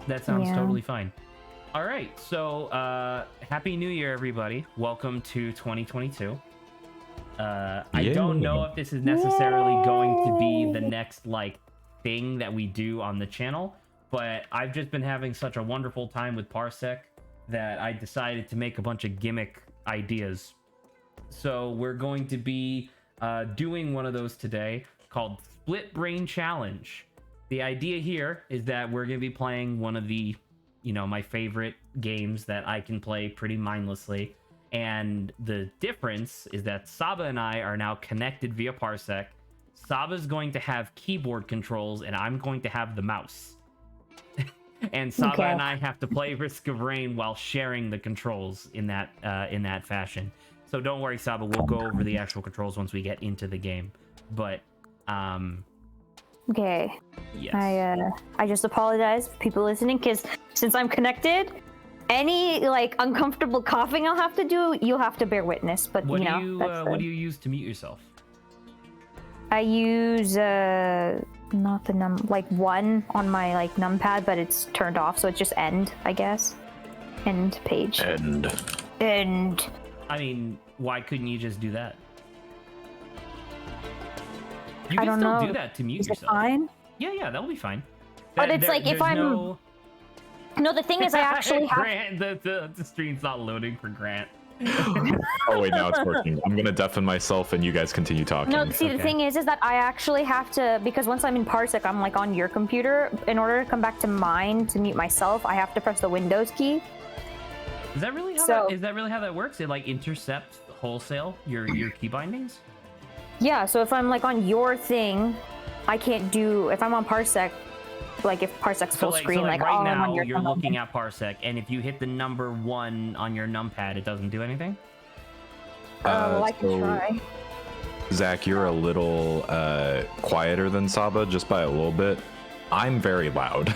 That sounds totally fine. All right, so Happy New Year, everybody. Welcome to 2022. I don't know if this is necessarily going to be the next like thing that we do on the channel, but I've just been having such a wonderful time with Parsec that I decided to make a bunch of gimmick ideas. So we're going to be doing one of those today called Split Brain Challenge. The idea here is that we're going to be playing one of the, my favorite games that I can play pretty mindlessly. And the difference is that Saba and I are now connected via Parsec. Saba's going to have keyboard controls and I'm going to have the mouse. And Saba and I have to play Risk of Rain while sharing the controls in that fashion. So don't worry, Saba, we'll go over the actual controls once we get into the game. But okay. Yes. I just apologize for people listening, because since I'm connected, any like uncomfortable coughing I'll have to do, you'll have to bear witness. But what do you use to mute yourself? I use not the one on my like numpad, but it's turned off, so it's just end, I guess. End page. End. I mean, why couldn't you just do that? You I can don't still know. do that to mute Is it yourself. fine? Yeah, that'll be fine. But it's like if I'm no, the thing is I actually have Grant, the stream's not loading for Grant. Oh wait, now it's working. I'm gonna deafen myself and you guys continue talking. No, see, the thing is that I actually have to, because once I'm in Parsec, I'm like on your computer. In order to come back to mine to mute myself, I have to press the Windows key. Is that really how that works? It like intercepts wholesale your key bindings? Yeah, so if I'm like on your thing, I can't do, if I'm on Parsec, like if Parsec's full screen, right all I'm now on your you're looking at Parsec, and if you hit the number 1 on your numpad, it doesn't do anything? Well, I can try. Zach, you're a little quieter than Saba, just by a little bit. I'm very loud.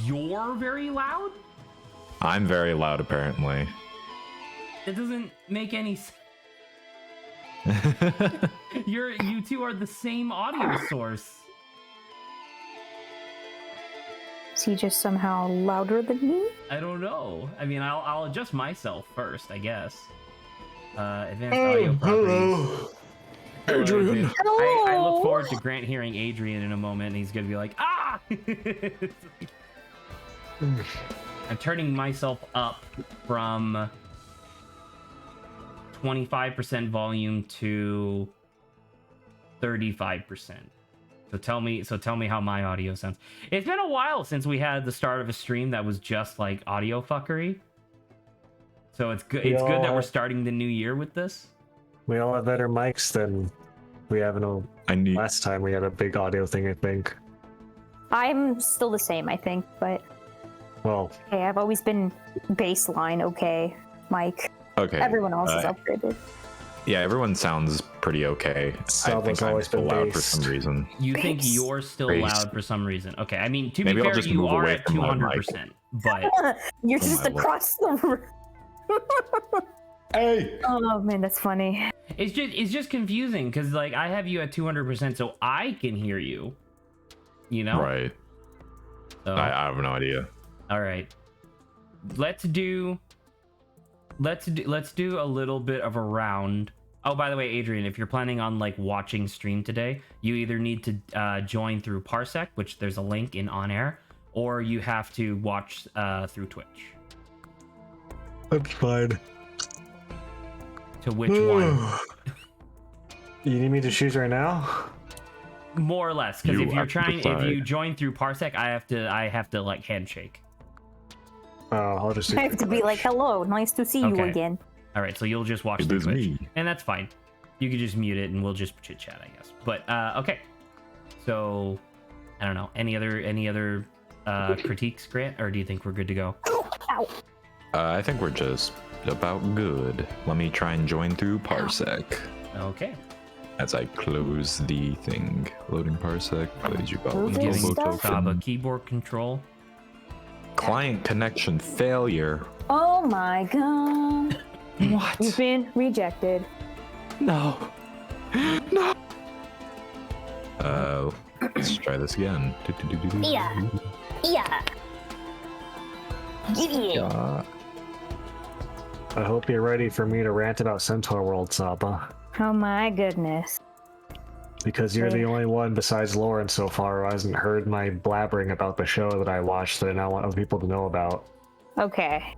You're very loud? I'm very loud, apparently. It doesn't make any sense. You two are the same audio source. Is he just somehow louder than me? I don't know. I mean, I'll adjust myself first, I guess. Advanced audio properties. Adrian. I look forward to Grant hearing Adrian in a moment, and he's gonna be like, ah! I'm turning myself up from 25% volume to 35%. So tell me how my audio sounds. It's been a while since we had the start of a stream that was just like audio fuckery. So it's good. It's good that we're starting the new year with this. We all have better mics than we have last time we had a big audio thing, I think. I'm still the same, I think, but well, okay, I've always been baseline, okay, Mike. Okay. Everyone else is upgraded. Yeah, everyone sounds pretty okay. I think I'm still loud for some reason. You think you're still loud for some reason? Okay, I mean, to be Maybe I'll fair, just you move are away at from my 200%, but You're just across the room. Hey! Oh man, that's funny. it's just confusing because like I have you at 200%, so I can hear you. You know? Right. So, I have no idea. all right. Let's do a little bit of a round. Oh, by the way, Adrian, if you're planning on like watching stream today, you either need to join through Parsec, which there's a link in on air, or you have to watch through Twitch. that's fine. To which one? You need me to choose right now? More or less, because if you join through Parsec, I have to like handshake. Oh, I'll just. I have to be like, hello, nice to see you Okay. again. All right, so you'll just watch It the is Twitch, me. and that's fine. You can just mute it, and we'll just chit chat, I guess. But okay, so I don't know. Any other critiques, Grant, or do you think we're good to go? Ow. I think we're just about good. Let me try and join through Parsec. Okay. As I close the thing. Loading Parsec. Plays you Close got this Giving stuff? Saba keyboard control. Client connection failure. Oh my god. What? You've been rejected. No. No. Let's try this again. Yeah. Yeah. I hope you're ready for me to rant about Centaur World, Saba. Oh my goodness. Because you're the only one besides Lauren so far who hasn't heard my blabbering about the show that I watched that I now want other people to know about. Okay.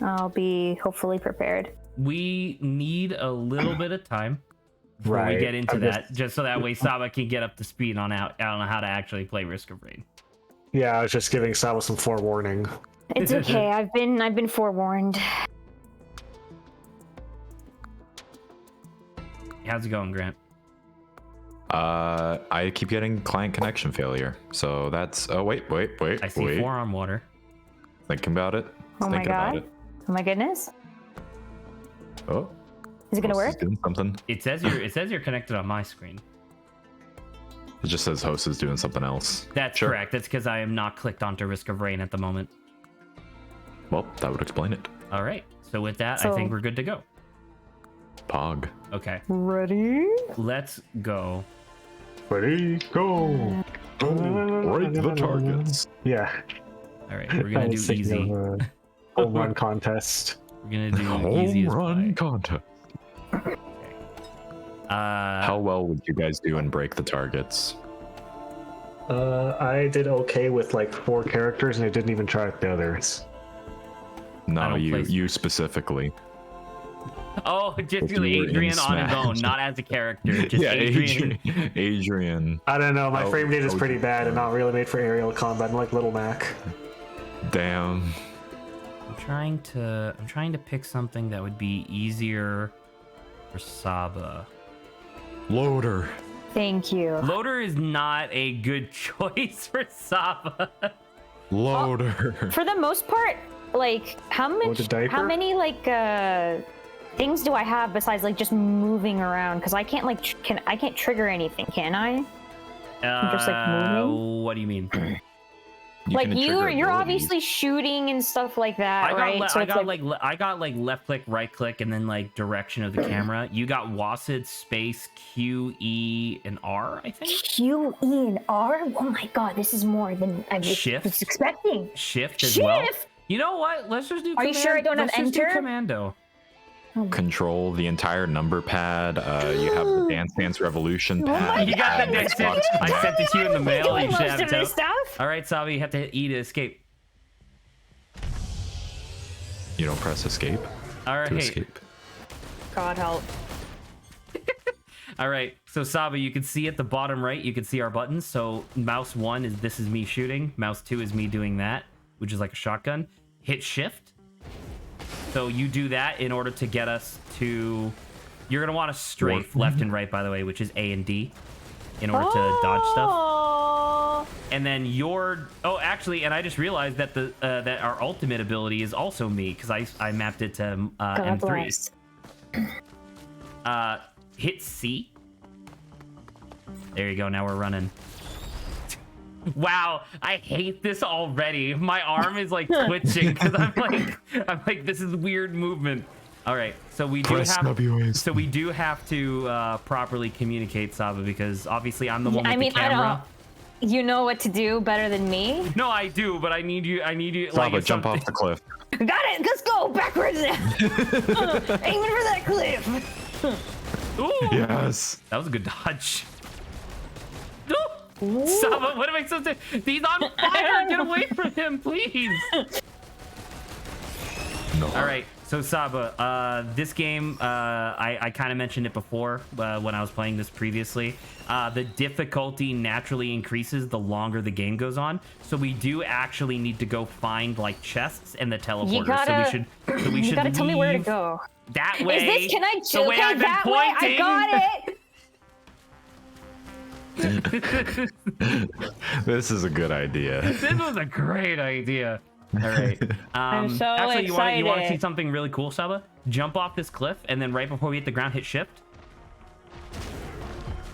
I'll be hopefully prepared. We need a little bit of time before we get into that, just so that way Saba can get up to speed on how to actually play Risk of Rain. Yeah, I was just giving Saba some forewarning. It's okay. I've been forewarned. How's it going, Grant? I keep getting client connection failure. So that's wait. I see 4 on water. Thinking about it. Oh my god. Oh my goodness. Oh. Is it gonna work? Doing something. It says you're connected on my screen. It just says host is doing something else. That's correct. That's because I am not clicked onto Risk of Rain at the moment. Well, that would explain it. All right. So with that, I think we're good to go. Pog. Okay. Ready? Let's go. Ready, go. Break the targets. Yeah. All right. We're gonna do easy. Home run contest. We're gonna do easy as Home run play. contest. How well would you guys do in break the targets? I did okay with like 4 characters, and I didn't even try with the others. No, you specifically. Oh, just You were in Adrian on his Smash. own, not as a character. Just Yeah, Adrian. Adrian. I don't know. My Oh, frame rate is oh, pretty bad and not really made for aerial combat. I'm like Little Mac. Damn. I'm trying to pick something that would be easier for Saba. Loader. Thank you. Loader is not a good choice for Saba. Loader. For the most part, like how many like things do I have besides like just moving around? Because I can't like I can't trigger anything, can I? Just like moving. What do you mean? Like can trigger you're abilities. obviously shooting and stuff like that, right? I got like left click, right click, and then like direction of the camera. You got WASD space Q, E, and R, I think. Q, E, and R. Oh my god, this is more than I was expecting. Shift as well. You know what? Let's just do. Are you sure I don't have Let's just do enter? Commando. Control the entire number pad. You have the Dance Revolution pad. You got the Dance Dance. I sent it to you in the mail. You should have it too. Stuff? All right, Sabi, you have to hit E to escape. You don't press escape All right. to escape. God help. All right. So Sabi, you can see at the bottom right, you can see our buttons. So mouse 1 is this is me shooting. Mouse 2 is me doing that, which is like a shotgun. Hit shift. So you do that in order to get us to... You're going to want to strafe left and right, by the way, which is A and D, in order to dodge stuff. And then your... Oh, actually, and I just realized that that our ultimate ability is also me, because I mapped it to M3. Hit C. There you go, now we're running. Wow, I hate this already. My arm is like twitching because I'm like, this is weird movement. All right, so we do have to properly communicate, Saba, because obviously I'm the one with the camera. You know what to do better than me. No, I do, but I need you. Saba, like, jump off the cliff. Got it. Let's go backwards now. Aiming for that cliff. Ooh, Yes. that was a good dodge. Saba, what makes sense? He's on fire! Get away from him, please! No. All right, so Saba, this game, I kind of mentioned it before when I was playing this previously. The difficulty naturally increases the longer the game goes on, so we do actually need to go find like chests and the teleporter. So we should. You gotta tell me where to go. That way. Is this? Can I choose? The way I've been pointing. I got it. This is a good idea. This was a great idea. All right. I'm so actually, excited. you want to see something really cool, Saba? Jump off this cliff, and then right before we hit the ground, hit shift.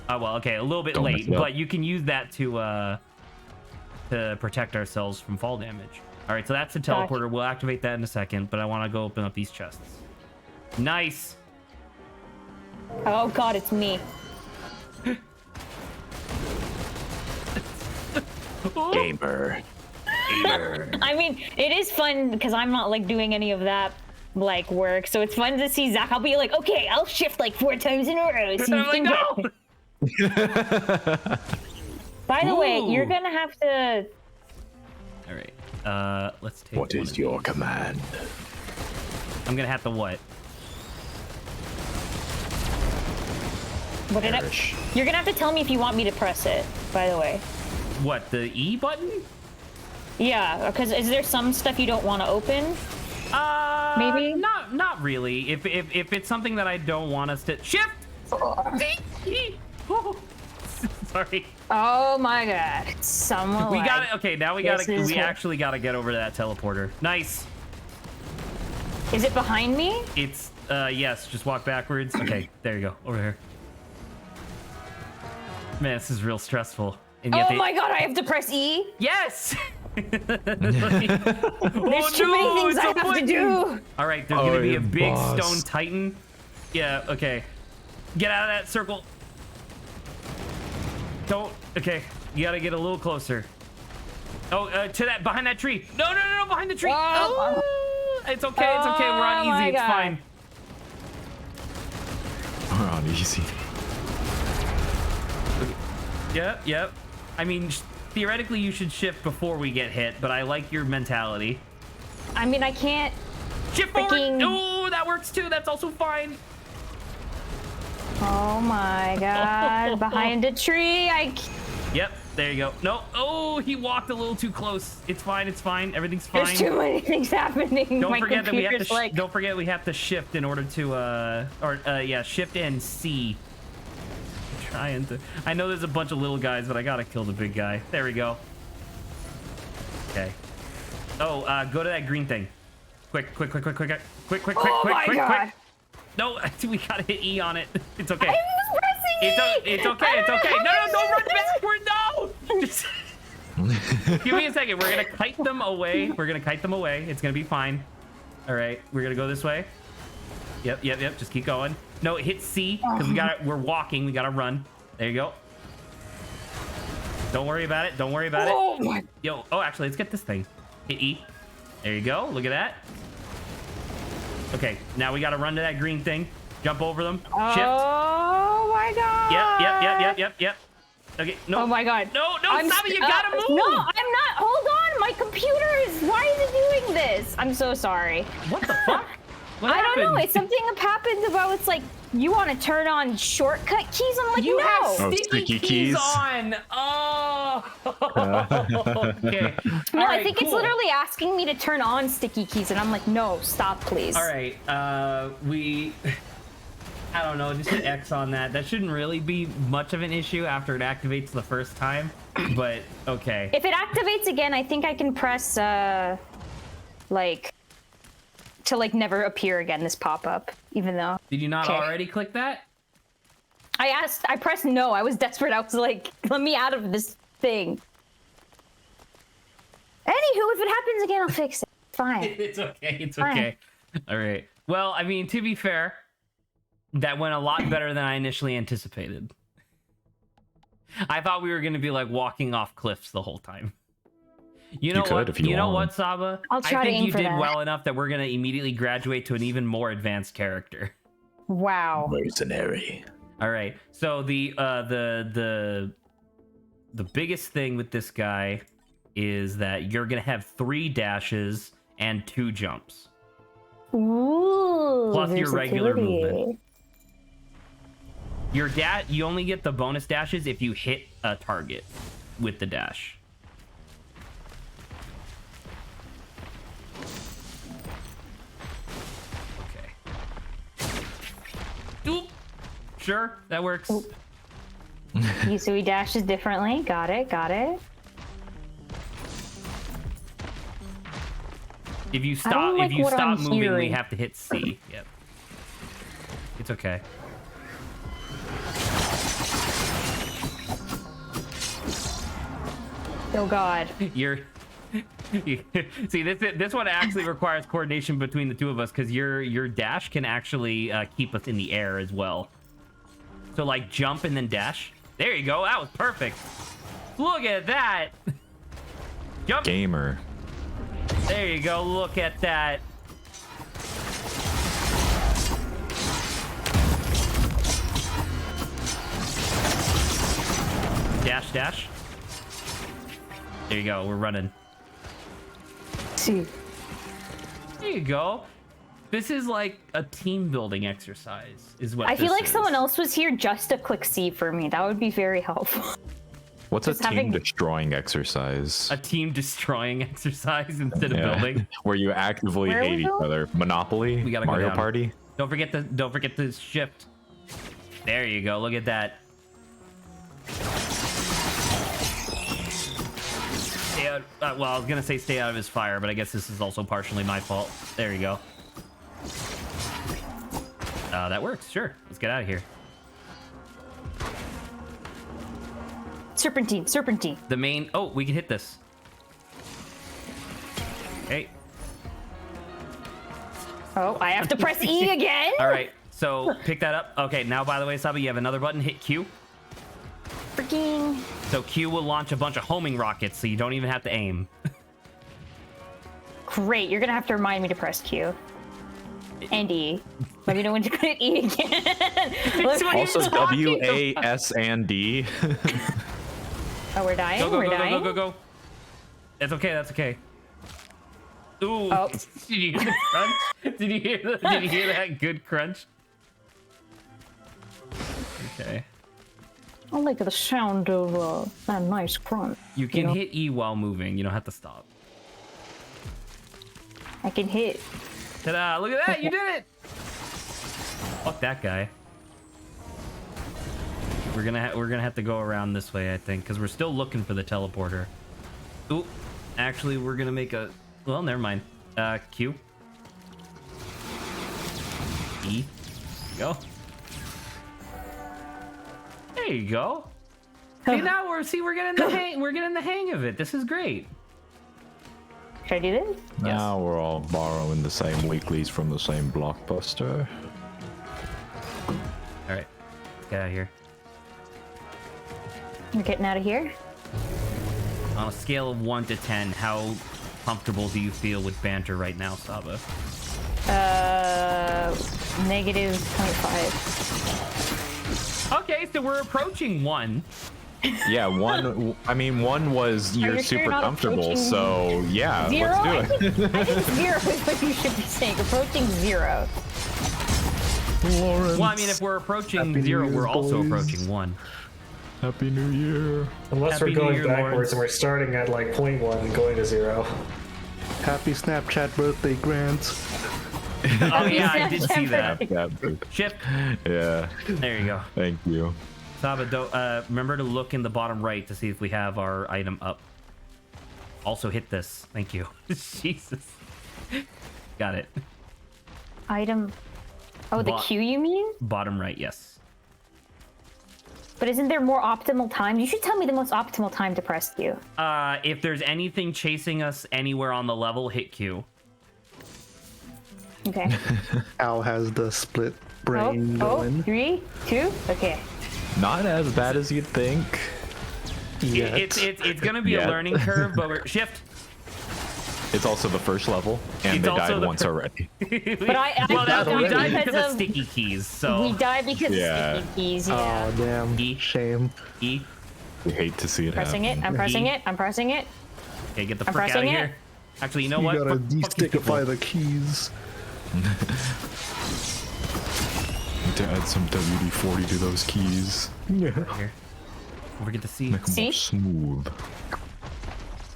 Oh well, okay, a little bit Don't late, mess it up. but you can use that to protect ourselves from fall damage. All right, so that's the teleporter. We'll activate that in a second, but I want to go open up these chests. Nice. Oh god, it's me. Gamer. I mean, it is fun because I'm not like doing any of that like work, so it's fun to see Zach. I'll be like, okay, I'll shift like 4 times in a row. So you can no! By the way, Ooh. you're gonna have to. All right. Let's take. What one is of your these. command? I'm gonna have to what? What did I? Perish. You're gonna have to tell me if you want me to press it. By the way. What, the E button? Yeah, because is there some stuff you don't want to open? Maybe? Not really. If it's something that I don't want us to shift. Sorry. Oh my god. Someone We like- got it. Okay, now we This is we what- actually gotta get over to that teleporter. Nice. Is it behind me? It's yes. Just walk backwards. Okay, there you go. Over here. Man, this is real stressful. And yet Oh my god, I have to press E? Yes. There's too many things I have to do. All right, there's gonna be a I'm big boss. stone titan. Yeah. Okay. Get out of that circle. Don't. Okay. You gotta get a little closer. Oh, to that behind that tree. No, behind the tree. Oh. Oh, it's okay. It's okay. We're on Oh my easy. It's God. fine. We're on easy. Yep. I mean, theoretically, you should shift before we get hit, but I like your mentality. I mean, I can't. Shift forward. Freaking- Oh, that works too. That's also fine. Oh my god. Behind a tree. Yep. There you go. No. Oh, he walked a little too close. It's fine. It's fine. Everything's fine. There's too many things happening. Don't My forget that we have to. computer's like. Don't forget we have to shift in order to yeah, shift and C. I'm trying to. I know there's a bunch of little guys, but I gotta kill the big guy. There we go. Okay. Oh, go to that green thing. Quick. Oh my god. No, we gotta hit E on it. It's okay. I was pressing E. It's okay. I It's don't okay. know No, how to don't do run this. backward. No. Just give me a second. We're gonna kite them away. It's gonna be fine. All right. We're gonna go this way. Yep. Just keep going. No, hit C because we're walking. We gotta run. There you go. Don't worry about it. Oh my. Yo. Oh, actually, let's get this thing. Hit E. There you go. Look at that. Okay. Now we gotta run to that green thing. Jump over them. Shift. Oh my god. Yep. Okay. No. Oh my god. No, Saba, you st- gotta move. No, I'm not. Hold on. My computer is. Why is it doing this? I'm so sorry. What the fuck? What I don't know. happened? It's something happened about. It's like you want to turn on shortcut keys. I'm like, You no. have Oh, sticky sticky keys keys. on. Oh. Okay. No, All I right, think it's cool. literally asking me to turn on sticky keys, and I'm like, no, stop, please. All right. We. I don't know. Just hit X on that. That shouldn't really be much of an issue after it activates the first time. But okay. If it activates again, I think I can press like to like never appear again. This pop up, even though Did you not Okay. already click that? I pressed no. I was desperate. I was like, let me out of this thing. Anywho, if it happens again, I'll fix it. Fine. It's okay. It's Fine. okay. All right. Well, I mean, to be fair, that went a lot better than I initially anticipated. I thought we were going to be like walking off cliffs the whole time. You know could what? if you know want. what, Saba? I'll try I to think aim you for did that. well enough that we're going to immediately graduate to an even more advanced character. Wow. Mercenary. All right. So the biggest thing with this guy is that you're going to have 3 dashes and 2 jumps. Ooh. Plus your regular versatility. movement. You only get the bonus dashes if you hit a target with the dash. Okay. Oop. Sure, that works. Oop. So he dashes differently. Got it. If you I stop, don't like if you what stop I'm moving, we hearing. have to hit C. Yep. It's okay. Oh God. You're see this one actually requires coordination between the two of us because your dash can actually keep us in the air as well. So like jump and then dash. There you go. That was perfect. Look at that. Jump. Gamer. There you go. Look at that. Dash, dash. There you go. We're running. See. There you go. This is like a team building exercise, is what I feel this like is. someone else was here just to click C for me. That would be very helpful. What's a Just team having- destroying exercise? A team destroying exercise instead of building. Where you actively Where are hate we each going? other. Monopoly? We gotta go Mario down. Party? Don't forget the shift. There you go. Look at that. Stay out, well, I was gonna say stay out of his fire, but I guess this is also partially my fault. There you go. That works. Sure. Let's get out of here. Serpentine, serpentine. The main. Oh, we can hit this. Okay. Oh, I have to press E again? All right. So pick that up. Okay. Now, by the way, Sabi, you have another button. Hit Q. Freaking. So Q will launch a bunch of homing rockets, so you don't even have to aim. Great, you're gonna have to remind me to press Q. And E. Let me know when to hit E again. Let me- Also talking W, A, S, and D. Oh, we're dying? Go, go, we're go, dying? go, go, go, go. That's okay. That's okay. Ooh. Oh. Did you hear the crunch? Did you hear that good crunch? Okay. I like the sound of that nice crunch. You can know? hit E while moving. You don't have to stop. I can hit. Ta-da! Look at that! You did it! Fuck that guy. We're gonna have to go around this way, I think, because we're still looking for the teleporter. Ooh, actually, we're gonna make a. Well, never mind. Q. E. Go. There you go. See, now we're getting the hang of it. This is great. Should I do this? Now we're all borrowing the same weeklies from the same blockbuster. All right, let's get out of here. We're getting out of here. On a scale of 1 to 10, how comfortable do you feel with banter right now, Saba? Negative 0.5. Okay, so we're approaching 1. Yeah, one. I mean, one was you're you sure super you're not comfortable, approaching so yeah, Zero? let's do it. I think 0 is what you should be saying. Approaching 0. Lawrence. Well, I mean, if we're approaching Happy 0, New we're Year, also boys. approaching 1. Happy New Year. Unless Happy we're New going Year, backwards Lawrence. and we're starting at like 0.1 and going to 0. Happy Snapchat birthday, Grant. Oh yeah, I did see that. Yeah, Shift. yeah. There you go. Thank you. Saba, remember to look in the bottom right to see if we have our item up. Also hit this. Thank you. Jesus. Got it. Item. Oh, the Bo- Q you mean? Bottom right, yes. But isn't there more optimal time? You should tell me the most optimal time to press Q. If there's anything chasing us anywhere on the level, hit Q. Okay. Al has the split brain oh, going. 3, 2, okay. Not as bad as you'd think. Yet. It's gonna be Yeah. a learning curve, but we're shift. It's also the first level, and It's they also died the once fir- already. But well, we died because of of sticky keys. We So died because Yeah. of sticky keys, yeah. Oh damn! E. Shame. E. We hate to see it Pressing happen. it, I'm pressing it, I'm pressing it. Okay, get the I'm frick out of pressing it. here. Actually, you know You what? gotta Fuck these destickify people. the keys. Need to add some WD-40 to those keys. Here. Don't forget to see. Make them See? more smooth.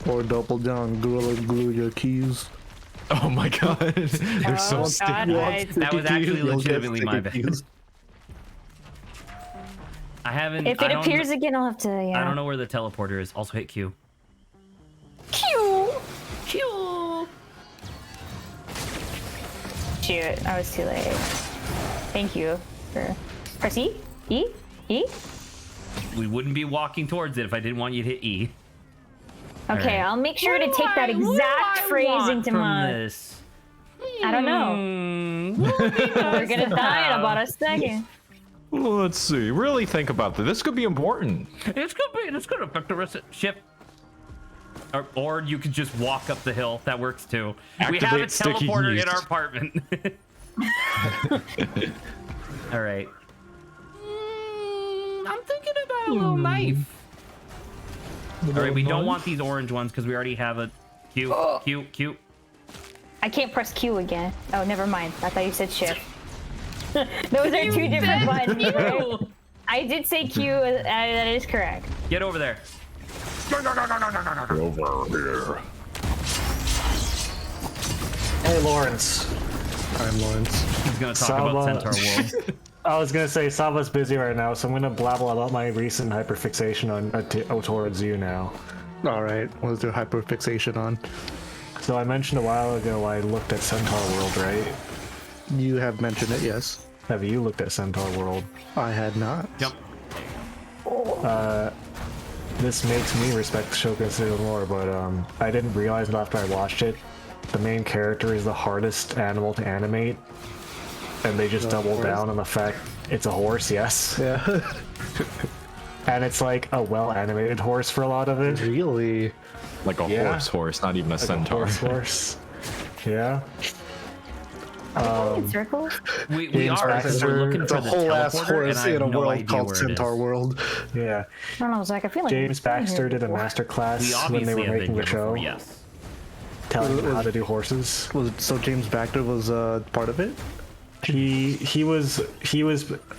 Or double down, gorilla glue your keys. Oh my god, they're so Oh, sticky. God, That was actually You'll get legitimately my sticky bad. keys. I haven't. If I it don't- appears again, I'll have to, yeah. I don't know where the teleporter is. Also hit Q. Q! Q. Shoot, I was too late. Thank you for... Press E? E? E? We wouldn't be walking towards it if I didn't want you to hit E. Okay, Alright. I'll make sure to take that exact phrase into my... This? I don't know. We're gonna die in about a second. Well, let's see. Really think about this. This could be important. It's gonna affect the rest of shift. Or you could just walk up the hill. That works too. We have a Activate sticky teleporter in yeast. our apartment. All right. I'm thinking about a little knife. All right, we don't want these orange ones because we already have a Q. I can't press Q again. Oh, never mind. I thought you said shift. Those are two different buttons. Right? I did say Q. That is correct. Get over there. Over here. Hey, Lawrence. I'm Lawrence. He's gonna talk about Saba. Centaur World. I was gonna say Saba's busy right now, so I'm gonna blabble about my recent hyperfixation on towards you now. All right, what's your hyperfixation on? So I mentioned a while ago I looked at Centaur World, right? You have mentioned it, yes. Have you looked at Centaur World? I had not. Jump. This makes me respect the show considerably more, but I didn't realize it after I watched it. The main character is the hardest animal to animate, and they just double down on the fact it's a horse, yes. Yeah. And it's like a well-animated horse for a lot of it. Really? Like a Yeah. horse, not even a centaur. Horse. Yeah. In circles? We James are. Baxter, We're looking It's for a the whole ass teleporter, and horse I have in a no world idea called where it Centaur is. World. Yeah. I don't know, Zach. I feel like James Baxter did a master We class when obviously they were have been making here the show, before, yes. telling them how to do horses. So James Baxter was part of it? He was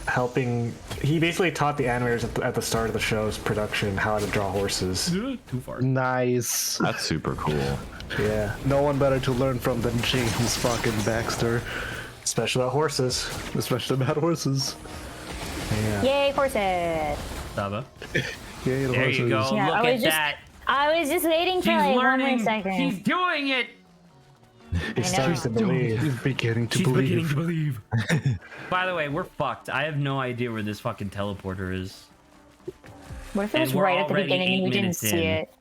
helping. He basically taught the animators at the start of the show's production how to draw horses. Too far. Nice. That's super cool. Yeah, No one better to learn from than James fucking Baxter, especially about horses. especially about horses. Yeah. Yay, horses! Saba. Yeah, the There you go. horses. Yeah, Look I at was just- that. I was just waiting for She's like learning. one more second. She's doing it. He starts to believe. He's beginning to She's believe. beginning to believe. By the way, we're fucked. I have no idea where this fucking teleporter is. What if it And was we're right at the already beginning and 8 we didn't minutes see in. it?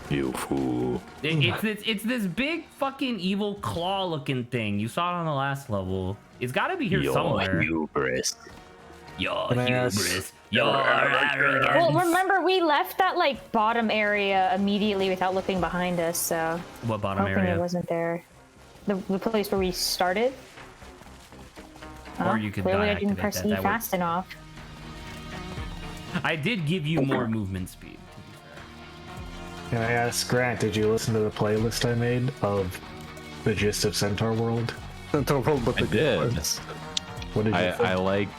You fool. It's this big fucking evil claw looking thing. You saw it on the last level. It's got to be here somewhere. hubris. Your Can I ask- hubris. Your arrogance. Well, remember we left that like bottom area immediately without looking behind us, so What bottom hoping it area? wasn't there. The place where we started. Or you could clearly I not didn't activate press that. E That works. fast enough. I did give you more movement speed. Can I ask Grant? Did you listen to the playlist I made of the gist of Centaur World? Centaur World, but I the good did. ones. What did you think? I like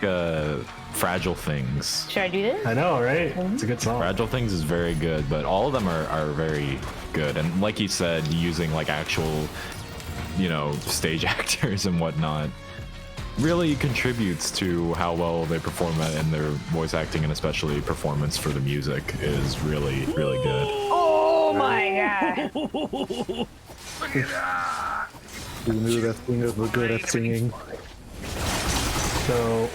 Fragile Things. Should I do this? I know, right? It's a good song. Fragile Things is very good, but all of them are very good. And like you said, using like actual, stage actors and whatnot really contributes to how well they perform it, and their voice acting and especially performance for the music is really, really good. Oh my god! You knew that singers were good at singing. So,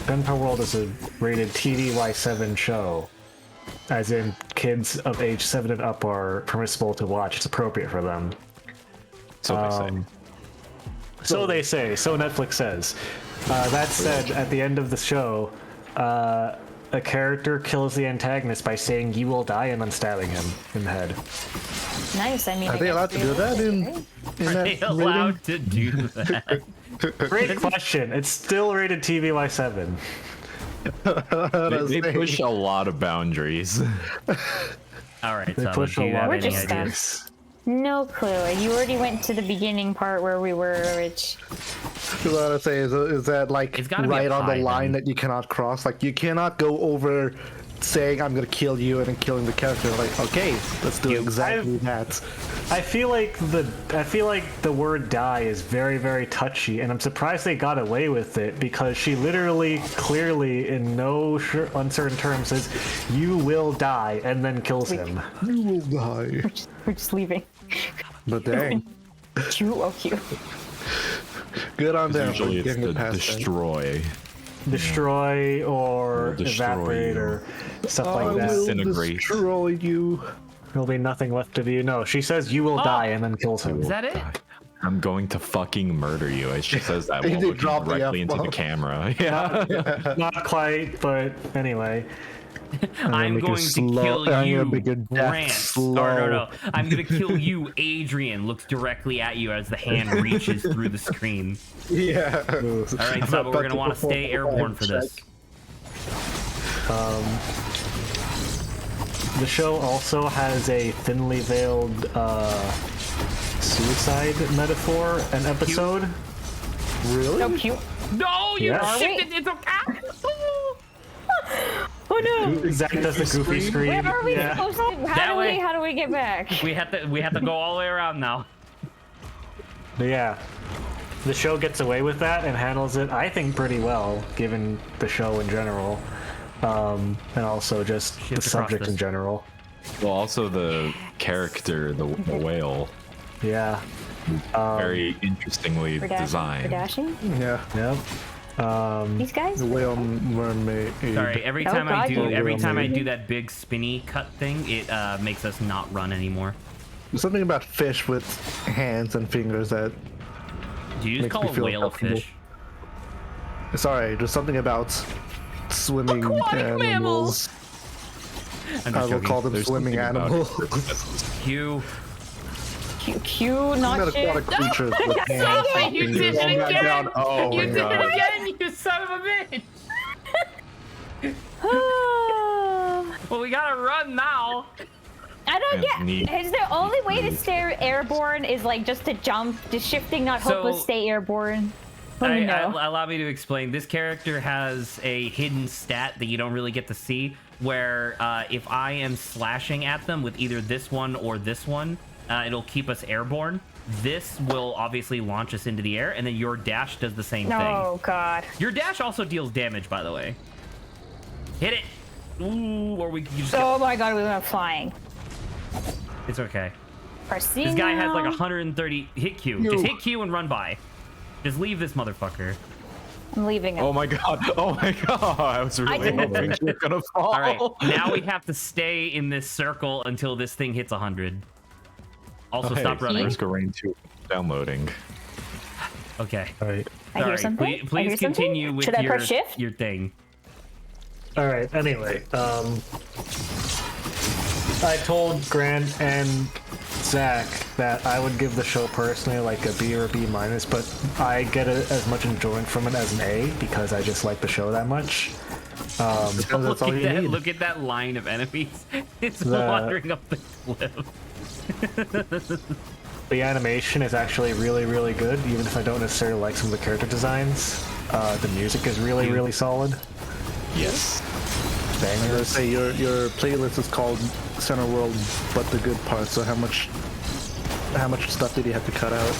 Centaur World is a rated TVY7 show. As in, kids of age 7 and up are permissible to watch. It's appropriate for them. So they say. So they say. So Netflix says. That said, at the end of the show, a character kills the antagonist by saying "You will die" and then stabbing him in the head. Nice. I mean, Are they allowed to do that in Are they that allowed to do that? Great question. It's still rated TVY7. They push a lot of boundaries. All right, They Saba, push do a you lot have We're any just ideas? No clue. You already went to the beginning part where we were, which What I say is that like It's gotta be right a on pie, the line then. that you cannot cross. Like you cannot go over saying I'm gonna kill you and then killing the character. Like okay, let's do exactly that. I feel like the word "die" is very, very touchy, and I'm surprised they got away with it because she literally, clearly, in no uncertain terms, says "You will die" and then kills him. You will die. we're just leaving. But dang, QOQ. good on them. for Usually it's getting the it past that. Destroy or Will destroy evaporate you. or stuff I like that. will Disintegrate. destroy you. There'll be nothing left of you. No, she says "You will die" and then kills him. Is that it? I'm going to fucking murder you. She says that He while did looking drop the directly into the F-bomb. camera. Yeah. Not quite, but anyway. I'm make going it to slow- kill I'm you, gonna make your death Grant. slow. Or no. I'm gonna kill you, Adrian. Looks directly at you as the hand reaches through the screen. Yeah. All right, Saba, we're gonna want to stay airborne for this. The show also has a thinly veiled suicide metaphor an episode. Really? So cute. No, you Yeah. shifted. It's okay. Oh no! Zach does the goofy scream. Where are we Yeah. supposed to? That way. How do we get back? We have to go all the way around now. But yeah, the show gets away with that and handles it, I think, pretty well, given the show in general, and also just Shift the across subject this. in general. Well, also the character, the whale, Yeah. very interestingly For designed. dashing? Yeah. Yep. These guys? The whale mermaid. Sorry, every Oh, time I God, do you- that big spinny cut thing, it makes us not run anymore. There's something about fish with hands and fingers that Do you just Makes call me a feel whale a uncomfortable. fish? Sorry, there's something about swimming Aquatic animals. I'm I just will joking. call them There's swimming something about animals. Q. Q, not Not shit. aquatic creatures with hands Sorry, and you fingers. did it Oh my again. God. Oh You my did God. it again, you son of a bitch. Well, we gotta run now. I don't And get. neat. Is the only way to stay airborne is like just to jump, just shifting, not So- hopeless, stay airborne? Let me know. Allow me to explain. This character has a hidden stat that you don't really get to see, where if I am slashing at them with either this one or this one, it'll keep us airborne. This will obviously launch us into the air, and then your dash does the same thing. Oh god. Your dash also deals damage, by the way. Hit it! Ooh, or we can just Oh my god, we went flying. It's okay. Proceed This guy has now. like 130... Hit Q. Just hit Q and run by. Just leave this motherfucker. I'm leaving him. Oh my God! Oh my God! I was really didn't- hoping you were gonna fall. All right, now we have to stay in this circle until this thing hits 100. Also, Oh, hey, stop running. Risk of Rain 2 downloading. Okay. All right. I hear Sorry. something. Please, I please hear something. continue with Should I press shift? your thing. All right. Anyway, I told Grant and Zach that I would give the show personally like a B or a B minus, but I get as much enjoyment from it as an A because I just like the show that much. Because Look that's all at you that! need. Look at that line of enemies. It's The- wandering up the cliff. The animation is actually really, really good, even if I don't necessarily like some of the character designs. The music is really, really solid. Yes. I was gonna say your playlist is called Center World, but the good part. So how much stuff did you have to cut out?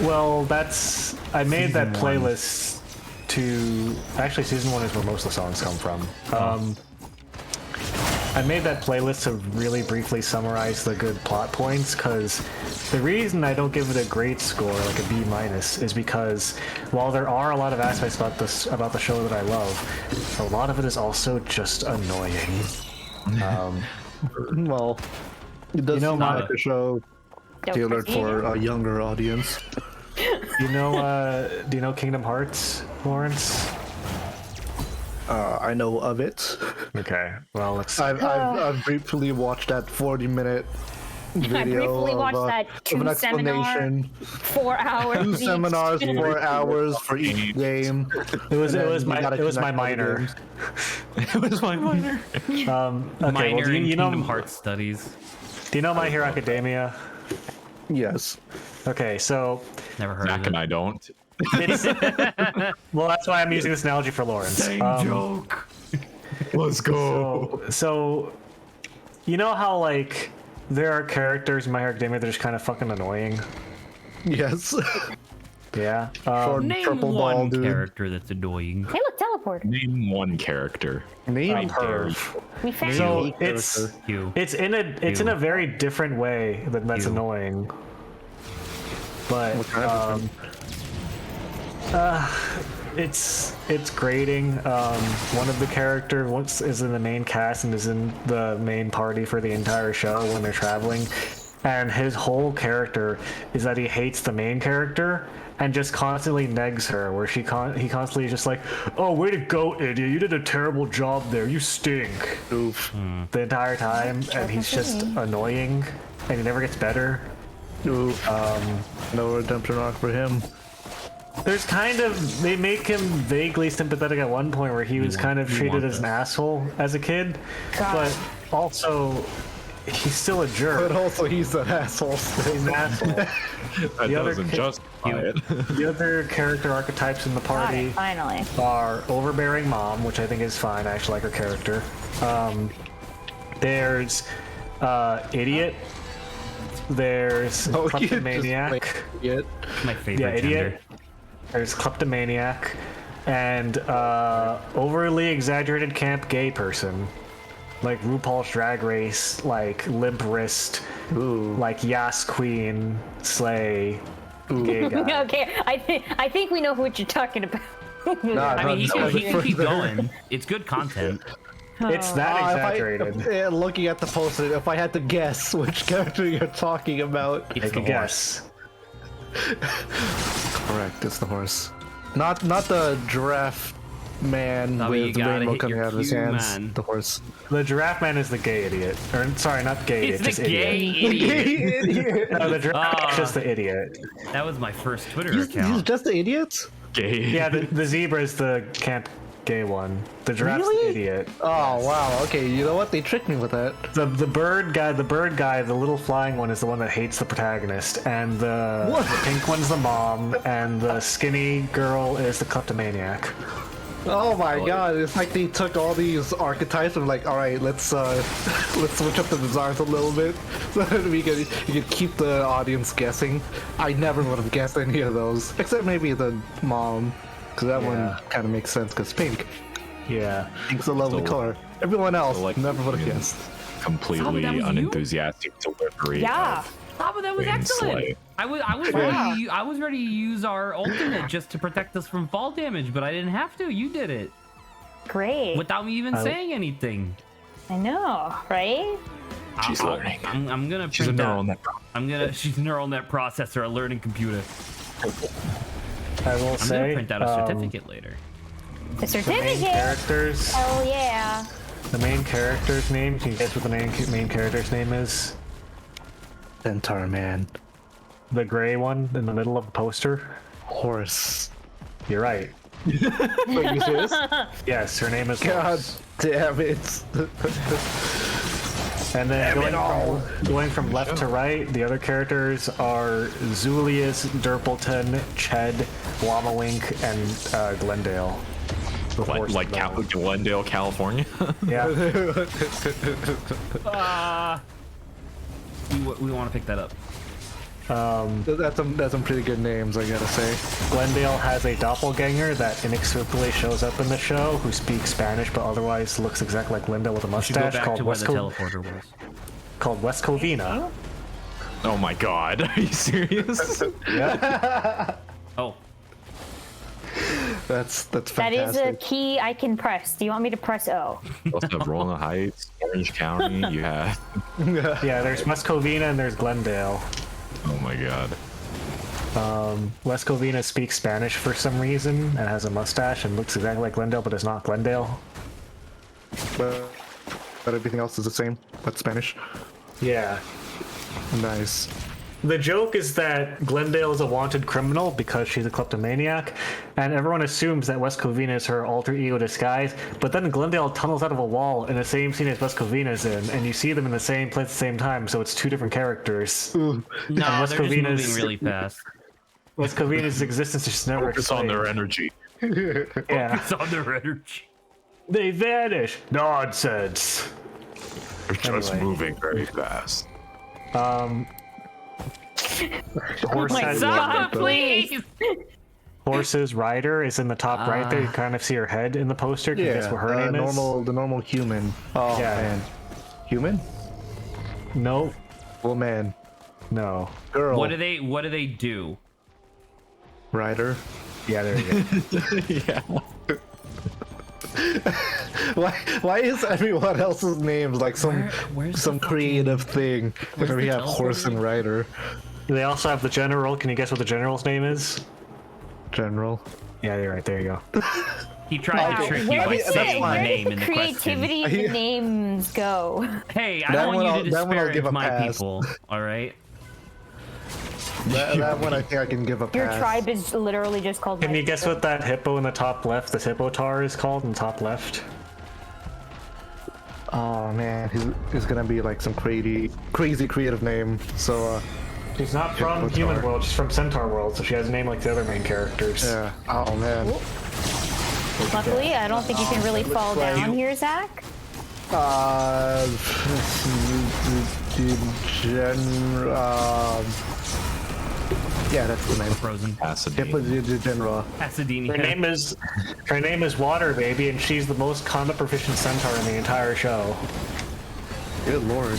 Well, I made that Season one. playlist to actually season 1 is where most of the songs come from. I made that playlist to really briefly summarize the good plot points, because the reason I don't give it a great score, like a B minus, is because while there are a lot of aspects about the show that I love, a lot of it is also just annoying. Well, it does know, seem my- like a show Don't tailored proceed for now. a younger audience. Do you know Kingdom Hearts, Lawrence? I know of it. Okay, well, let's. I've briefly watched that 40-minute video I briefly of, watched that of an 2 seminar, explanation. 4 hours. 2 each. seminars, 4 hours for each game. It was And then you my gotta it was my connect all the minor. games. It was my minor. Okay, Minor well, do in you Kingdom know Hearts studies. Do you know My Hero Academia? Yes. Okay, so Never heard Zach of and it. I don't. well, that's why I'm using this analogy for Lawrence. Joke. Let's go. So, you know how like there are characters in My Hero Academia that are just kind of fucking annoying. Yes. Yeah. Short Name purple one ball dude. character that's annoying. Hey, look, teleport. Name one character. Name Perv. We found So you. it's Q. in a very different way that's Ew. annoying. But What kind of it's grating. One of the characters is in the main cast and is in the main party for the entire show when they're traveling. and his whole character is that he hates the main character and just constantly negs her, where he constantly is just like, "Oh, way to go, idiot! You did a terrible job there. You stink." Oof. The entire time, and he's just annoying, and he never gets better. Oof. No redemption arc for him. There's they make him vaguely sympathetic at one point where he was kind of treated as an asshole as a kid, but also he's still a jerk. But also he's an asshole. He's an asshole. That doesn't justify it. The other character archetypes in the party Finally. are overbearing mom, which I think is fine. I actually like her character. There's idiot. There's kleptomaniac. My favorite Idiot. gender. There's kleptomaniac, and overly exaggerated camp gay person, like RuPaul's Drag Race, like limp wrist, like Yas Queen, Slay, gay guy. Okay, I think we know what you're talking about. I mean, he can keep going. It's good content. It's that exaggerated. Looking at the poster, if I had to guess which character you're talking about, It's Take the a guess. correct, it's the horse. Not the giraffe man No, but you with the gotta rainbow hit coming your out of his cue, hands. man. The horse. The giraffe man is the gay idiot. Or sorry, not gay It's idiot, the just gay idiot. idiot. No, the giraffe Ah. is just the idiot. That was my first Twitter He's account. just an idiot? Gay. Yeah, the zebra is the camp gay one. The giraffe's Really? the idiot. Oh wow, okay, you know what? They tricked me with that. The bird guy, the little flying one is the one that hates the protagonist, and the pink one's the mom, and the skinny girl is the kleptomaniac. Oh my god, it's like they took all these archetypes and like, alright, let's switch up the designs a little bit so that you could keep the audience guessing. I never would have guessed any of those, except maybe the mom, because that one kind of makes sense, because pink. Yeah. Pink's a lovely color. Everyone else never would have guessed. Completely that was you? unenthusiastic delivery. Yeah. Oh, but that was Queen excellent. Slay. I was ready to use our ultimate just to protect us from fall damage, but I didn't have to. You did it Great. without me even saying anything. I know, right? She's learning. I'm gonna. She's a print neural out- net. She's a neural net processor, a learning computer. I will I'm say. gonna print out a certificate later. The The main certificate. characters. Oh yeah. The main character's name. Can you guess what the main character's name is? Centaur man. The gray one in the middle of the poster. Horse. You're right. Wait, you serious? Yes, her name is. God Horse. damn it. And then going from left to right, the other characters are Zulius, Derpleton, Ched, Llama-Wink, and Glendale. The Like, horse like development. Glendale, California. Yeah. We want to pick that up. That's some pretty good names, I gotta say. Glendale has a doppelganger that inexplicably shows up in the show who speaks Spanish but otherwise looks exactly like Glendale with a We should go mustache back called to where the Westco- teleporter was. called Westcovina. Oh my god, are you serious? Yeah. Oh, That's That fantastic. is a key I can press. Do you want me to press O? You also have Rolling Heights, Orange County. You have. Yeah, there's Westcovina and there's Glendale. Oh my god. West Covina speaks Spanish for some reason and has a mustache and looks exactly like Glendale, but is not Glendale. But everything else is the same, but Spanish. Yeah. Nice. The joke is that Glendale is a wanted criminal because she's a kleptomaniac, and everyone assumes that West Covina is her alter ego disguise, but then Glendale tunnels out of a wall in the same scene as West Covina's in, and you see them in the same place at the same time, so it's two different characters. no, they're West just Covina's- moving really fast. West Covina's existence is just never Focus on their explained. energy. Yeah. It's on their energy. They vanish. Nonsense. They're just Anyway. moving very fast. Horse my has- God. Please. Horse's rider is in the top right there. You kind of see her head in the poster. Can you guess what her name is? the normal human. Oh Yeah. man. Human? No, Woman. no. Girl. What do they do? Rider. Yeah, there you go. Why is everyone else's names like where's some the creative thing? where's Like we the have horse and rider. They also have the general. Can you guess what the general's name is? General. Yeah, you're right. There you go. He tried to trick you Where by does saying the fine. name in the the question. creativity of the names go? Hey, I That don't one want you to That one I'll give disparage a my pass. people. All right. That one I think I can give a pass. Your tribe is literally just called. Can my you guess people. what that hippo in the top left, this hippotar, is called in the top left? Oh man, he's gonna be like some crazy creative name. So She's not from Hippotar. human world. She's from centaur world, so she has a name like the other main characters. yeah. Oh man. Luckily, I don't think you can really fall like- down here, Zach. Yeah, that's the name. Frozen. Pasadena. General. Pasadena. Her name is Water Baby, and she's the most combat proficient centaur in the entire show. Good lord.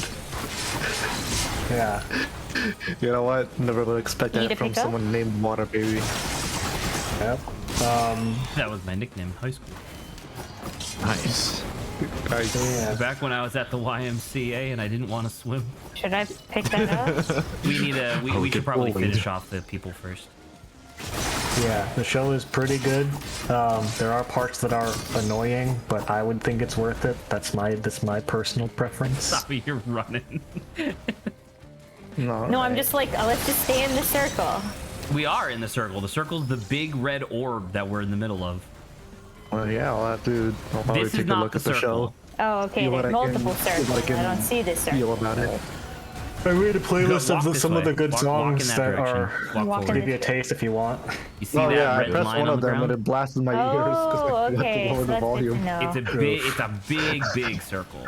Yeah. You know what? Never would expect Need that a from pickup? someone named Water Baby. Yep. That was my nickname in high school. Nice. Yeah. Back when I was at the YMCA and I didn't want to swim. Should I pick that up? We need a. We should get probably bullied. finish off the people first. Yeah, the show is pretty good. There are parts that are annoying, but I would think it's worth it. That's my personal preference. Stop it, you're running. No, No, I'm just like, let's just stay in the circle. We are in the circle. The circle's the big red orb that we're in the middle of. Well, yeah, I'll have to. I'll probably This is take a not look the at the circle. show. Oh, okay. See what There's I can- multiple see what I circles. I can don't see this circle. Feel about it. I made a playlist Walk of this some of way. the good Walk songs in that that direction. are. Walk Walk forward. in Give you a taste if you want. You see Oh that yeah, I red pressed line one on of the them and ground? it blasted my ears because Oh, I forgot okay. to So lower the that's good volume. to know. It's a big circle.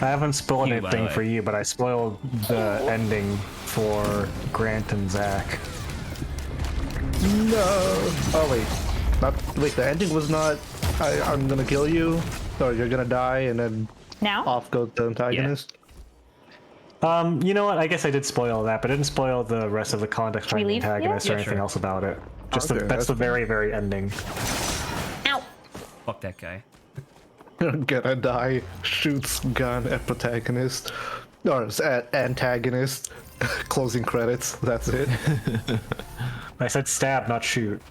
I haven't spoiled You, by the anything way. for you, but I spoiled the ending for Grant and Zach. No. Oh wait, the ending was not. I'm gonna kill you, or you're gonna die, and then Now? off goes the antagonist. You know what? I guess I did spoil that, but I didn't spoil the rest of the context Should we behind the leave yet? antagonist or Yeah, anything sure. else about it. Just Okay, that's that's the very, very ending. Ow. Fuck that guy. You're gonna die. Shoots gun at protagonist, or at antagonist. Closing credits. That's it. I said stab, not shoot.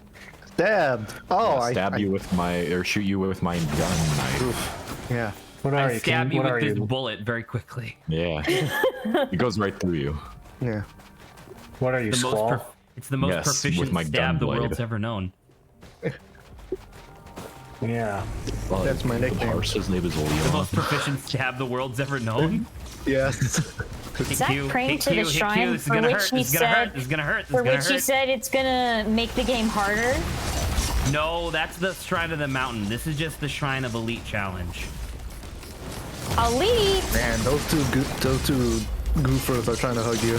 Stabbed. Oh, I'll stab you with my, or shoot you with my gun knife. Yeah. What are I you? stab King? you What are with this you? bullet very quickly. Yeah. It goes right through you. Yeah. What are you? The most Squall? it's the most Yes, with proficient my stab gun the blade. world's ever known. Yeah. That's my The nickname. horse's name is The Leon. most proficient stab the world's ever known. Yes. Hit Zach Q, praying hit to the Q, hit Q. shrine This is for gonna which hurt. he This is gonna hurt. said- This is gonna hurt. This For is gonna which he hurt. said it's gonna make the game harder. No, that's the Shrine of the Mountain. This is just the Shrine of Elite challenge. Elite! Man, those two goofers are trying to hug you.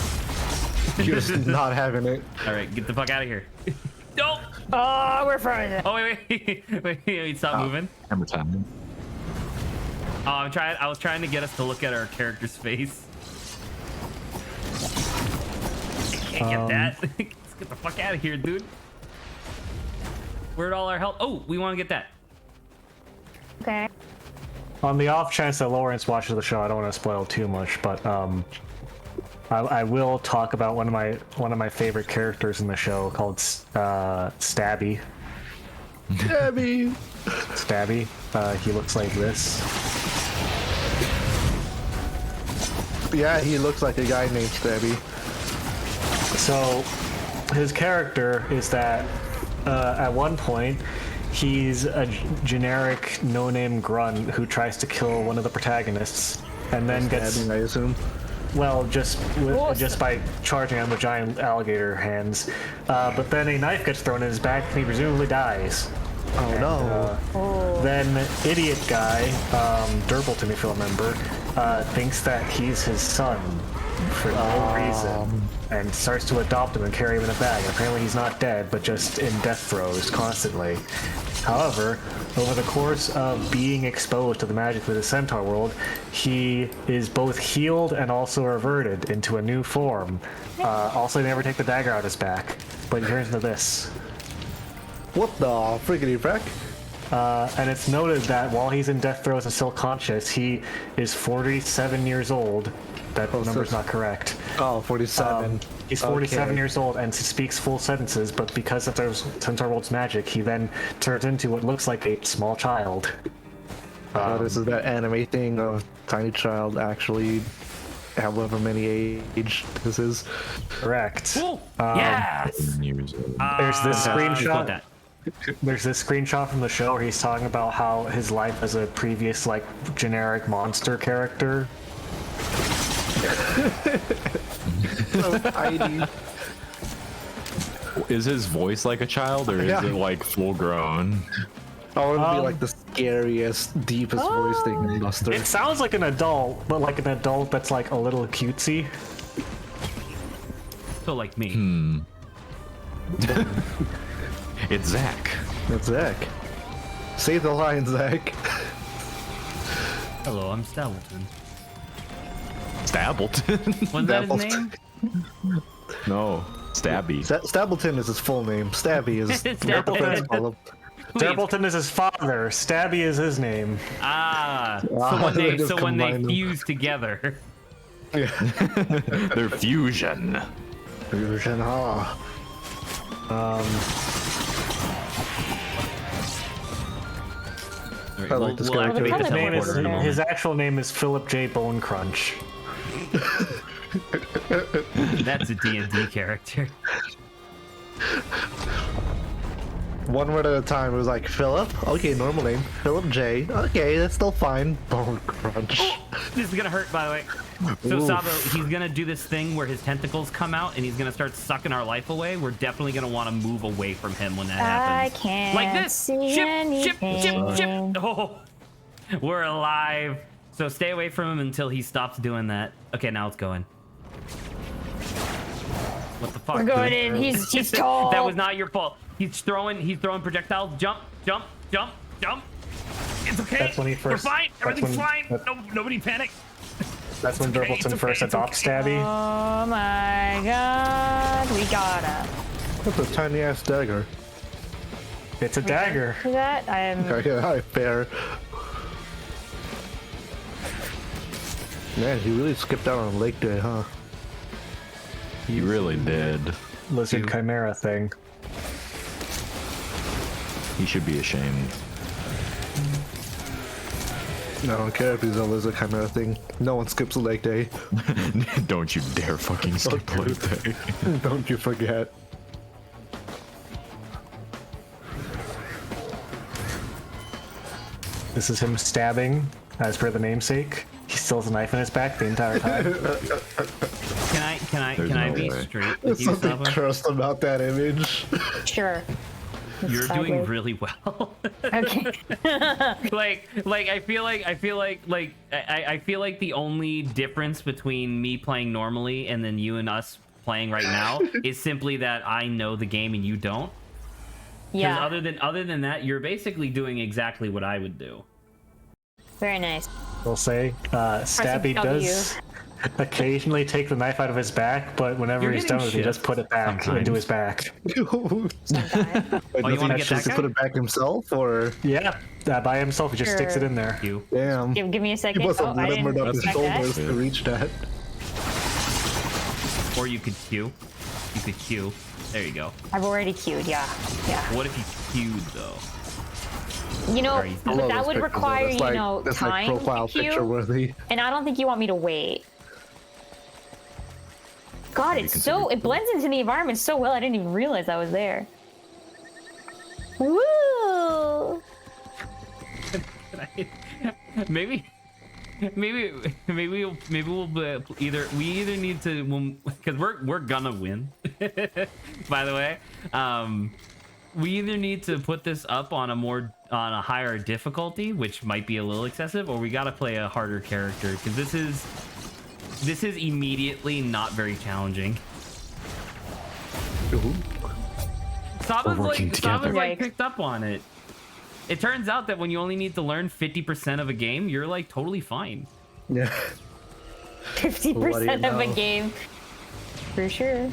You're just not having it. All right, get the fuck out of here. No. Oh, we're frozen. Oh wait, stop moving. Hammer time. Oh, I was trying to get us to look at our character's face. Can't get that. Let's get the fuck out of here, dude. Where'd all our health? Oh, we want to get that. Okay. On the off chance that Lawrence watches the show, I don't want to spoil too much, but I will talk about one of my favorite characters in the show called Stabby. Debbie. Stabby. He looks like this. Yeah, he looks like a guy named Stabby. So his character is that at one point he's a generic no-name grunt who tries to kill one of the protagonists and then gets Stabbing, I assume. well Awesome. just by charging him with giant alligator hands. But then a knife gets thrown in his back and he presumably dies. Oh no. Then idiot guy, Durpleton, if you remember, thinks that he's his son for no reason and starts to adopt him and carry him in a bag. Apparently he's not dead, but just in death throes constantly. However, over the course of being exposed to the magic of the Centaur world, he is both healed and also reverted into a new form. Also, they never take the dagger out of his back, but he turns into this. What the friggity frack? and it's noted that while he's in death throes and still conscious, he is 47 years old. That number's not correct. Oh, 47. He's 47 Okay. years old and speaks full sentences, but because of Centaur World's magic, he then turns into what looks like a small child. This is that anime thing of tiny child actually, however many age this is. Correct. Cool. Yes. Years old. There's this Got screenshot. that. There's this screenshot from the show where he's talking about how his life as a previous like generic monster character. So tiny. Is his voice like a child, or is Yeah. it like full grown? I want to be like the scariest, deepest voice thing in Buster. It sounds like an adult, but like an adult that's like a little cutesy. So like me. It's Zach. That's Zach. Say the line, Zach. Hello, I'm Stapleton. Stapleton? Wasn't that his Stapleton. name? No, Stabby. Stapleton is his full name. Stabby is Stapleton. friends call him. Stapleton is his father. Stabby is his name. Ah, so Ah, when they they just when they combined them. fuse together. Their fusion. Fusion, ah. Alright, I like this guy. activate Well, the the His name is teleporter in a moment. his actual name is Philip J. Bone Crunch. That's a D&D character. One word at a time. It was like Philip. Okay, normal name. Philip J. Okay, that's still fine. Bone Crunch. This is gonna hurt, by the way. So Oof. Sabo, he's gonna do this thing where his tentacles come out and he's gonna start sucking our life away. We're definitely gonna want to move away from him when that I happens. can't Like this. see Ship. anything. Oh, we're alive. So stay away from him until he stops doing that. Okay, now it's going. What the fuck? We're going dude? in. He's tall. That was not your fault. He's throwing projectiles. Jump. It's okay. That's when he first- We're fine. that's Everything's when- fine. that- No, nobody panic. That's when okay, Durbleton it's first okay, adopts it's okay. Stabby. Oh my god. We gotta. That's a tiny ass dagger. It's a dagger. For that, I am. Okay, hi, fair. Man, he really skipped out on Lake Day, huh? He really did. Lizard Chimera thing. He should be ashamed. I don't care if he's a lizard chimera thing. No one skips a Lake Day. Don't you dare fucking skip Don't do like that. Don't you forget. This is him stabbing, as per the namesake. He still has a knife in his back the entire time. Can There's I no be way. straight with There's you, something Sabo? cursed about that image. Sure. You're doing Sideways. really well. Okay. I feel like the only difference between me playing normally and then you and us playing right now is simply that I know the game and you don't. 'Cause Yeah. other than that, you're basically doing exactly what I would do. Very nice. We'll say Stabby W. does occasionally take the knife out of his back, but whenever You're he's getting done with it, he just shit put it back sometimes. into his back. Wait, Sometimes. does you he wanna get actually that guy? put it back himself, or Yeah, by himself, he just sticks it in there. You. damn? give me a He second. must Oh, have I limbered didn't up his expect that. shoulders to reach that. Or you could Q. You could Q. There you go. I've already queued. Yeah. Yeah. What if you queued though? You know, Sorry. I but love that those would pictures, though. require That's like, that's time like profile to picture queue, worthy. and I don't think you want me to wait. God, it's so it blends into the environment so well. I didn't even realize I was there. Woo! maybe we'll either need to, because we're gonna win. By the way, we either need to put this up on a higher difficulty, which might be a little excessive, or we gotta play a harder character, because this is immediately not very challenging. Saba's working together. Yikes. picked up on it. It turns out that when you only need to learn 50% of a game, you're like totally fine. Yeah. 50% of a know? game. For sure.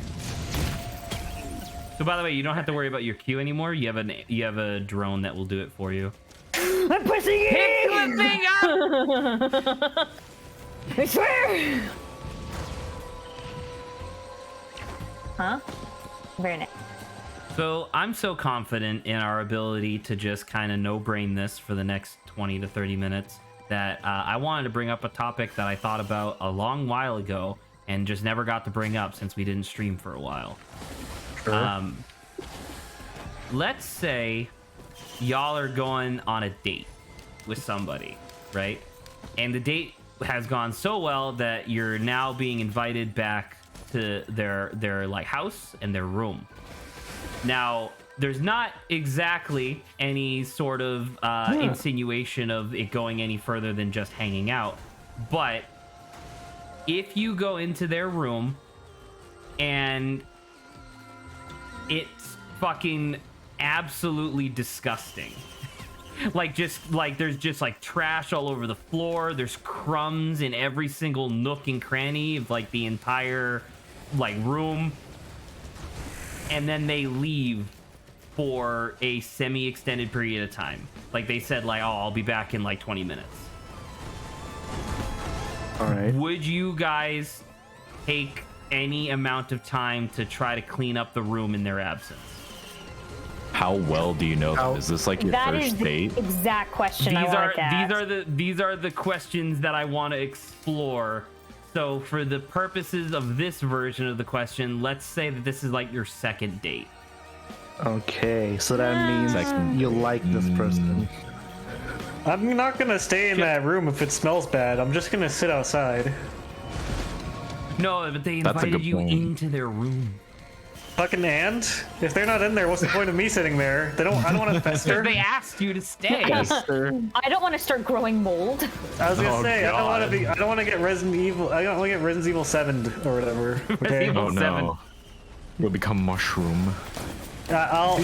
So by the way, you don't have to worry about your queue anymore. You have a drone that will do it for you. I'm pushing Hit it! the thing up! I swear! Huh? Very nice. So I'm so confident in our ability to just kind of no-brain this for the next 20 to 30 minutes that I wanted to bring up a topic that I thought about a long while ago and just never got to bring up since we didn't stream for a while. Sure. Let's say y'all are going on a date with somebody, right? And the date has gone so well that you're now being invited back to their like house and their room. Now, there's not exactly any sort of insinuation of it going any further than just hanging out, but if you go into their room and it's fucking absolutely disgusting. Like, just like there's just like trash all over the floor, there's crumbs in every single nook and cranny of like the entire like room, and then they leave for a semi-extended period of time. Like they said, like, oh, I'll be back in like 20 minutes. All right. Would you guys take any amount of time to try to clean up the room in their absence? How well do you know them? Is this like your That is first the date? exact question I These are wanted to ask. these are the questions that I want to explore. So for the purposes of this version of the question, let's say that this is like your second date. Okay, so that means you like this person. I'm not gonna stay in that room if it smells bad. I'm just gonna sit outside. No, but they That's a invited good you point. into their room. Fucking and? If they're not in there, what's the point of me sitting there? I don't want to fester. They asked you to stay. I don't want to start growing mold. I was gonna Oh, say God. I don't want to get Resident Evil. I don't want to get Resident Evil 7 or whatever. Okay. Evil Oh 7. no. We'll become mushroom. I'll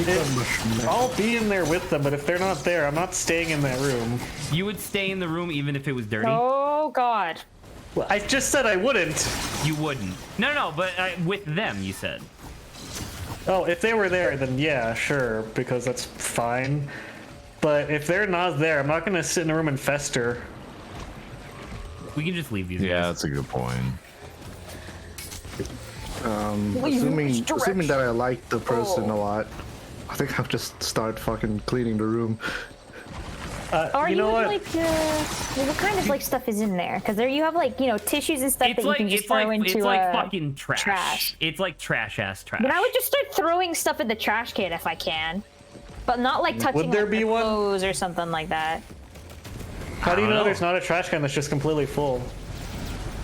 be in there with them, but if they're not there, I'm not staying in that room. You would stay in the room even if it was dirty? Oh God. Well, I just said I wouldn't. You wouldn't. No, but with them, you said. Oh, if they were there, then yeah, sure, because that's fine. But if they're not there, I'm not gonna sit in a room and fester. We can just leave these Yeah, guys. that's a good point. Assuming that I like the person a lot, I think I'll just start fucking cleaning the room. Or you know what? like what kind of like stuff is in there? Because there you have like tissues and stuff that you can just throw into it's like fucking trash. trash. It's like trash ass trash. Then I would just start throwing stuff in the trash can if I can, but not like touching there like, be the one? clothes or something like that. How do you don't know know. there's not a trash can that's just completely full?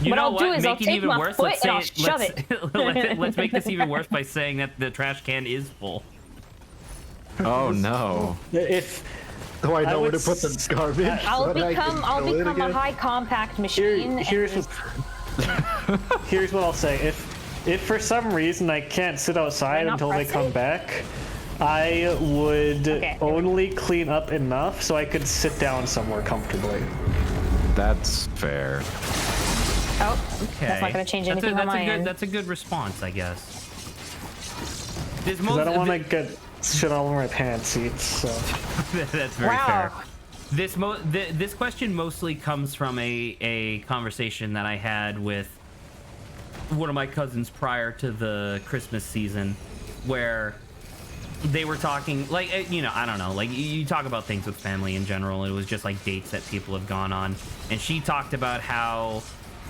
You What know I'll what? do is Make I'll it take even my worse. foot Let's and I'll say shove let's make this even worse by saying that the trash can is full. Oh no. If Do I know would where to put the s- garbage? I'll so that I can become fill it a again? high compact machine. here's what I'll say. If for some reason I can't sit outside not until they press come it? back, I would Okay. only clean up enough so I could sit down somewhere comfortably. That's fair. Oh, Okay. that's not going to change anything on my end. That's a good response, I guess. This Because I don't want to get shit all over my pants seats. So That's very Wow. fair. This question mostly comes from a conversation that I had with one of my cousins prior to the Christmas season, where they were talking, like, I don't know, like, you talk about things with family in general. It was just like dates that people have gone on, and she talked about how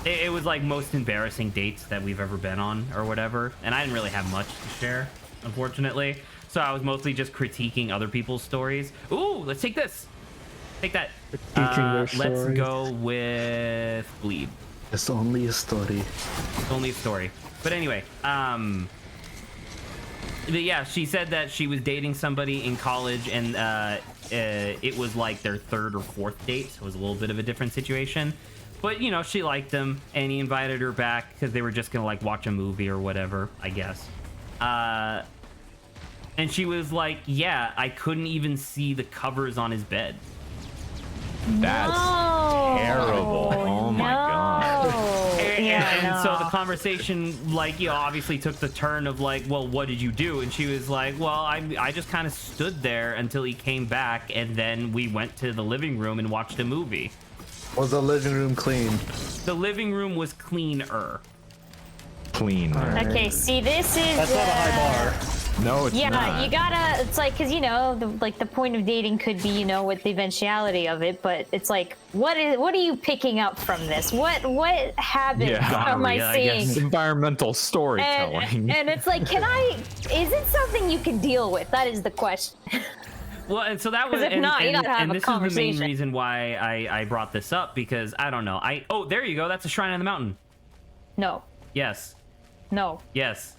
it was like most embarrassing dates that we've ever been on or whatever, and I didn't really have much to share, unfortunately. So I was mostly just critiquing other people's stories. Ooh, let's take this. Take that. Critiquing their Let's stories. go with Bleed. It's only a story. It's only a story. But anyway, but yeah, she said that she was dating somebody in college, and it was like their third or fourth date. So it was a little bit of a different situation. But, she liked him, and he invited her back because they were just going to, like, watch a movie or whatever, I guess. And she was like, yeah, I couldn't even see the covers on his bed. That's No. terrible. Oh my god. No. And, Yeah, and so the no. conversation, like, you know, obviously took the turn of like, well, what did you do? And she was like, well, I just kind of stood there until he came back, and then we went to the living room and watched a movie. Was the living room clean? The living room was cleaner. Clean. Okay, see, this is. That's not a high bar. No, it's Yeah, not. you gotta. It's like, cause you know, the point of dating could be, you know, with the eventuality of it, but it's like, what are you picking up from this? What habit am I Gonorrhea, I seeing? guess. Environmental storytelling. And it's like, is it something you can deal with? That is the question. Well, and so that was, 'Cause if not, you and gotta have a this is the main conversation. reason why I brought this up, because I don't know. Oh, there you go. That's a shrine on the mountain. No, Yes, no, yes.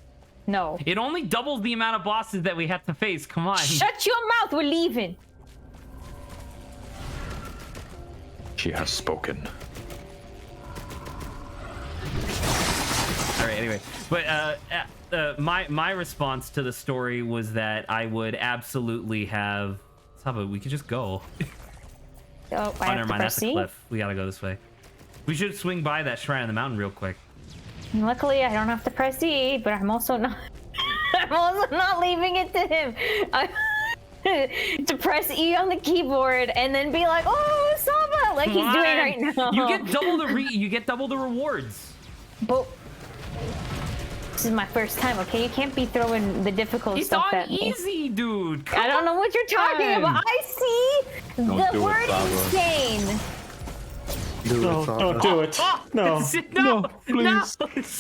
no. It only doubles the amount of bosses that we have to face. Come on. Shut your mouth. We're leaving. She has spoken. All right. Anyway, but my response to the story was that I would absolutely have. Saba, we could just go. Oh, I Oh, have never to mind. press That's a C. cliff. We gotta go this way. We should swing by that shrine on the mountain real quick. Luckily, I don't have to press E, but I'm also not. I'm also not leaving it to him. To press E on the keyboard and then be like, "Oh, Saba," like he's Come doing on. right now. You get double the rewards. But this is my first time, okay? You can't be throwing the difficult It's stuff on at me. easy, dude. I don't know what you're talking on. about. I see Don't the do it, word Saba. insane. No, don't do it. Oh, No, no, please.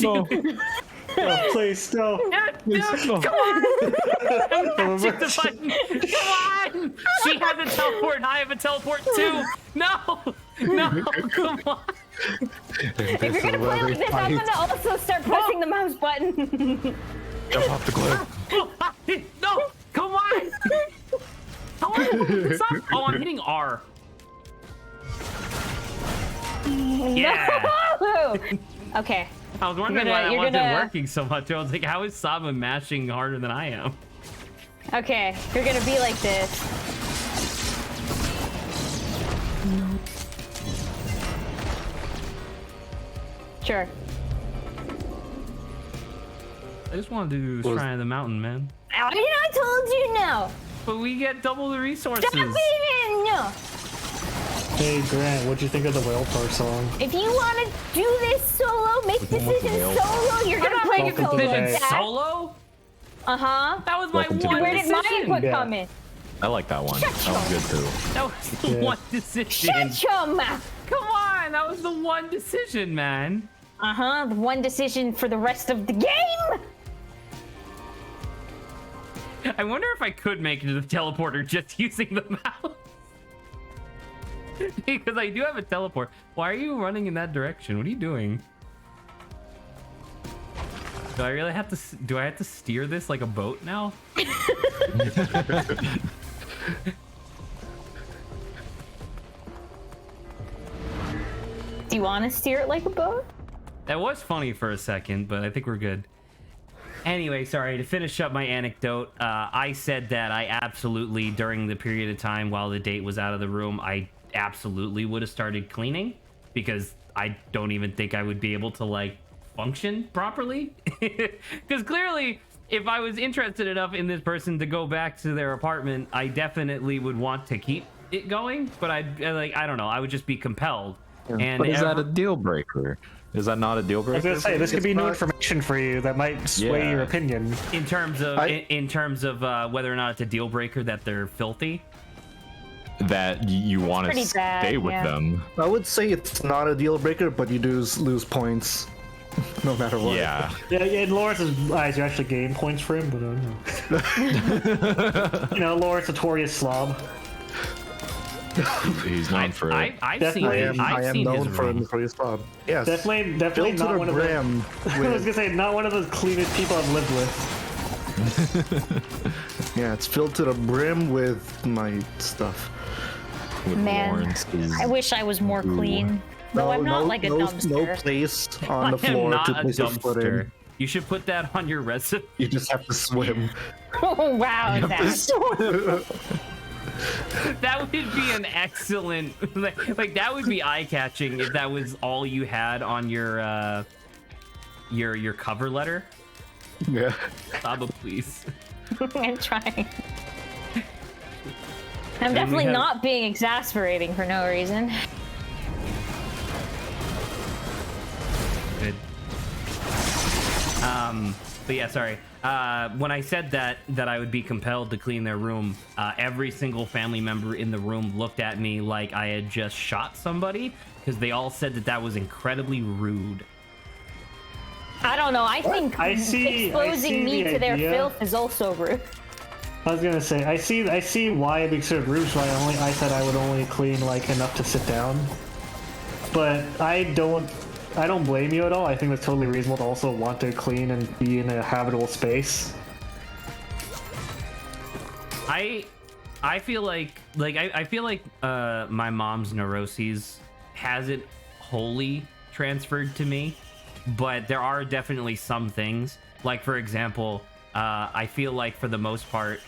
no, no, please, no. no, come on. I'm mashing the button. Come on. She has a teleport and I have a teleport too. No, come on. If you're gonna play like this, I'm gonna also start pressing the mouse button. Jump off the cliff. No, come on. Come on. Stop. Oh, I'm hitting R. Yeah. No! Okay. I was wondering You're why gonna- that you're wasn't gonna- working so much. I was like, how is Saba mashing harder than I am? Okay. You're gonna be like this. Sure. I just wanted to do Shrine of the Mountain, man. I mean, I told you no. But we get double the resources. Stop even no. Hey, Grant, what'd you think of the Whale Car song? If you want to do this solo, make decisions solo. You're gonna play Make a Welcome to the decision day. solo? Uh-huh. That was my Welcome to one the Where day. did my decision. input Yeah. come in? I like that one. That was good too. That was the Yeah. one decision. Shut your mouth. Come on, that was the one decision, man. Uh-huh. The one decision for the rest of the game. I wonder if I could make it to the teleporter just using the mouse. Because I do have a teleport. Why are you running in that direction? What are you doing? Do I really have to? Do I have to steer this like a boat now? Do you want to steer it like a boat? That was funny for a second, but I think we're good. Anyway, sorry, to finish up my anecdote, I said that I absolutely, during the period of time while the date was out of the room, I absolutely would have started cleaning, because I don't even think I would be able to, like, function properly. Because clearly, if I was interested enough in this person to go back to their apartment, I definitely would want to keep it going, but I don't know, I would just be compelled. And But is that a deal breaker? Is that not a deal I was breaker? gonna say, this could be It's new not- information for you that might sway Yeah. your opinion. in terms of I- in terms of whether or not it's a deal breaker that they're filthy. That you want to pretty bad, stay with yeah. them. I would say it's not a deal breaker, but you do lose points no matter what. Yeah. Yeah, in Lawrence's eyes, you actually gain points for him, but no. You know, Lawrence, a notorious slob. He's known for it. I've seen I his, am, I I've am seen known his for room. his job. Yes. Definitely Filled to not the one of brim. the. I was gonna say, not one of the cleanest people I've lived with. Yeah, it's filled to the brim with my stuff. With Man, Lawrence's- I wish I was more clean. Though I'm not like a no dumpster. place on the I am floor not to a place your foot in. dumpster. You should put that on your resume. You just have to swim. Oh wow, that. That would be an excellent, like that would be eye-catching if that was all you had on your your cover letter. Yeah. Saba, please. I'm trying. I'm definitely not being exasperating for no reason. Good. But yeah, sorry. When I said that I would be compelled to clean their room, every single family member in the room looked at me like I had just shot somebody, because they all said that was incredibly rude. I don't know. I think exposing me to their filth is also rude. I was gonna say, I see why it makes it rude. So I said I would only clean like enough to sit down, but I don't blame you at all. I think that's totally reasonable to also want to clean and be in a habitable space. I feel like I feel like my mom's neuroses hasn't wholly transferred to me, but there are definitely some things. Like, for example, I feel like for the most part,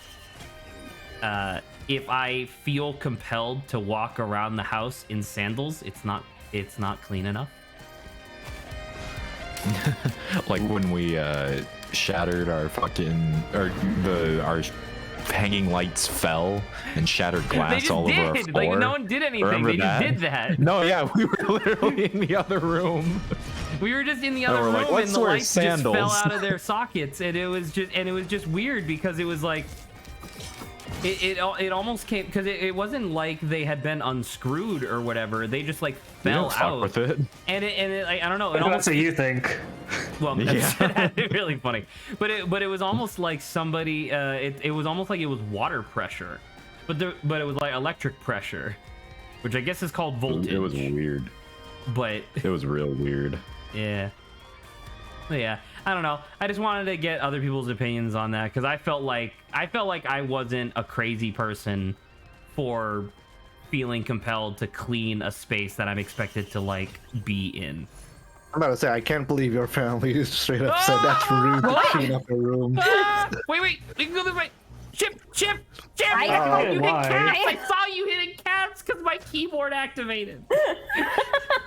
if I feel compelled to walk around the house in sandals, it's not clean enough. Like when we shattered our our hanging lights fell and shattered glass all over our floor. Like, no one did anything. Remember they just did that. No, yeah, we were literally in the other room. We were just in the other room, like, and the lights sandals? just fell out of their sockets, and it was just weird because it was like it almost came, because it wasn't like they had been unscrewed or whatever. They just like fell out with it. and it like, I don't know. It That's almost, what you think. well, that's really funny. But it was almost like somebody. It was almost like it was water pressure, but it was like electric pressure, which I guess is called voltage. It was weird. But it was real weird. Yeah. But yeah, I don't know. I just wanted to get other people's opinions on that, because I felt like I wasn't a crazy person for feeling compelled to clean a space that I'm expected to like be in. I'm about to say, I can't believe your family straight up said that's rude to clean up a room. Wait, we can go this way. Chip! You hit why? caps! I saw you hitting caps because my keyboard activated.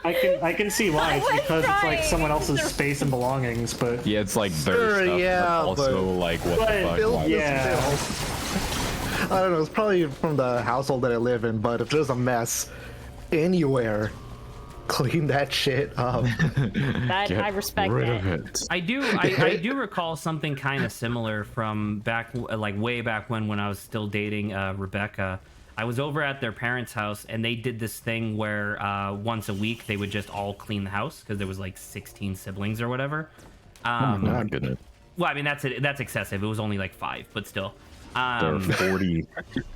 I can see why. It's because it's like someone else's space and belongings, but Yeah, it's like their stuff, yeah, but also but- like what the fuck? It'll- why- yeah. I don't know, it's probably from the household that I live in, but if there's a mess anywhere, clean that shit up. That I respect rid that. of it. I do recall something kind of similar from back, like way back when I was still dating Rebecca. I was over at their parents' house, and they did this thing where once a week they would just all clean the house, because there was like 16 siblings or whatever. Oh my goodness. Well, I mean, that's excessive. It was only like 5, but still. There are 40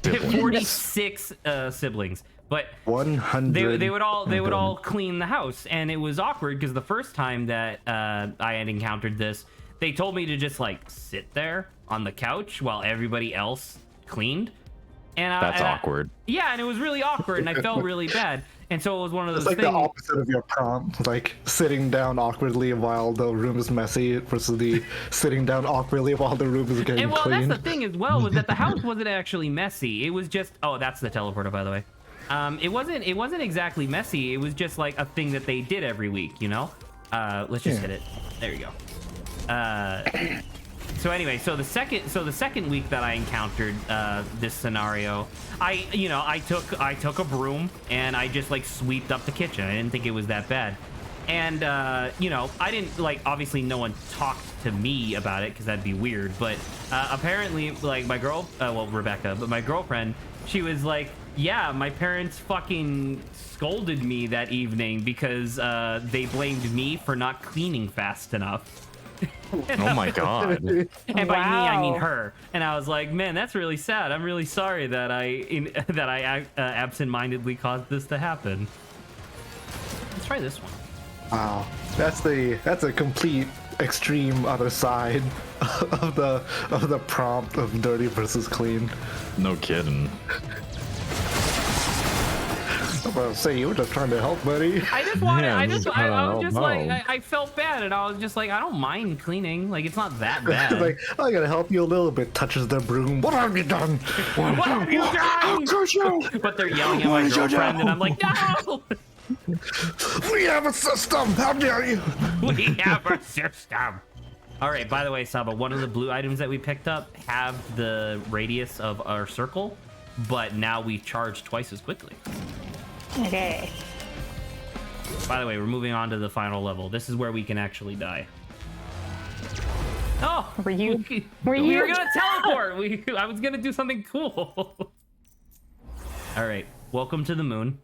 46 siblings. But 100. they would all clean the house, and it was awkward because the first time that I had encountered this, they told me to just like sit there on the couch while everybody else cleaned. And That's awkward. Yeah, and it was really awkward, and I felt really bad. And so it was one of those It's like things. the opposite of your prompt, like sitting down awkwardly while the room is messy versus the sitting down awkwardly while the room is getting And well, clean. that's the thing as well, was that the house wasn't actually messy. It was just, oh, that's the teleporter, by the way. It wasn't exactly messy. It was just like a thing that they did every week, you know? Let's just hit it. There you go. So anyway, so the second week that I encountered this scenario, I took a broom and I just like sweeped up the kitchen. I didn't think it was that bad. And I didn't, like, obviously no one talked to me about it because that'd be weird, but apparently, like, Rebecca, but my girlfriend, she was like, yeah, my parents fucking scolded me that evening because they blamed me for not cleaning fast enough. Oh my god. And by me, I mean her. And I was like, man, that's really sad. I'm really sorry that I absent-mindedly caused this to happen. Let's try this one. Wow, that's a complete extreme other side of the prompt of dirty versus clean. No kidding. I'm about to say, you were just trying to help, buddy. I just wanted. Yeah, I was just no. like, I felt bad, and I was just like, I don't mind cleaning. Like, it's not that bad. Like, I gotta help you a little bit. Touches the broom. What have you done? What have you done? But they're yelling at my girlfriend, and I'm like, no. We have a system. How dare you? We have a system. All right. By the way, Saba, one of the blue items that we picked up have the radius of our circle, but now we charge twice as quickly. Okay. By the way, we're moving on to the final level. This is where we can actually die. Oh, Were you? we were gonna teleport. I was gonna do something cool. All right. Welcome to the moon.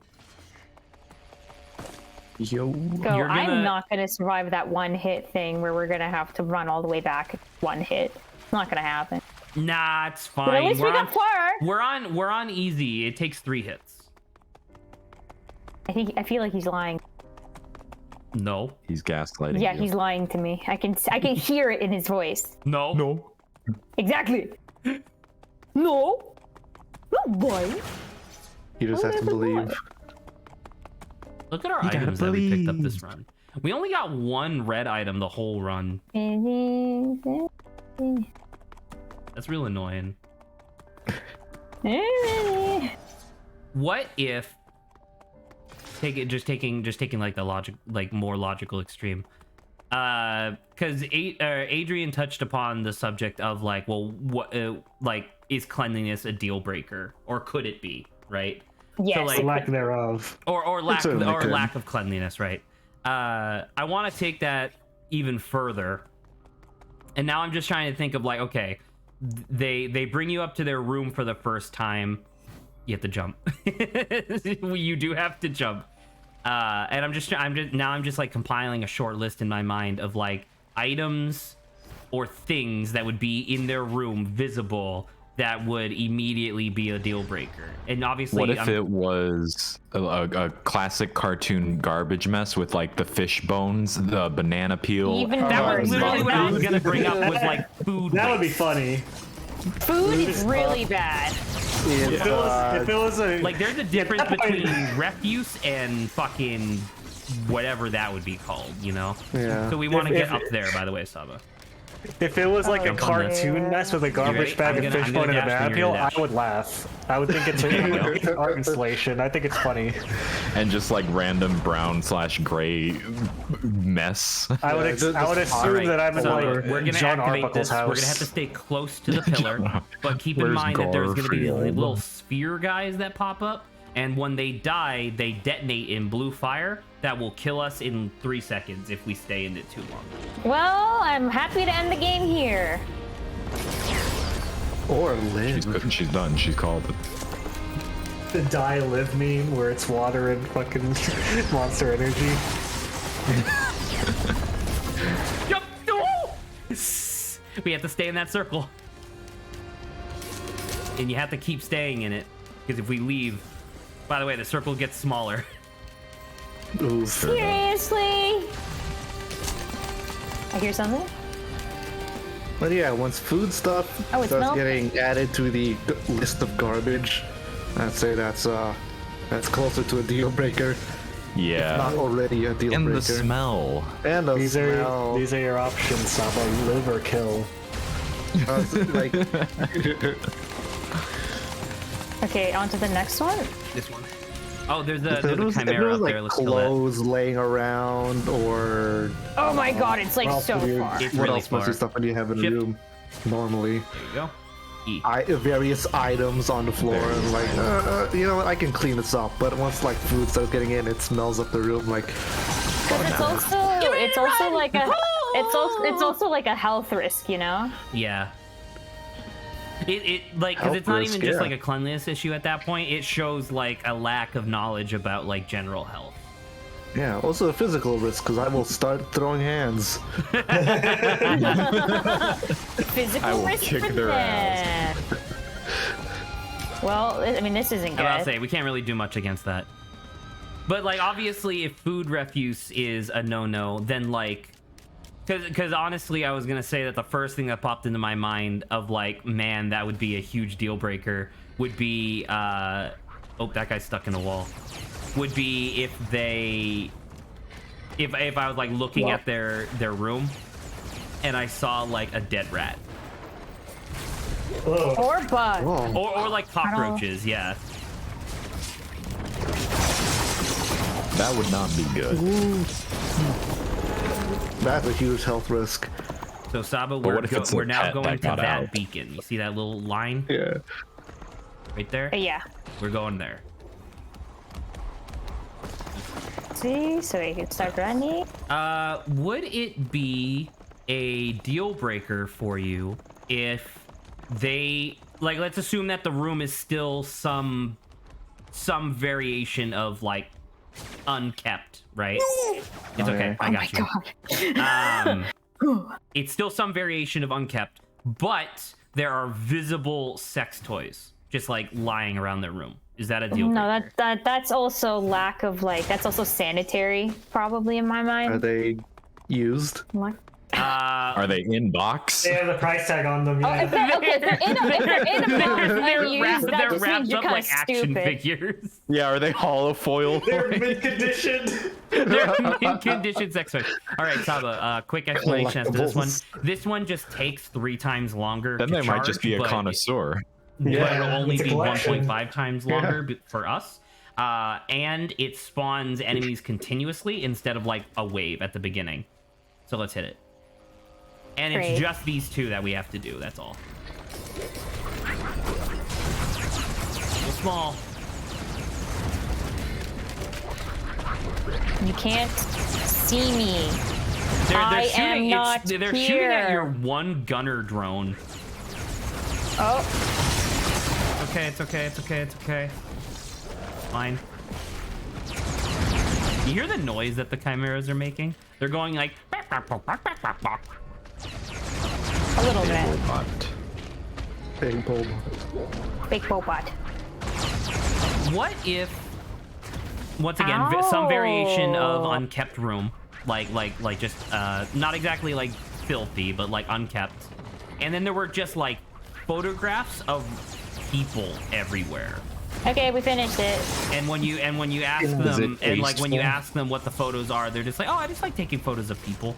Yo. Go. You're I'm gonna- not gonna survive that one hit thing where we're gonna have to run all the way back. One hit. It's not gonna happen. Nah, it's fine. But at least we We're got far. we're on easy. It takes 3 hits. I feel like he's lying. No. He's gaslighting Yeah, you. he's lying to me. I can hear it in his voice. No. No. Exactly. No. No boy. You just have to believe. Look at our You gotta items that we picked up this believe. run. We only got 1 red item the whole run. That's real annoying. What if taking like the logic, like more logical extreme, because Adrian touched upon the subject of like, well, what like, is cleanliness a deal breaker, or could it be, right? Yes. So, like, Lack thereof. or lack certainly or could. lack of cleanliness, right? I want to take that even further, and now I'm just trying to think of like, okay, they bring you up to their room for the first time. You have to jump. You do have to jump. And I'm just like compiling a short list in my mind of like items or things that would be in their room visible that would immediately be a deal breaker. And obviously, What if it was a classic cartoon garbage mess with like the fish bones, the banana peel? Even that worse. was literally what I was gonna bring up, was like food. That would be waste. funny. Food is really bad. If it was a Like, there's a difference that point- between refuse and fucking whatever that would be called, you know? Yeah. So we want to If- get if- up there, by the way, Saba. If it was like a Jump on this. cartoon mess with a garbage ready? bag I'm and gonna fish bone and a dash when banana you're peel, gonna I dash. would laugh. I would think it's an art installation. I think it's funny. And just like random brown/gray mess. I would assume Alright, that I'm in so like we're gonna John activate Arbuckle's this. house. We're gonna have to stay close to the pillar, but keep in Where's mind that there's gonna be these Garfield? little sphere guys that pop up, and when they die, they detonate in blue fire that will kill us in 3 seconds if we stay in it too long. Well, I'm happy to end the game here. Or live. She's done. She's called it. The die live meme where it's water and fucking Monster Energy. Yup! No! We have to stay in that circle. And you have to keep staying in it, because if we leave... By the way, the circle gets smaller. Ooh. Seriously? I hear something? But yeah, once food stuff Oh, it starts smells getting added to the list of garbage, I'd say that's closer to a deal breaker. Yeah. Not already a deal And breaker. the smell. And the These smell. are your options, Saba. Live or kill. Like, Okay, on to the next one. This one. Oh, there's if a it was chimera up like there. Let's kill that. clothes laying around, or Oh my god, it's like Well, so dude, far. It's what really else must far. be stuff do you have in Shift. a room normally? There you go. E. Various items on the floor, and like, you know what? I can clean this up. But once like food starts getting in, it smells up the room. Like, It's also like a it's also like a health risk, you know? Yeah. It like, because it's not Health even risk, just yeah. like a cleanliness issue at that point. It shows like a lack of knowledge about like general health. yeah. Also a physical risk, because I will start throwing hands. Physical I will risk kick for their them. Well, I mean, this isn't I'll good. say we can't really do much against that. But like, obviously, if food refuse is a no-no, then like, because honestly, I was gonna say that the first thing that popped into my mind of like, man, that would be a huge deal breaker, would be oh, that guy's stuck in the wall. Would be if I was like looking at their room and I saw like a dead rat. Ugh. Or bug. Oh, Or like cockroaches, yeah. That would not be good. That's a huge health risk. So Saba, what if it's a we're now pet going that to got that out? beacon. You see that little line Yeah. right there? Yeah. We're going there. See, so we can start running. Would it be a deal breaker for you if they like? Let's assume that the room is still some variation of like unkept, right? It's okay. I got you. God. It's still some variation of unkept, but there are visible sex toys just like lying around their room. Is that a deal breaker? No, that's also lack of like. That's also sanitary, probably in my mind. Are they used? What? Are they in box? They have the price tag on them. Oh, Yeah. if they're in a box They're and used, wrapped, that they're just means wrapped you're up kind like of action stupid. figures. Yeah, are they hollow foil? They're mint conditioned. They're mint conditioned sex toys. All right, Saba, quick explanation as to this one. Collectibles. This one just takes 3 times longer. Then to they might just be a charge, but connoisseur. But Yeah, it'll only it's a be collection. 1.5 times longer for us. And it spawns enemies continuously instead of like a wave at the beginning. So let's hit it. And it's Great. just these 2 that we have to do. That's all. So small. You can't see me. They're I shooting, am not they're shooting at here. your 1 gunner drone. Oh, Okay, it's okay, it's okay, it's okay. Fine. You hear the noise that the chimeras are making? They're going like... a little bit. Robot. Big bulb. Big robot. What if... Once again, some variation of Ow. unkept room. Like just, not exactly like filthy, but like unkept. And then there were just like photographs of people everywhere. Okay, we finished it. And when you ask Is them, it and like when you tasteful? ask them what the photos are, they're just like, oh, I just like taking photos of people.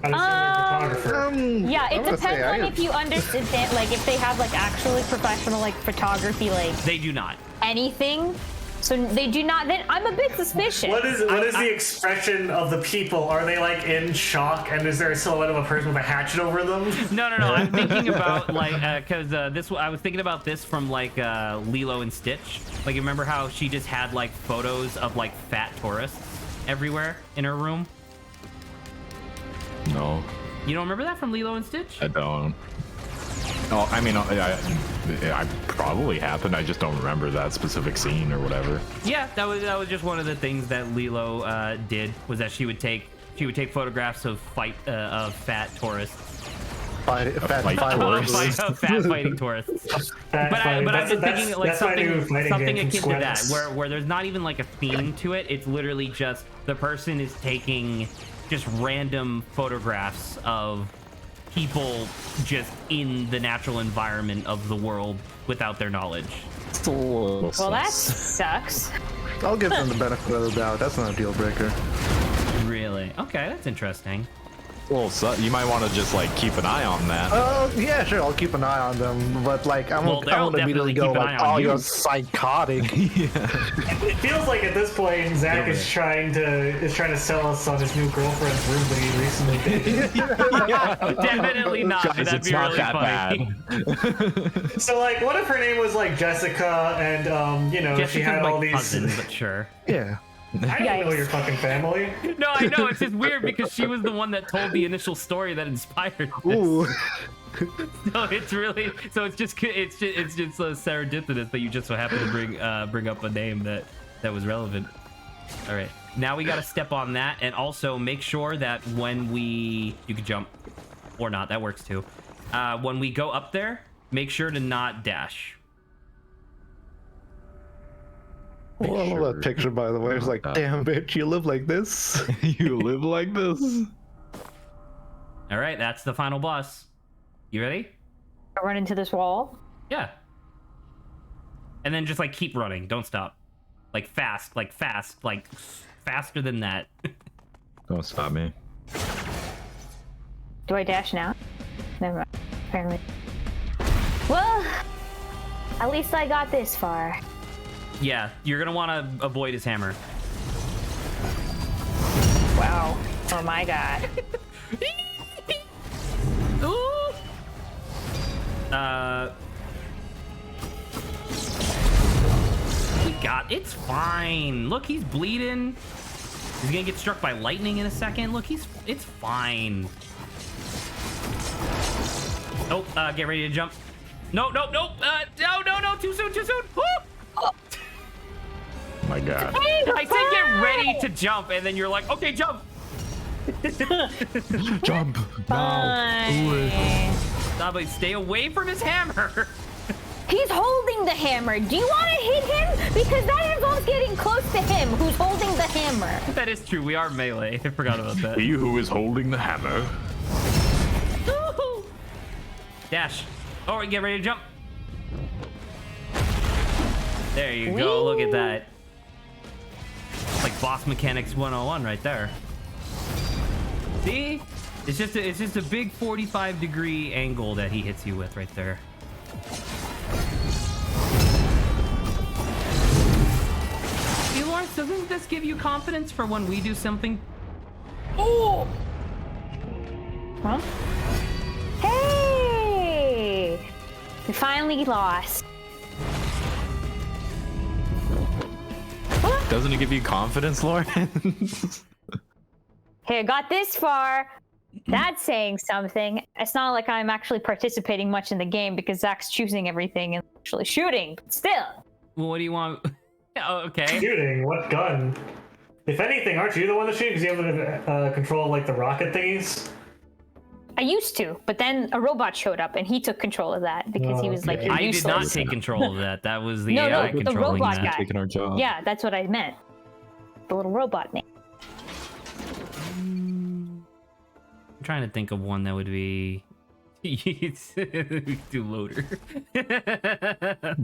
I'm a photographer. Yeah, I'm it gonna depends say, I on if you understand, like if they have like actually professional like photography, like They do not. anything. So they do not. Then I'm a bit suspicious. What is the expression of the people? Are they like in shock? And is there a silhouette of a person with a hatchet over them? No. I'm thinking about like because this I was thinking about this from like Lilo and Stitch. Like you remember how she just had like photos of like fat tourists everywhere in her room? No, You don't remember that from Lilo and Stitch? I don't. Oh, I mean, I probably happened. I just don't remember that specific scene or whatever. Yeah, that was just one of the things that Lilo did, was that she would take photographs of fat tourists. Fight tourists. Fat fighting tourists. But But I've been thinking like that's my new something fighting game akin from to that, Squares. where there's not even like a theme to it. It's literally just the person is taking just random photographs of people just in the natural environment of the world without their knowledge. Well, that sucks. I'll give them the benefit of the doubt. That's not a deal breaker. Really? Okay, that's interesting. Well, so you might want to just like keep an eye on that. Yeah, sure. I'll keep an eye on them, but like I Well, won't they'll immediately definitely go keep an like, eye on "Oh, you." you're psychotic." It feels like at this point Zach is trying to sell us on his new girlfriend's room that he recently did. Definitely not. Guys, That'd it's be not really that funny. bad. So like, what if her name was like Jessica and she Jessica's had my all these? cousin, but sure. Yeah. I don't know your fucking family. No, I know. It's just weird because she was the one that told the initial story that inspired this. Ooh. So it's really it's just so serendipitous that you just so happen to bring up a name that was relevant. All right, now we got to step on that, and also make sure that when you can jump or not, that works too. When we go up there, make sure to not dash. Well, I love that picture, by the way. It's like, damn, bitch, you live like this. You live like this? All right, that's the final boss. You ready? I run into this wall. Yeah. And then just like keep running, don't stop. Like faster than that. Don't stop me. Do I dash now? Never mind. Apparently. Well, at least I got this far. Yeah, you're gonna want to avoid his hammer. Wow. Oh my god. Ooh. We got. It's fine. Look, he's bleeding. He's gonna get struck by lightning in a second. Look, it's fine. Oh, get ready to jump. No. No, too soon. Woo! Oh my god. I said get ready to jump, and then you're like, okay, jump. Jump. Fine. Stop it. Stay away from his hammer. He's holding the hammer. Do you want to hit him? Because that involves getting close to him who's holding the hammer. That is true. We are melee. I forgot about that. He who is holding the hammer. Woo-hoo. Dash. Oh, get ready to jump. There you go. Look at that. Like boss mechanics 101 right there. See? It's just a big 45-degree angle that he hits you with right there. See, Lawrence, doesn't this give you confidence for when we do something? Oh! Huh? Hey! We finally lost. Doesn't it give you confidence, Lawrence? Hey, I got this far. That's saying something. It's not like I'm actually participating much in the game because Zach's choosing everything and actually shooting. But still. Well, what do you want? Oh, okay. Shooting? What gun? If anything, aren't you the one that shoots? Because you have control like the rocket thingies. I used to, but then a robot showed up and he took control of that because he was like, Okay. you're I did not useless. take control of that. That was the No, AI the controlling robot that. guy. Taking our job. Yeah, that's what I meant. The little robot name. I'm trying to think of one that would be. Do loader.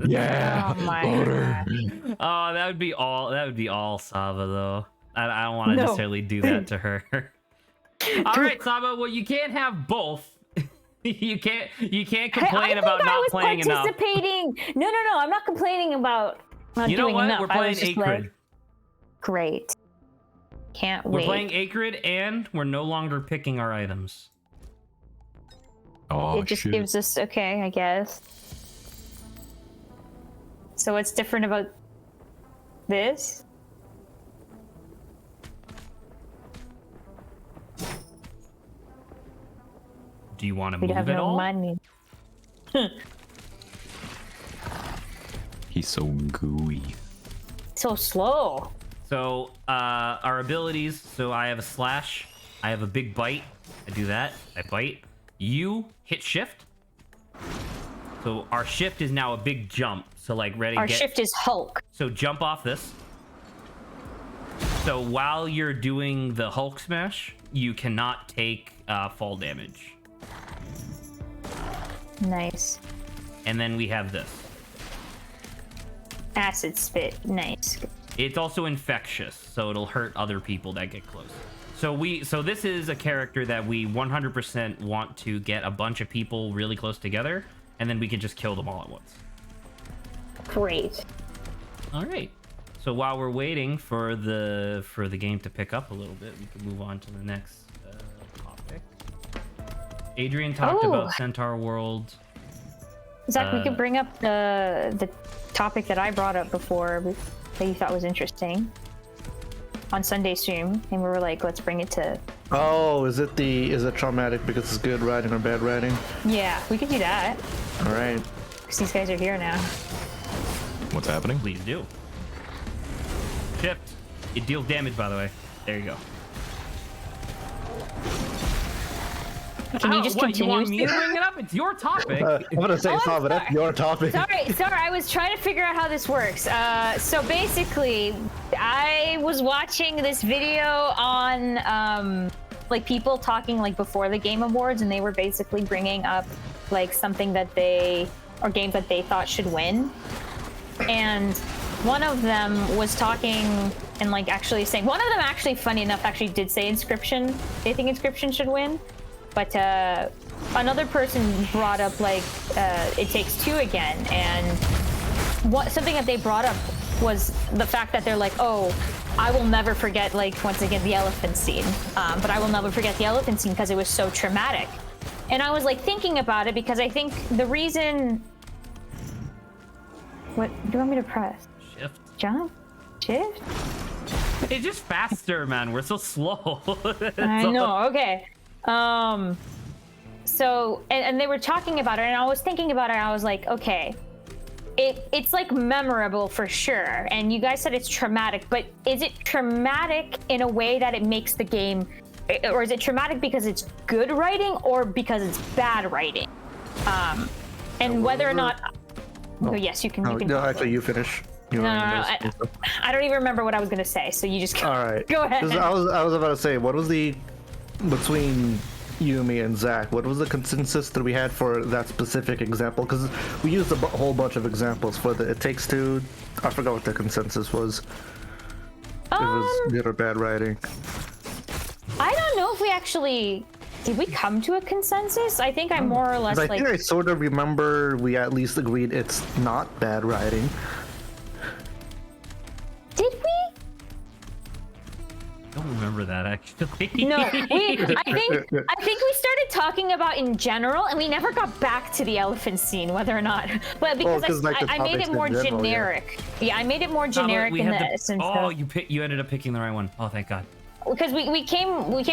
Yeah. Oh my Loader. Oh, that would be all Saba though. I don't want to No. necessarily do that to her. All right, Saba. Well, you can't have both. you can't complain about not playing enough. participating. No. I'm not complaining about not You know doing what? enough. We're I playing was just Acrid. like, great. Can't We're wait. playing Acrid, and we're no longer picking our items. Oh, It just shit. gives us okay, I guess. So what's different about this? Do you want to We move have at no all? money. He's so gooey. So slow. So our abilities. So I have a slash. I have a big bite. I do that. I bite. You hit shift. So our shift is now a big jump. So like ready. Our get. shift is Hulk. So jump off this. So while you're doing the Hulk smash, you cannot take fall damage. Nice. And then we have this. Acid spit. Nice. It's also infectious, so it'll hurt other people that get close. So this is a character that we 100% want to get a bunch of people really close together, and then we can just kill them all at once. Great. All right. So while we're waiting for the game to pick up a little bit, we can move on to the next topic. Adrian talked Oh. about Centaur World. Zach, we could bring up the topic that I brought up before that you thought was interesting on Sunday stream, and we were like, let's bring it to. Oh, is it traumatic because it's good writing or bad writing? Yeah, we could do that All right. because these guys are here now. What's happening? Please do. Shift. It deals damage, by the way. There you go. Can you just what, you want me continue? to bring it up? It's your topic. I'm gonna say Oh, it's not, but that's sorry. your topic. Sorry, I was trying to figure out how this works. So basically, I was watching this video on like people talking like before the Game Awards, and they were basically bringing up like something that or games that they thought should win. And one of them was talking and like actually saying, one of them actually, funny enough, actually did say Inscription. They think Inscription should win. But another person brought up like It Takes Two again, and something that they brought up was the fact that they're like, oh, I will never forget, like, once again, the elephant scene. But I will never forget the elephant scene because it was so traumatic. And I was, like, thinking about it because I think the reason... What do you want me to press? Shift. Jump? Shift? It's just faster, man. We're so slow. I know, okay. So, and they were talking about it, and I was thinking about it, and I was like, okay, it's like memorable for sure, and you guys said it's traumatic, but is it traumatic in a way that it makes the game, or is it traumatic because it's good writing or because it's bad writing? And whether or not... Oh, yes, you can. No, actually, you finish. No, I don't even remember what I was gonna say, so you just All right. go ahead. 'Cause I was about to say, what was the between Yumi and Zach? What was the consensus that we had for that specific example? Because we used a whole bunch of examples for the It Takes Two. I forgot what the consensus was. It was good or bad writing. I don't know if we actually did. We come to a consensus? I think I'm more or less I like. think I sort of remember we at least agreed it's not bad writing. Did we? I don't remember that actually. No, I think we started talking about in general, and we never got back to the elephant scene, whether or not. But because 'cause, like, the I made topics it more in general, yeah. generic. Yeah, I made it more But generic we in had the essence. Oh, of- you ended up picking the right one. Oh, thank God. because we came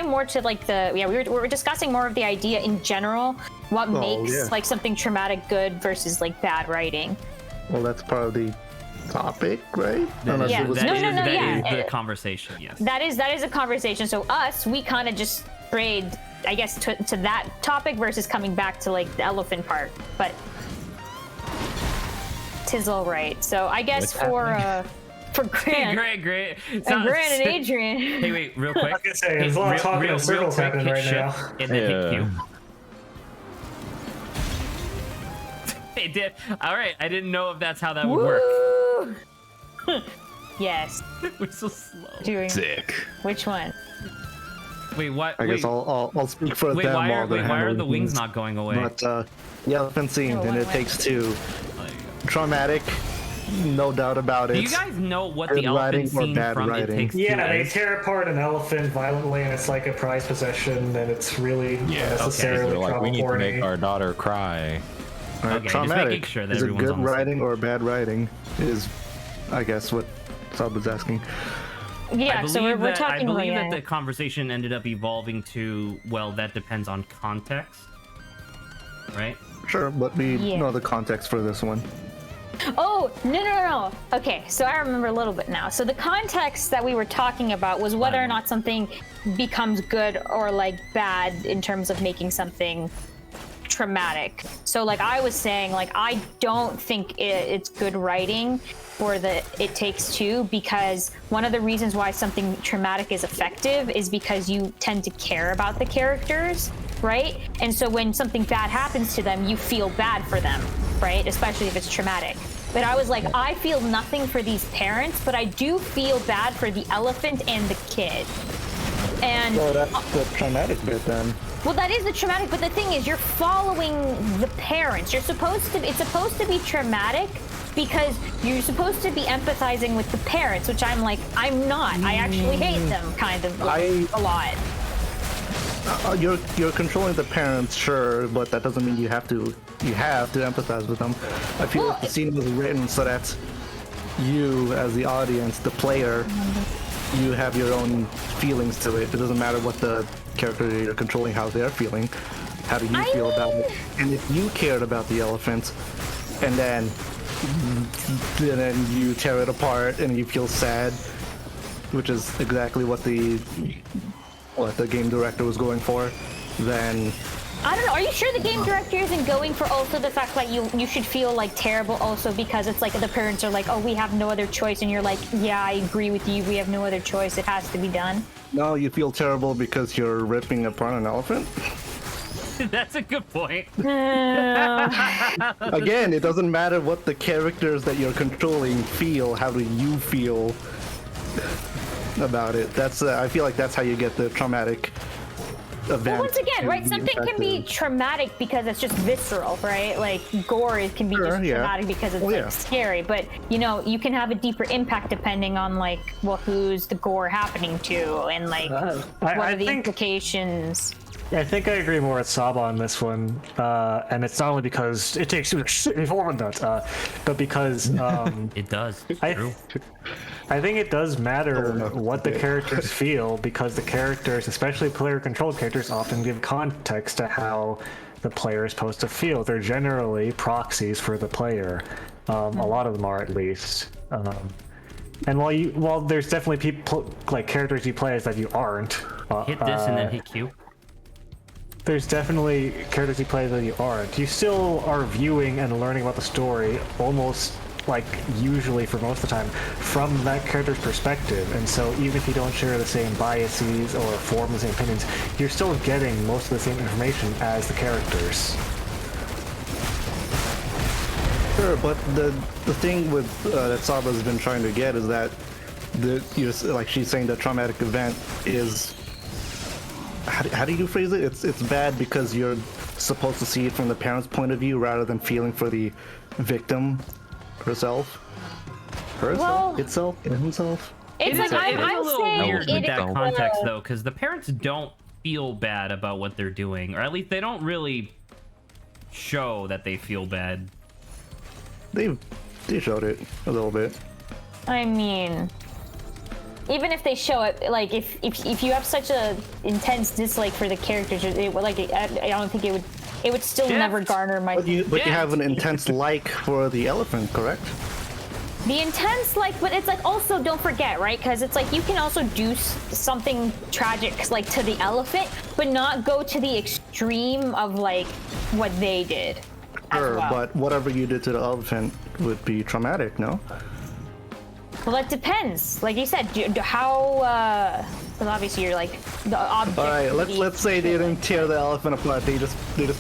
more to like we were discussing more of the idea in general, what makes yeah. like something traumatic good versus like bad writing. Well, that's part of the topic, right? Unless Yeah. it was- No, That yeah. is the conversation, yes. That is a conversation. So we kind of just strayed, I guess, to that topic versus coming back to like the elephant part. But tis all right. So I guess for Grant, Great. and Grant and Adrian. Hey, wait, real quick. I was gonna say, there's a lot of talking in circles quick, happening hit right now. shift and then hit Q. It did. All right, I didn't know if that's how that would work. Woo! Yes. We're so slow. Doing Sick. which one? Wait, what? I guess I'll speak for Wait, them why are, while they're why are the handling wings things. not going away? But the elephant scene, Oh, and wait, It wait. Takes Two. Like, Traumatic, no doubt about it. do you guys know what good the elephant writing or scene bad from writing? It Takes Two Yeah, they is? tear apart an elephant violently, and it's like a prized possession, and it's really Yeah, unnecessarily They're like, we need to trauma make porny. our daughter cry. Right, Okay, just traumatic. making sure that is it everyone's good on the same writing or bad writing? Is, I guess, what Sab was asking. Yeah. So we're I talking believe about that the conversation ended up evolving to, well, that depends on context, right? Sure, but we Yeah. know the context for this one. Oh, no. Okay, so I remember a little bit now. So the context that we were talking about was whether or not something becomes good or like bad in terms of making something traumatic. So like I was saying, like I don't think it's good writing for the It Takes Two, because one of the reasons why something traumatic is effective is because you tend to care about the characters, right? And so when something bad happens to them, you feel bad for them, right? Especially if it's traumatic. But I was like, I feel nothing for these parents, but I do feel bad for the elephant and the kid. And So that's the traumatic bit then. well, that is the traumatic, but the thing is, you're following the parents. It's supposed to be traumatic because you're supposed to be empathizing with the parents, which I'm like, I'm not. I actually hate them kind of a lot. You're controlling the parents, sure, but that doesn't mean you have to empathize with them. I feel like the scene was written so that you, as the audience, the player, you have your own feelings to it. It doesn't matter what the character you're controlling, how they're feeling. How do you feel about it? And if you cared about the elephant, and then you tear it apart and you feel sad, which is exactly what the game director was going for, then I don't know. Are you sure the game director isn't going for also the fact that you should feel like terrible also because it's like the parents are like, oh, we have no other choice, and you're like, yeah, I agree with you. We have no other choice. It has to be done. no, you feel terrible because you're ripping apart an elephant? That's a good point. Again, it doesn't matter what the characters that you're controlling feel. How do you feel about it? That's I feel like that's how you get the traumatic event. Well, once again, to right? be Something can be effective. traumatic because it's just visceral, right? Like gore can be Sure, just yeah. traumatic because it's Oh, like yeah. scary. But you know, you can have a deeper impact depending on like, well, who's the gore happening to, and like what I are the think- implications. I think I agree more with Saba on this one, and it's not only because it takes you to shit before that, but because It does. It's I, true. I think it does matter no. what the characters feel, because the characters, especially player-controlled characters, often give context to how the player is supposed to feel. They're generally proxies for the player. A lot of them are, at least. And while there's definitely people like characters you play as that you aren't. Hit this and then hit Q. There's definitely characters you play that you aren't. You still are viewing and learning about the story almost like usually for most of the time from that character's perspective. And so even if you don't share the same biases or form the same opinions, you're still getting most of the same information as the characters. Sure, but the thing with that Saba's been trying to get is that like she's saying the traumatic event is how do you phrase it? It's bad because you're supposed to see it from the parent's point of view rather than feeling for the victim herself. Well- Itself? Himself? It's like It I'm is a little saying weird it with that is, context though, because the parents don't feel bad about what they're doing, or at least they don't really show that they feel bad. They showed it a little bit. I mean, even if they show it, like if you have such a intense dislike for the characters, it would like I don't think it would still Shift. never garner my. But you Yeah. have an intense like for the elephant, correct? The intense, like, but it's like also don't forget, right? Because it's like you can also do something tragic, like to the elephant, but not go to the extreme of like what they did. as Sure, well. but whatever you did to the elephant would be traumatic, no? Well, that depends. Like you said, how. Because obviously you're like the object. All right, let's say they didn't tear the elephant apart. They just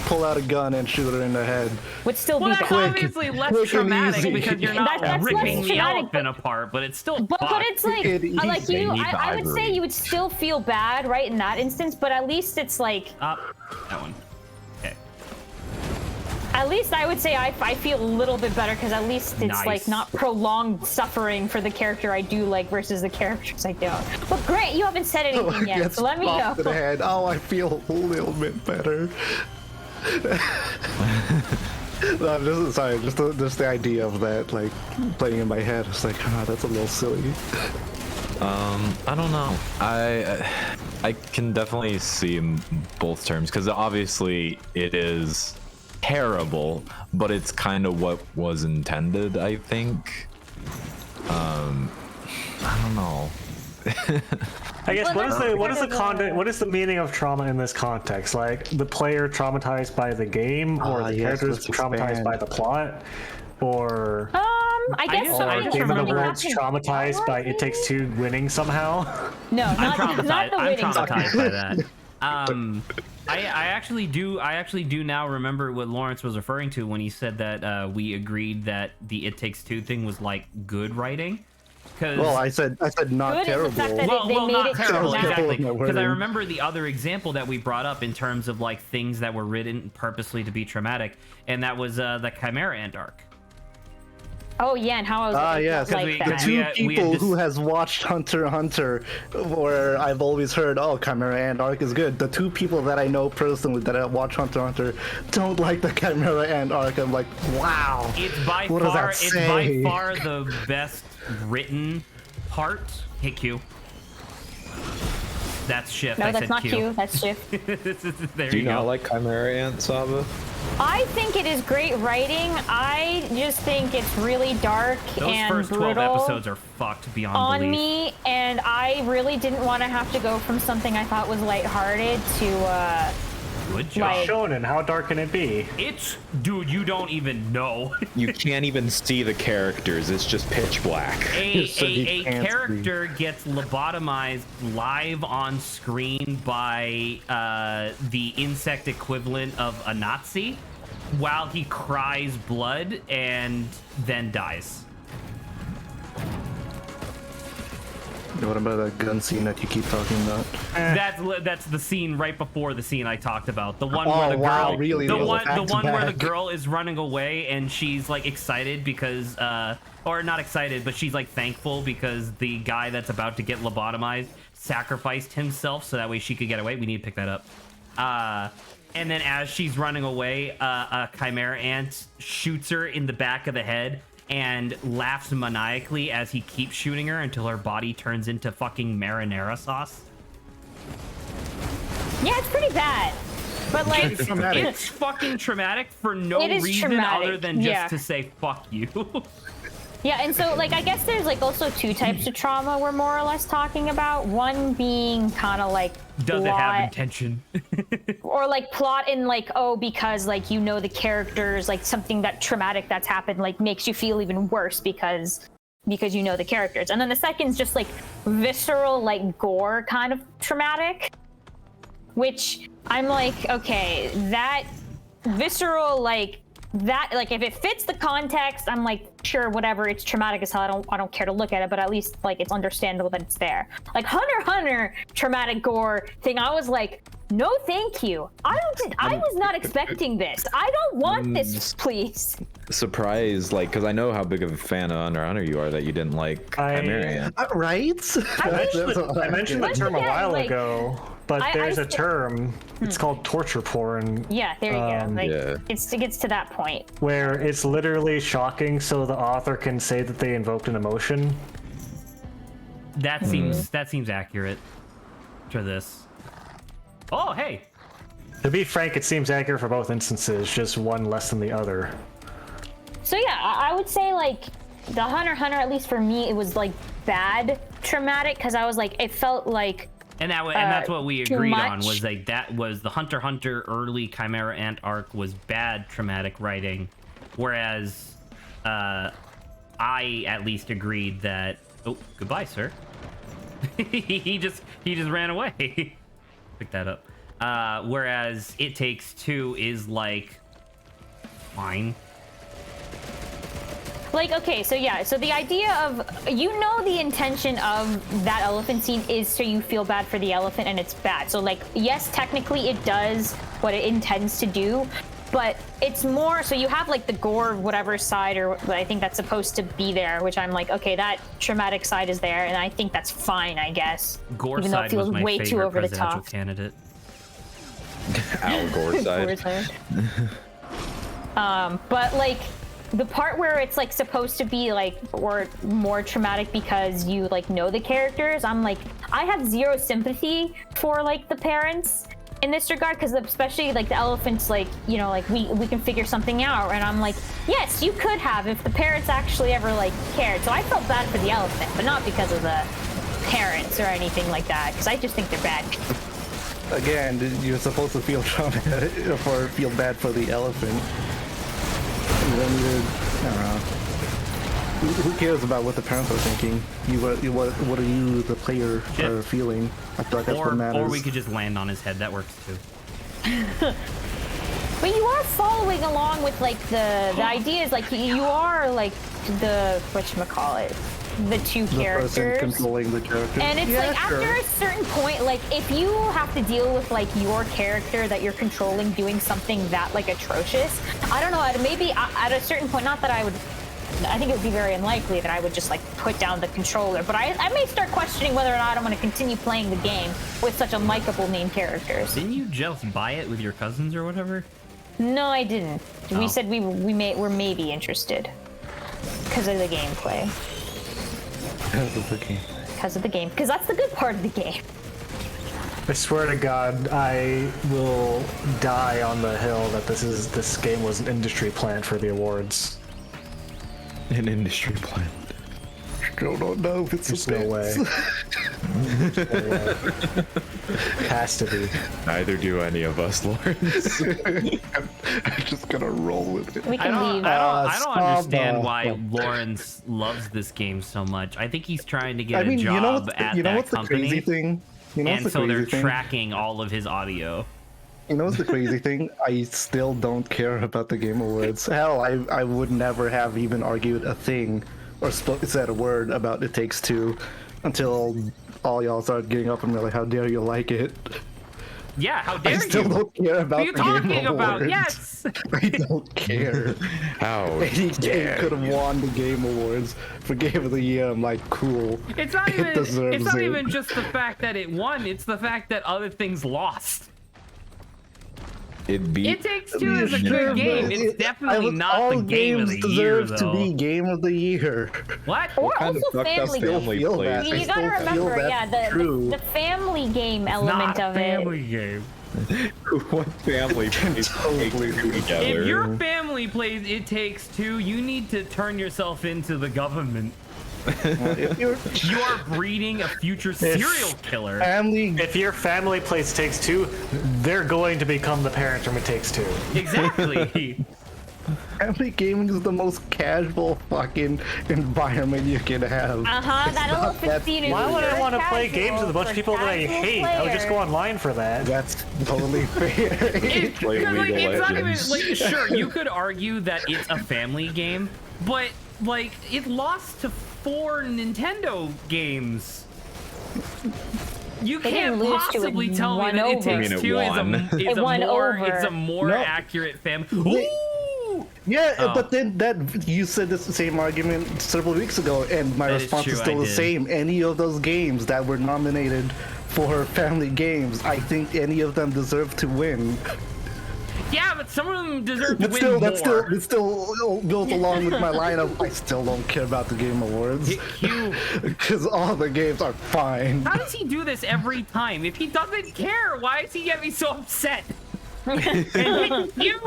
pull out a gun and shoot her in the head. would still Well, be that's bad. obviously less quick and traumatic easy. because you're not That's less ripping the traumatic, elephant apart, but it's still But fucked. it's like, It is. like They you, need the I would say ivory. you would still feel bad, right, in that instance. But at least it's like, That one. Okay. at least I would say I feel a little bit better because at least it's Nice. like not prolonged suffering for the character I do like versus the characters I don't. But Grant, you haven't said anything yet, Gets so let me popped in the know. head. Oh, I feel a little bit better. No, just the idea of that, like playing in my head. It's like, that's a little silly. I don't know. I can definitely see both terms because obviously it is terrible, but it's kind of what was intended. I think. I don't know. I guess Well, what is the that's part of content? What is the meaning of trauma in this context? Like the player traumatized by the game, or the yes, characters let's traumatized expand. by the plot, or I guess just- so. I or just Game of the remember- World's traumatized by It Takes Two winning somehow. No, I'm not traumatized. the I'm winning. traumatized by that. I actually do now remember what Lawrence was referring to when he said that we agreed that the It Takes Two thing was like good writing. Because Well, I said not Good is the terrible. fact that well, they made not it terrible, dramatic. exactly. My Because I wording. remember the other example that we brought up in terms of like things that were written purposely to be traumatic, and that was the Chimera Ant arc. Oh yeah, and how I was Yes, like we- that. The two we had people dis- who has watched Hunter x Hunter, where I've always heard, oh, Chimera Ant arc is good. The two people that I know personally that have watched Hunter x Hunter don't like the Chimera Ant arc. I'm like, wow. It's by What does far, that it's by say? far the best written part. Hit Q. That's shift. No, I that's said not Q. Q. That's shift. There Do you you go. not like Chimera Ant, Saba? I think it is great writing. I just think it's really dark Those and first 12 brutal episodes are fucked beyond on belief. me, and I really didn't want to have to go from something I thought was lighthearted to Good job. Like- Shonen, how dark can it be? It's, dude, you don't even know. You can't even see the characters. It's just pitch black. A So you can't character gets lobotomized live on screen by the insect equivalent of a Nazi while he cries blood and then dies. What about that gun scene that you keep talking about? That's the scene right before the scene I talked about. The one Oh, where the girl, wow, really? the It was one where the back-to-back. girl is running away and she's like excited because, or not excited, but she's like thankful because the guy that's about to get lobotomized sacrificed himself so that way she could get away. We need to pick that up. And then as she's running away, a chimera ant shoots her in the back of the head and laughs maniacally as he keeps shooting her until her body turns into fucking marinara sauce. Yeah, it's pretty bad. But like, It's fucking traumatic for no It is reason traumatic, other than just yeah. to say fuck you. yeah, and so like I guess there's like also two types of trauma we're more or less talking about. One being kind of like Does it have plot, intention? or like plot in like, oh, because like you know the characters, like something that traumatic that's happened like makes you feel even worse because you know the characters. And then the second's just like visceral, like gore kind of traumatic, which I'm like, okay, that visceral, like that, like if it fits the context, I'm like, sure, whatever, it's traumatic as hell. I don't care to look at it, but at least like it's understandable that it's there. Like Hunter x Hunter traumatic gore thing, I was like, no, thank you. I was not expecting this. I don't want this, please. Surprised, like, because I know how big of a fan of Hunter x Hunter you are that you didn't like Chimera. Right? I mentioned the Once term a again, while like, ago, but I there's a still- term. It's called torture porn, Yeah, there you go. Like Yeah. it gets to that point. where it's literally shocking, so the author can say that they invoked an emotion. That seems accurate to this. Oh, hey. To be frank, it seems accurate for both instances, just one less than the other. So yeah, I would say like the Hunter x Hunter, at least for me, it was like bad traumatic because I was like, it felt like And that's what we too agreed on, much. was like that was the Hunter x Hunter early Chimera Ant arc was bad traumatic writing, whereas I at least agreed that oh, goodbye, sir. he just ran away. Pick that up. Whereas It Takes Two is like fine. Like, okay, so yeah, so the idea of, you know, the intention of that elephant scene is so you feel bad for the elephant and it's bad. So like, yes, technically it does what it intends to do, but it's more, so you have like the gore, whatever side, or I think that's supposed to be there, which I'm like, okay, that traumatic side is there, and I think that's fine, I guess. Gore even though it side feels was my way favorite too over the presidential top. candidate. Al Gore side. Gore side. But like, the part where it's like supposed to be like or more traumatic because you like know the characters, I'm like, I have zero sympathy for like the parents in this regard, because especially like the elephants, like, you know, like we can figure something out, and I'm like, yes, you could have if the parents actually ever like cared. So I felt bad for the elephant, but not because of the parents or anything like that, because I just think they're bad. Again, you're supposed to feel feel bad for the elephant. And then I don't know. Who cares about what the parents are thinking? What are you, the player, Yeah. are feeling? I feel like that's what matters. Or we could just land on his head. That works too. But you are following along with like the ideas, like you are like the whatchamacallit, the two the person characters. controlling the character. And it's Yeah, like sure. after a certain point, like if you have to deal with like your character that you're controlling doing something that like atrocious, I don't know, maybe at a certain point, not that I think it would be very unlikely that I would just like put down the controller, but I may start questioning whether or not I'm going to continue playing the game with such unlikable named characters. Didn't you just buy it with your cousins or whatever? No, I didn't. Oh. We said we're maybe interested because of the gameplay. Because of the game. Because that's the good part of the game. I swear to God, I will die on the hill that this game was an industry plant for the awards. An industry plant. Still don't know if it's There's a no bit. way. Has to be. Neither do any of us, Lawrence. I'm just gonna roll with it. We I can don't, leave. I don't stop understand off. why Lawrence loves this game so much. I think he's trying to get I mean, a job you know what's, at you know that what's the company, crazy thing? You know and what's the so they're crazy thing? tracking all of his audio. You know what's the crazy thing? I still don't care about the Game Awards. Hell, I would never have even argued a thing or said a word about It Takes Two until all y'all started getting up and be like, "How dare you like it?" Yeah, how I dare still you? don't care about What are you the Game talking about? Awards. Yes. I don't care. How Any game dare could have you. won the Game Awards for Game of the Year. I'm like, cool. It's not It even. deserves It's not it. even just the fact that it won. It's the fact that other things lost. It beat. It Takes Two is a Sure, good game. but It's definitely not all the game of games the year, deserve though. to be Game of the Year. What? Or kind of also fucked up family family game. feel plays? that. I You gotta still feel remember, that's yeah, true. the family game Not element a of it. family game. What family plays Totally Take Two agree. together? If your family plays It Takes Two, you need to turn yourself into the government. If your You are breeding a future serial killer. family If your family plays Takes Two, they're going to become the parent from It Takes Two. Exactly. Family gaming is the most casual fucking environment you can have. That not elephant that- scene is Why would I very want to play casual games with a bunch of for people that I casual hate? I would just go players. online for that. That's totally fair. It, Play 'cause, like, League of it's not even Legends. like sure you could argue that it's a family game, but like it lost to 4 Nintendo games. You They can't didn't lose to it, possibly tell me won that It over. Takes I mean, it Two won. is It a won more over. it's a more No. accurate family. They- Ooh! Yeah, Oh. but then that you said this same argument several weeks ago, and my That is response true, is I still the did. same. Any of those games that were nominated for family games, I think any of them deserve to win. Yeah, but some of them deserve to But win still, more. that still goes along with my line of I still don't care about the Game Awards Hit Q. because all the games are fine. How does he do this every time? If he doesn't care, why is he getting so upset? And hit you!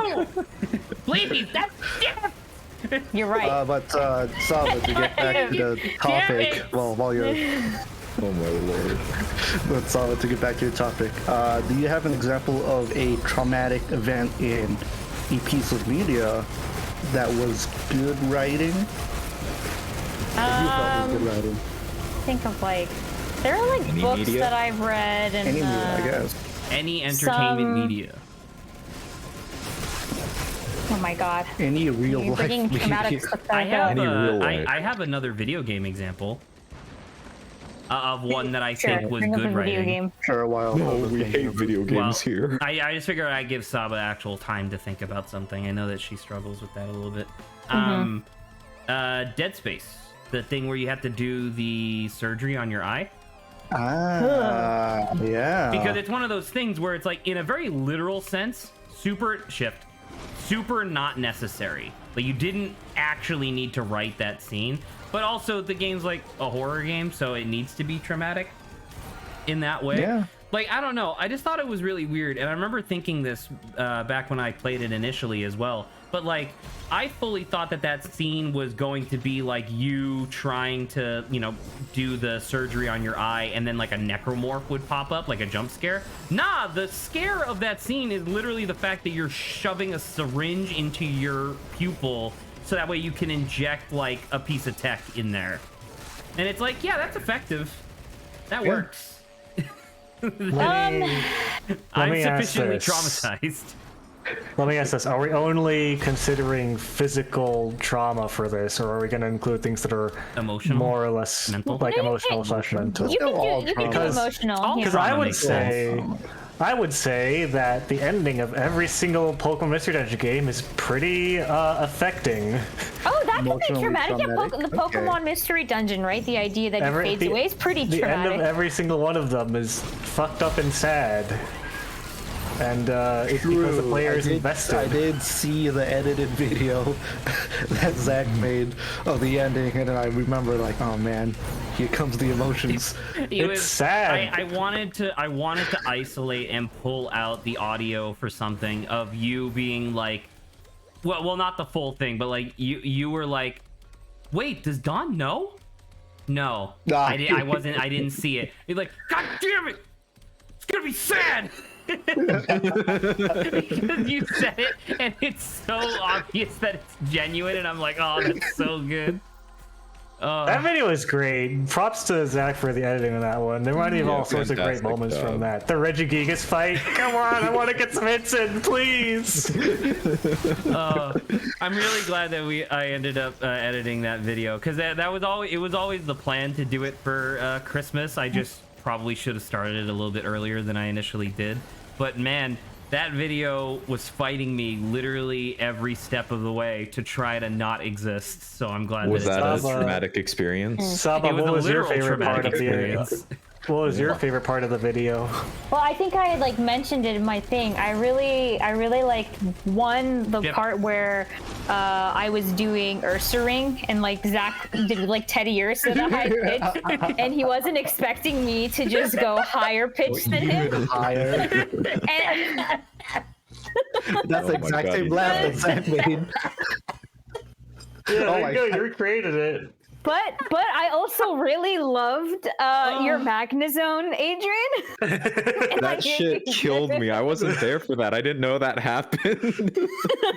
Please, that's it! You're right. But Sava, to get back to the topic, it. well, while you're Oh my lord. But Sava, to get back to your topic, do you have an example of a traumatic event in a piece of media that was good writing? That you felt was good writing? Think of like there are like Any books media? that I've read and Any media, I guess. Any entertainment Some- media. oh my god, Any real you're life bringing traumatic media. stuff I back have up. Any real life. I have another video game example of one that I Sure, think was bring up good a video writing. game. For a while. No, we hate video games Well, here. I just figured I'd give Saba actual time to think about something. I know that she struggles with that a little bit. Dead Space, the thing where you have to do the surgery on your eye. Yeah. Because it's one of those things where it's like, in a very literal sense, super not necessary. Like, you didn't actually need to write that scene, but also the game's like a horror game, so it needs to be traumatic in that way. Yeah. Like, I don't know. I just thought it was really weird, and I remember thinking this back when I played it initially as well. But like, I fully thought that that scene was going to be like you trying to, you know, do the surgery on your eye, and then like a necromorph would pop up, like a jump scare. Nah, the scare of that scene is literally the fact that you're shoving a syringe into your pupil, so that way you can inject like a piece of tech in there. And it's like, yeah, that's effective. That works. I'm me ask sufficiently this. traumatized. Let me ask this: are we only considering physical trauma for this, or are we going to include things that are Emotional? more or less Mental? like emotional slash mental? You can all do Because- emotional. all yeah. Because I trauma would makes sense. say that the ending of every single Pokemon Mystery Dungeon game is pretty affecting. Oh, that could be Emotionally traumatic. Yeah, traumatic. the Okay. Pokemon Mystery Dungeon, right? The idea that Every- it fades the- away is pretty The end traumatic. of every single one of them is fucked up and sad, and it's because the player is invested. I did see the edited video that Zach made of the ending, and then I remember like, oh man, here comes the emotions. It's sad. I wanted to isolate and pull out the audio for something of you being like, well, not the full thing, but like you were like, wait, does Dawn know? No, Nah. I didn't see it. You're like, God damn it, it's gonna be sad. Because you said it, and it's so obvious that it's genuine, and I'm like, oh, that's so good. That video is great. Props to Zach for the editing of that one. There reminded me of Yeah, all sorts of great fantastic moments job. from that. The Regigigas fight. Come on, I want to get some hits in, please. I'm really glad that I ended up editing that video, because that was always the plan to do it for Christmas. I just probably should have started it a little bit earlier than I initially did. But man, that video was fighting me literally every step of the way to try to not exist. So I'm glad Was that that a it's traumatic experience? Saba, It was what a was your literal favorite part traumatic of the experience. What was your favorite part of the video? Well, I think I like mentioned it in my thing. I really liked the Yep. part where I was doing Ursaring and like Zach did like Teddy Ursa at a high pitch, and he wasn't expecting me to just go higher pitch than him. Higher. And, That's the Oh my exact God, same he's laugh that Zach made. Yeah, Oh there my you go. God. You recreated it. but I also really loved your Magnezone, Adrian. And, That like, shit killed me. I wasn't there for that. I didn't know that happened.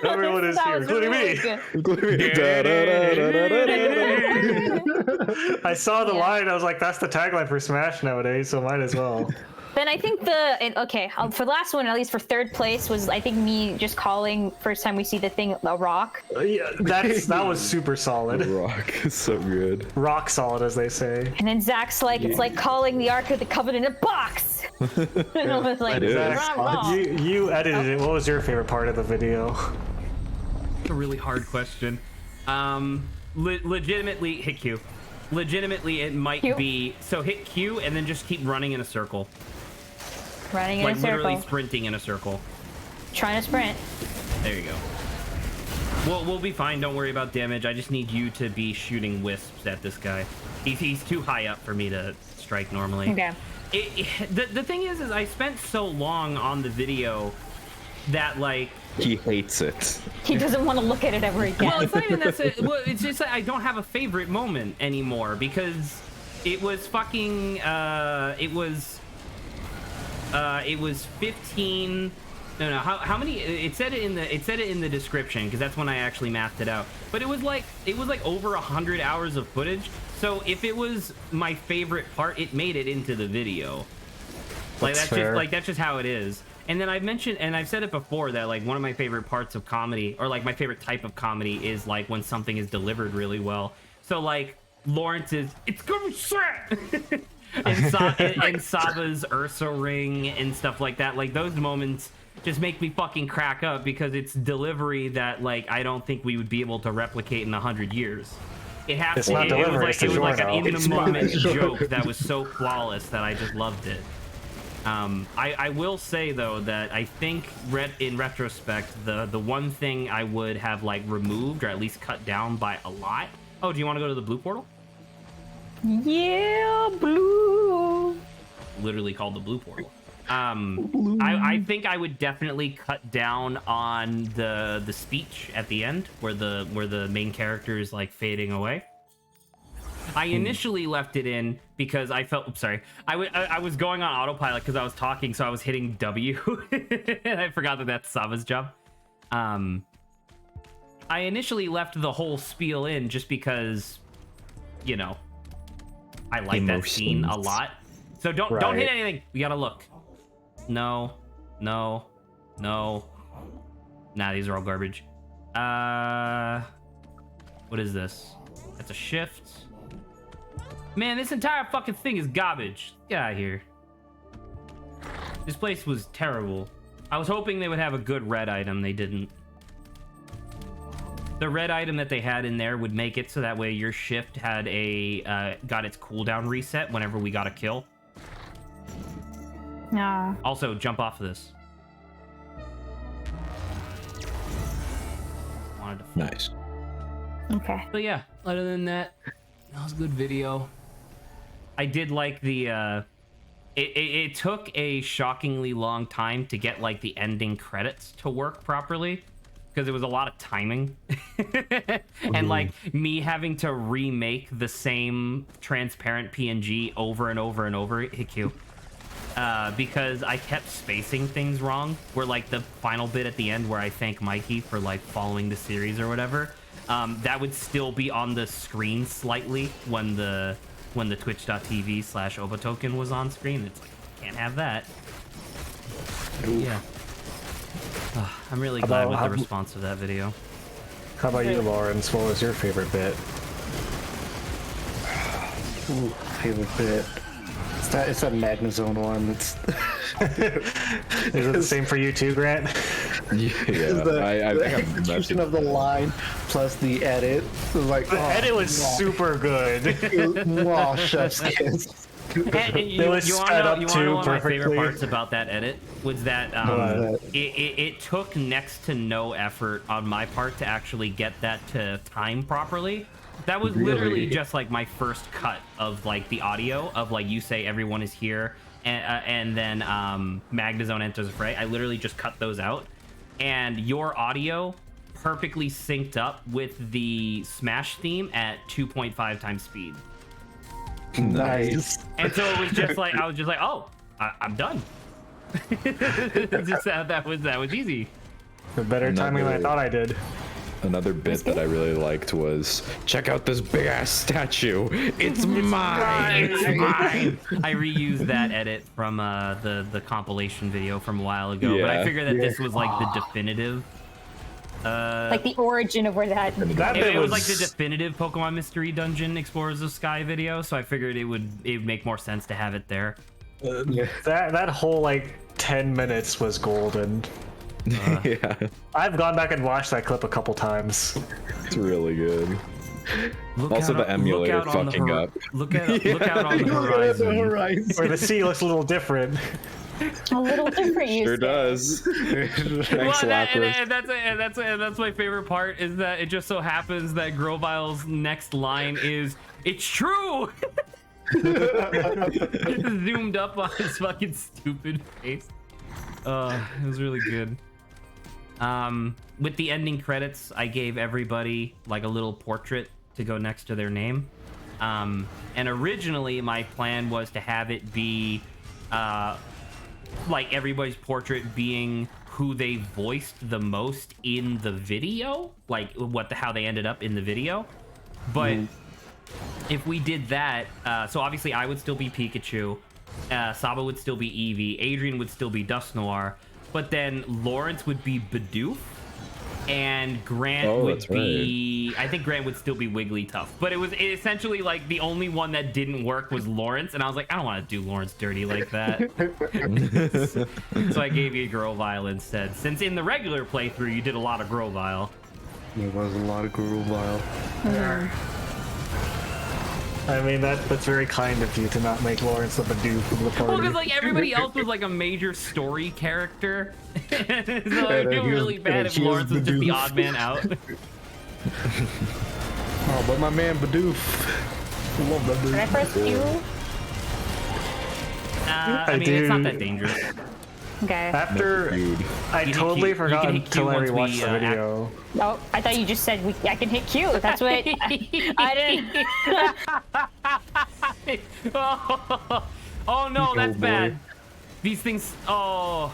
Everyone is that here, was including really me. good. Including me. Da-da-da-da-da-da-da-da. I saw the Yeah. line. I was like, that's the tagline for Smash nowadays, so might as well. Then I think for the last one, at least for third place, was I think me just calling first time we see the thing a rock. Yeah, that was super solid. Rock is so good. Rock solid, as they say. And then Zach's like, it's like calling the Ark of the Covenant a box. And I was like, It is. "Wrong, wrong." You edited it. What was your favorite part of the video? a really hard question. Legitimately, hit Q. Legitimately, it might Q? be so hit Q and then just keep running in a circle, Running in like a literally circle, sprinting in a circle. trying to sprint. There you go. We'll be fine. Don't worry about damage. I just need you to be shooting wisps at this guy. He's too high up for me to strike normally. Okay. The thing is I spent so long on the video that like. He hates it. He doesn't want to look at it ever again. Well, it's not even that's it. Well, it's just that I don't have a favorite moment anymore because it was fucking. It was 15. No. How many? It said it in the description because that's when I actually mathed it out. But it was like over 100 hours of footage. So if it was my favorite part, it made it into the video. Like That's fair. that's just how it is. And then I've mentioned, and I've said it before, that like one of my favorite parts of comedy, or like my favorite type of comedy, is like when something is delivered really well. So like Lawrence's "It's gonna be sad," and Saba's Ursa ring and stuff like that. Like those moments just make me fucking crack up because it's delivery that like I don't think we would be able to replicate in 100 years. It has It's to. not It was delivery, like it's it was like an DiGiorno. in It's the moment not. joke that was so flawless that I just loved it. I will say though that I think in retrospect the one thing I would have like removed or at least cut down by a lot. Oh, do you want to go to the blue portal? Yeah, blue. Literally called the blue portal. I think I would definitely cut down on the speech at the end where the main character is like fading away. I initially left it in because I felt. Sorry, I was going on autopilot because I was talking, so I was hitting W, and I forgot that that's Sava's job. I initially left the whole spiel in just because, you know, I like that scene a lot. So don't hit Right. anything. We gotta look. No. Nah, these are all garbage. What is this? That's a shift. Man, this entire fucking thing is garbage. Get out of here. This place was terrible. I was hoping they would have a good red item. They didn't. The red item that they had in there would make it so that way your shift had got its cooldown reset whenever we got a kill. Nah. Also, jump off of this. Wanted to fall. Nice. Okay. But yeah, other than that, that was a good video. I did like the it took a shockingly long time to get like the ending credits to work properly because it was a lot of timing and like me having to remake the same transparent PNG over and over and over. Hit Q. because I kept spacing things wrong. Where like the final bit at the end where I thank Mikey for like following the series or whatever, that would still be on the screen slightly when the twitch.tv/Obatoken was on screen. It's like, can't have that. Yeah. I'm really glad with the response to that video. How about you, Lawrence? What was your favorite bit? Ooh, favorite bit. It's that Magnazone one. Is it the same for you too, Grant? Yeah, I think I'm execution of the line plus the edit. It was like The edit was super good. Wow, chef's kiss. And you want to know one of my favorite parts about that edit was that it took next to no effort on my part to actually get that to time properly. That was literally just like my first cut of like the audio of like you say everyone is here and then Magnazone enters the fray. I literally just cut those out, and your audio perfectly synced up with the Smash theme at 2.5 times speed. Nice. And so it was just like I was just like, oh, I'm done. Just that was easy. The better timing than I thought I did. Another bit that I really liked was, check out this big ass statue. It's mine. It's mine. I reused that edit from the compilation video from a while ago, but I figured that this was like the definitive. Like the origin of where that. It was like the definitive Pokemon Mystery Dungeon Explorers of Sky video, so I figured it would make more sense to have it there. That whole like 10 minutes was golden. Yeah, I've gone back and watched that clip a couple times. it's really good. Also, the emulator fucking up. Look out on the horizon. Where the sea looks a little different. A little different. Sure does. Thanks, and that's my favorite part is that it just so happens that Grovile's next line is, "It's true." Zoomed up on his fucking stupid face. It was really good. With the ending credits, I gave everybody like a little portrait to go next to their name. And originally my plan was to have it be like everybody's portrait being who they voiced the most in the video, like how they ended up in the video. But if we did that, so obviously I would still be Pikachu, Saba would still be Eevee, Adrian would still be Dusknoir, but then Lawrence would be Bidoof, and Grant would be... I think Grant would still be Wigglytuff. But it essentially like the only one that didn't work was Lawrence, and I was like, I don't want to do Lawrence dirty like that. So I gave you Grovyle instead, since in the regular playthrough you did a lot of Grovyle. There was a lot of Grovyle. I mean, that's very kind of you to not make Lawrence the Bidoof of the party. Well, because like everybody else was like a major story character, so I feel really bad if Lawrence was just the odd man out. Oh, but my man Bidoof. Love that dude. Can I press Q? I mean, it's not that dangerous. Okay. After I totally forgot until I rewatched the video. Oh, I thought you just said I can hit Q. That's what I didn't. Oh no, that's bad. These things. Oh.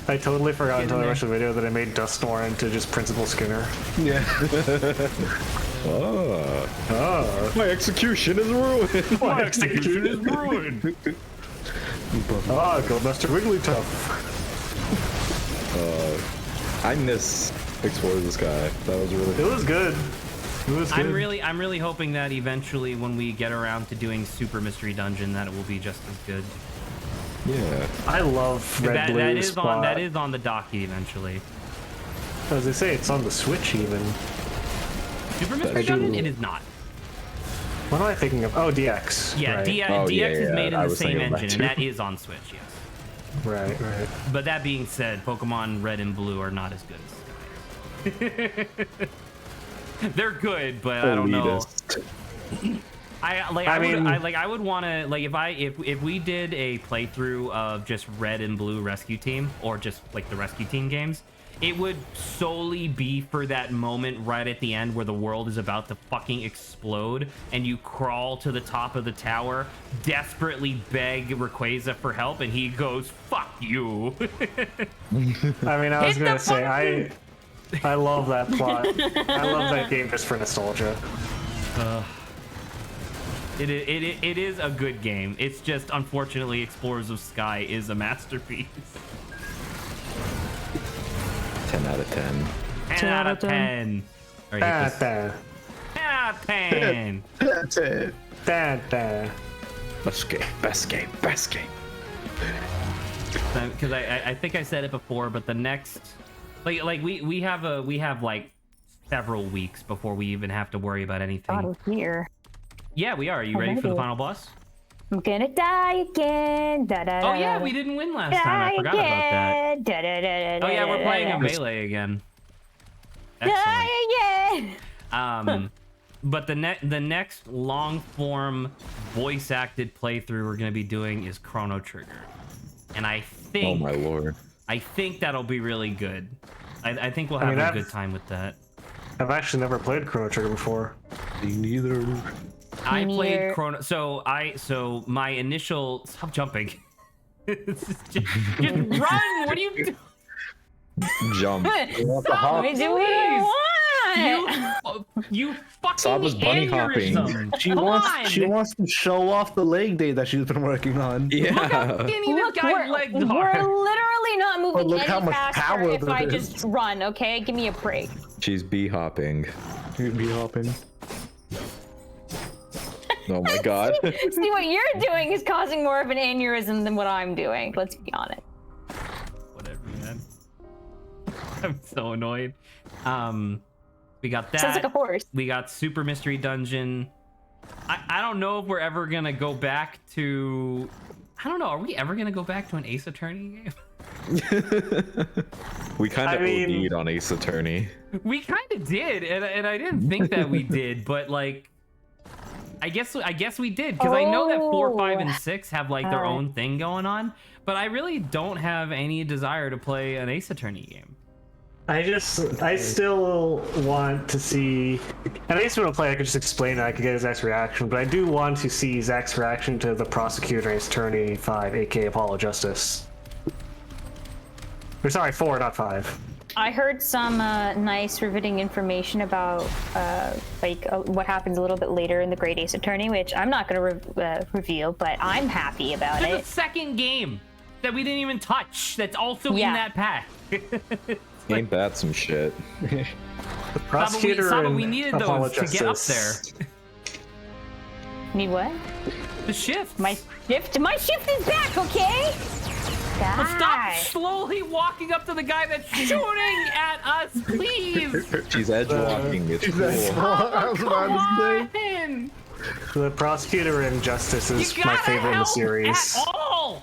I totally forgot until I watched the video that I made Dusknoir into just Principal Skinner. Yeah. My execution is ruined. My execution is ruined. Go Master Wigglytuff. I miss Explore the Sky. That was really It fun. was good. It was good. I'm really hoping that eventually, when we get around to doing Super Mystery Dungeon, that it will be just as good. Yeah. I love Red Blue that is Spot. that is on the docky eventually. As they say, it's on the Switch even. Super Mystery Dungeon? It is not. What am I thinking of? Oh, DX. Yeah, right. DX is made in I the was same thinking of that engine, and that is on Switch, yes. Right. But that being said, Pokemon Red and Blue are not as good as Sky. They're good, but I don't know. I would want to like if we did a playthrough of just Red and Blue Rescue Team, or just like the Rescue Team games, it would solely be for that moment right at the end where the world is about to fucking explode and you crawl to the top of the tower, desperately beg Rayquaza for help, and he goes, "Fuck you." I mean, I was Hit gonna the say, I love that plot. I love that game just for nostalgia. It is a good game. It's just, unfortunately, Explorers of Sky is a masterpiece. 10 out of 10. 10 out of 10. All right, hit this. Da, 10 out of 10. da, da. Best game, best game, best game. Because I think I said it before, but the next, like we have like several weeks before we even have to worry about anything. God, we're here. Yeah, we are. Are you ready for the Alrighty. final boss? I'm gonna die again. Da, da, Oh yeah, da, we didn't win last time. I forgot about that. Da, da, da, da, Oh yeah, we're da, playing da, a melee again. da. Excellent. Die again. But the next long form voice acted playthrough we're gonna be doing is Chrono Trigger, and I Oh think my lord. I think that'll be really good. I think we'll have mean, a I've- good time with that. I've actually never played Chrono Trigger before. Me neither. I Me played neither. Chrono. So my initial stop jumping. just run! What are you doing? Jump. Stop me doing what I want. You fucking Saba's bunny hopping. aneurysm. She Come wants on. she wants to show off the leg day that she's been working on. Yeah. Skinny, this Look, guy's we're legs literally are. not moving look how any much faster power if there I is. just run, okay? Give me a break. She's bee hopping. You'd be hopping. Oh my god. See, what you're doing is causing more of an aneurysm than what I'm doing. Let's be honest. Whatever, man. I'm so annoyed. We got that. Sounds like a horse. We got Super Mystery Dungeon. I don't know if we're ever gonna go back to. I don't know. Are we ever gonna go back to an Ace Attorney game? We kind I of mean- OD'd on Ace Attorney. We kind of did, and I didn't think that we did, but like, I guess we did because I know that 4, 5, and 6 have like their own thing going on, but I really don't have any desire to play an Ace Attorney game. I still want to see, and I used to want to play. I could just explain it. I could get Zach's reaction, but I do want to see Zach's reaction to the Prosecutor Ace Attorney 5, aka Apollo Justice. Or sorry, 4, not 5. I heard some nice riveting information about what happens a little bit later in the Great Ace Attorney, which I'm not going to reveal, but I'm happy about There's a it. second game that we didn't even touch that's also Yeah. in that pack. Ain't that some shit? The Prosecutor Saba, and we needed Apollo those to get up there. Justice. Need what? The shift. My shift is back, okay? Stop Die. slowly walking up to the guy that's shooting at us, please. She's edge walking. It's cool. I was about Come to say. on. The Prosecutor and Justice is You my gotta favorite in the help series. At all.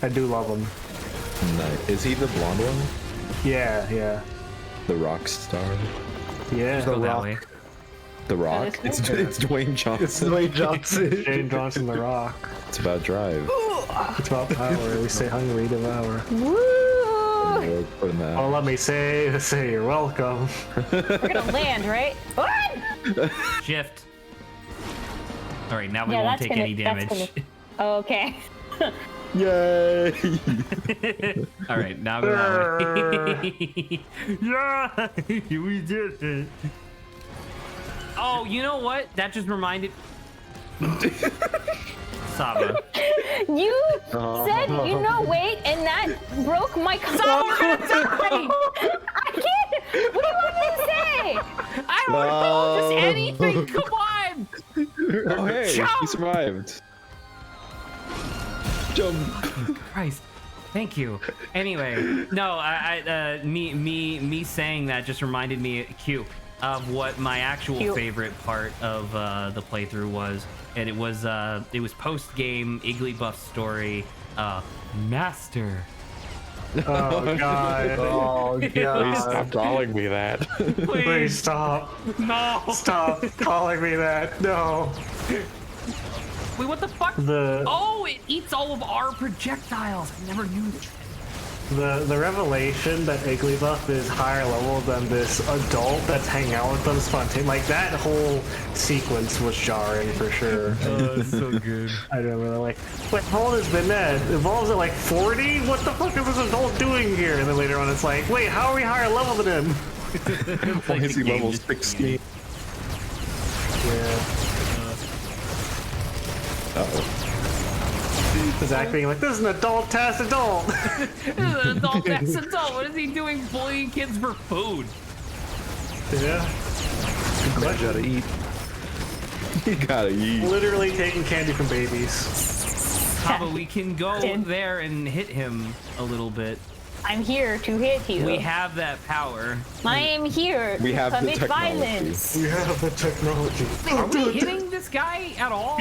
I do love him. Nice. Is he the blonde one? Yeah. The rock star? Yeah. Go that Rock. way. The Rock? It's Dwayne It's Johnson. Dwayne Johnson. Dwayne Johnson, The Rock. It's about drive. It's about power. We say hungry, devour. Woo! Put him out. Well, let me say you're welcome. We're gonna land, right? What? Shift. All right, now we Yeah, won't that's take gonna- any that's damage. Oh, okay. Yay! All right, now go that way. Yeah, we did it. Oh, you know what? That just reminded. Saba. You said, wait, and that broke my I can't. What do you want me to say? I don't know, just anything. Come on. Oh hey, Jump! he survived. Jump. Christ. Thank you. Anyway, no, me saying that just reminded me, Q, of what my actual Cute. favorite part of the playthrough was, and it was post game Igglybuff story, Master. Oh god. Oh Please god. stop calling me that. Please stop. No. Stop calling me that. No. Wait, what the fuck? The Oh, it eats all of our projectiles. I never knew that. The revelation that Igglybuff is higher level than this adult that's hanging out with them spontaneously, like that whole sequence was jarring for sure. Oh, it's so good. I don't really like. Wait, how old is Banette? Evolves at like 40? What the fuck is this adult doing here? And then later on, it's like, wait, how are we higher level than him? It's Why like is the he game level just- 16? Yeah. Uh-oh. Zach being like, this is an adult test adult. This is an adult that's adult. What is he doing bullying kids for food? Yeah. I gotta eat. You gotta eat. Literally taking candy from babies. How about we can go Tim. there and hit him a little bit? I'm here to hit you. We have that power. I am here We to have the commit technology. violence. We have the technology. Are we hitting this guy at all?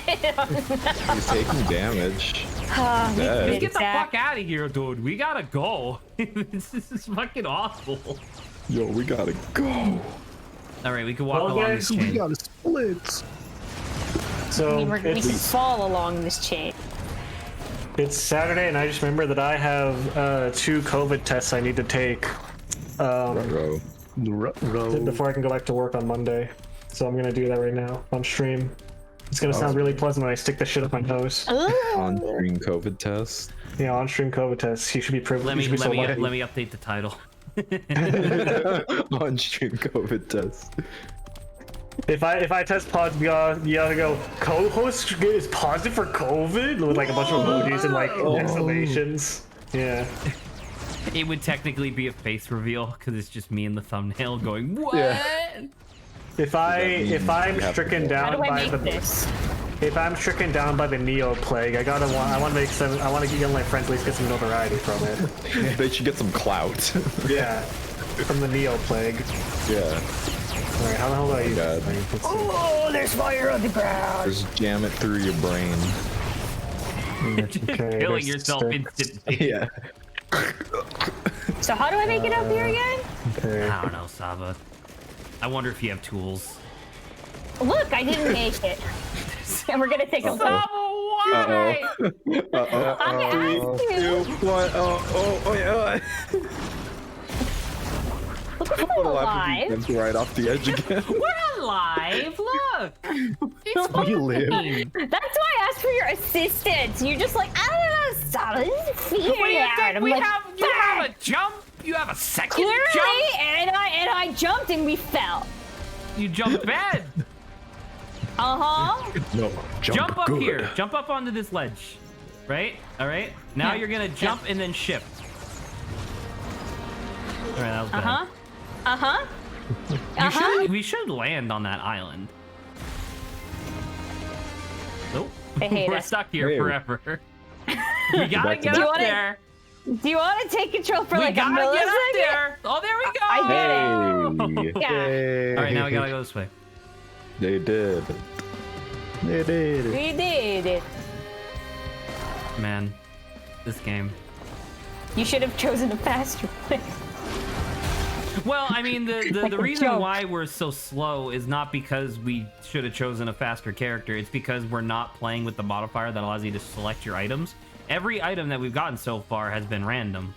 He's taking damage. Ah, Dead. you Get the Zach. fuck out of here, dude. We gotta go. This is fucking awful. Yo, we gotta go. All right, we can walk Well, along guys, this chain. gotta split. So I mean, we can it's, fall along this chain. it's Saturday, and I just remember that I have 2 COVID tests I need to take Bro. before I can go back to work on Monday. So I'm gonna do that right now on stream. It's gonna sound really pleasant when I stick the shit up my nose. On screen COVID test. Yeah, on stream COVID tests. He should be privileged. Let He me should be so lucky. let me update the title. On stream COVID test. If I test positive, you gotta go. Co-host is positive for COVID with like a bunch of emojis and like exclamations. Yeah. It would technically be a face reveal because it's just me in the thumbnail going, "What?" Yeah. If mean I'm you have to stricken go? How down do I by make the this? if I'm stricken down by the Neo plague, I want to make some. I want to get my friends at least get some notoriety from it. They should get some clout. Yeah, from the Neo plague. Yeah. All right, how the hell do I use God. this thing? Let's see. Oh, there's fire on the ground. Just jam it through your brain. Okay, Killing there's yourself six. instantly. Yeah. So how do I make it up here again? Okay. I don't know, Saba. I wonder if you have tools. Look, I didn't make it. And we're gonna take a Saba, look. why? I'm asking you. What? Oh, yeah. Look, we're still alive. Jumped right off the edge again. We're alive. Look. It's We live. fine. That's why I asked for your assistance. You're just like, I don't know, Saba. This is What do you weird. think? I'm We like, have you have "Fuck." a jump. You have a second Clearly, jump. and I jumped and we fell. You jumped bad. No, Jump up good. here. Jump up onto this ledge. Right? All right. Now Yeah. you're gonna jump and then shift. All right, that was bad. We should land on that island. Nope. I hate We're it. stuck here Hey. forever. We gotta Back to get Do you up wanna- there. Do you want to take control for We like a gotta get up millisecond? there. Oh, there we go. I did it. Hey. Yeah, All right, now we gotta go this way. They did. They did it. we did it. Man, this game. You should have chosen a faster way. Well, I mean, the Like a reason joke. why we're so slow is not because we should have chosen a faster character. It's because we're not playing with the modifier that allows you to select your items. Every item that we've gotten so far has been random.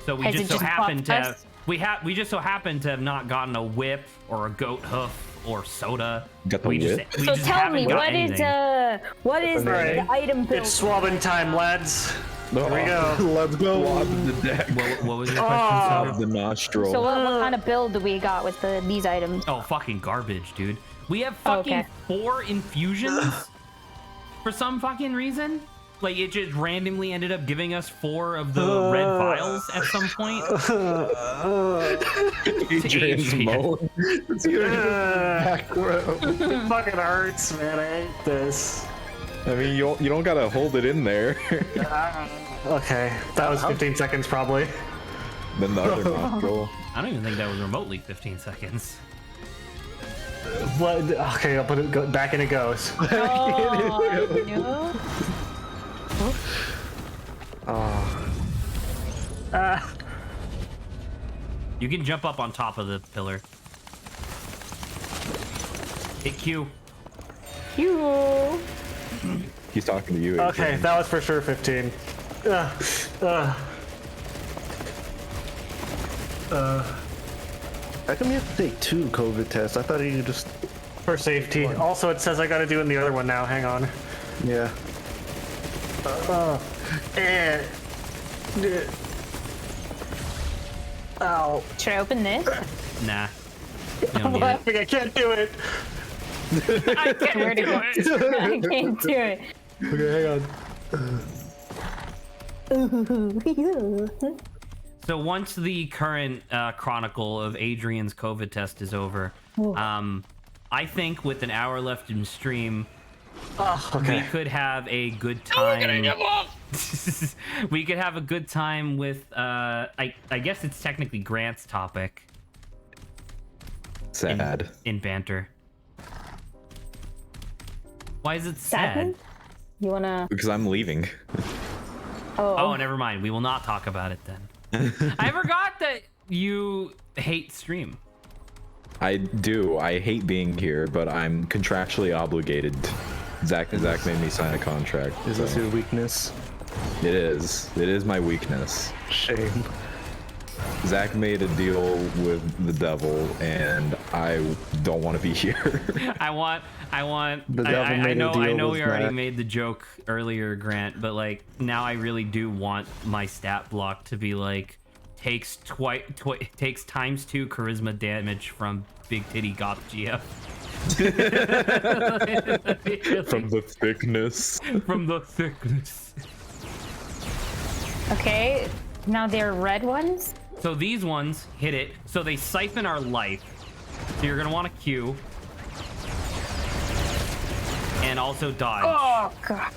So we Has just it so just happen buffed to us? have we just so happen to have not gotten a whip or a goat hoof or soda. Got the we whip? Just, we So just tell haven't me, got what is anything. what is Alright. the item build? It's swabbing time, lads. Here we go. Let's go. Swab the deck. What was your question, Soda? Of the nostril. So what kind of build do we got with these items? Oh, fucking garbage, dude. We have fucking Okay. 4 infusions for some fucking reason. Like, it just randomly ended up giving us 4 of the red vials at some point. Adrian's Adrian. moan. Back row. It fucking hurts, man. I hate this. I mean, you don't gotta hold it in there. Okay, that was 15 seconds probably. Then the other nostril. I don't even think that was remotely 15 seconds. What? Okay, I'll put it back in. It goes. Oh, no. You can jump up on top of the pillar. Hit Q. You. He's talking to you. Okay, Adrian. that was for sure 15. How come you have to take 2 COVID tests? I thought you could just... For safety. Also, it says I gotta do it in the other one now. Hang on. Yeah. Ow. Should I open this? Nah. You don't I'm need it. laughing. I can't do it. I can't Where to do go? it. I can't do it. Okay, hang on. So once the current chronicle of Adrian's COVID test is over, I think with an hour left in stream, we could have a good time. We could have a good time with, I guess it's technically Grant's topic Sad. in banter. Why is it sad? Sad? You wanna? Because I'm leaving. Oh, never mind. We will not talk about it then. I forgot that you hate stream. I do. I hate being here, but I'm contractually obligated. Zach made me sign a contract. Is this your weakness? It is. It is my weakness. Shame. Zach made a deal with the devil, and I don't want to be here. I want. The devil I made a know. I deal know with we already Zach. made the joke earlier, Grant, but like now I really do want my stat block to be like takes takes ×2 charisma damage from Big Titty Goth GF. From the thickness. From the thickness. Okay. Now they're red ones. So these ones hit it. So they siphon our life. So you're gonna want to Q. And also dodge. Oh god.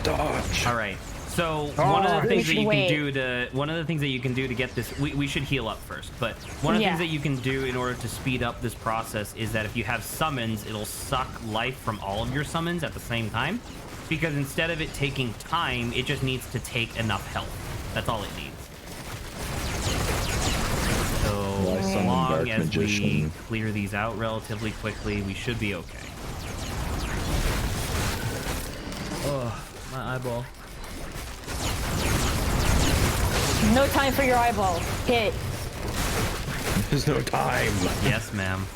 Dodge. All right. So one of the things that you Wait. can do to get this, we should heal up first. But one of the Yeah. things that you can do in order to speed up this process is that if you have summons, it'll suck life from all of your summons at the same time. Because instead of it taking time, it just needs to take enough health. That's all it needs. So as summon long Dark as we Magician. clear these out relatively quickly, we should be okay. Oh, my eyeball. No time for your eyeball. Hit. There's no time. Yes, ma'am.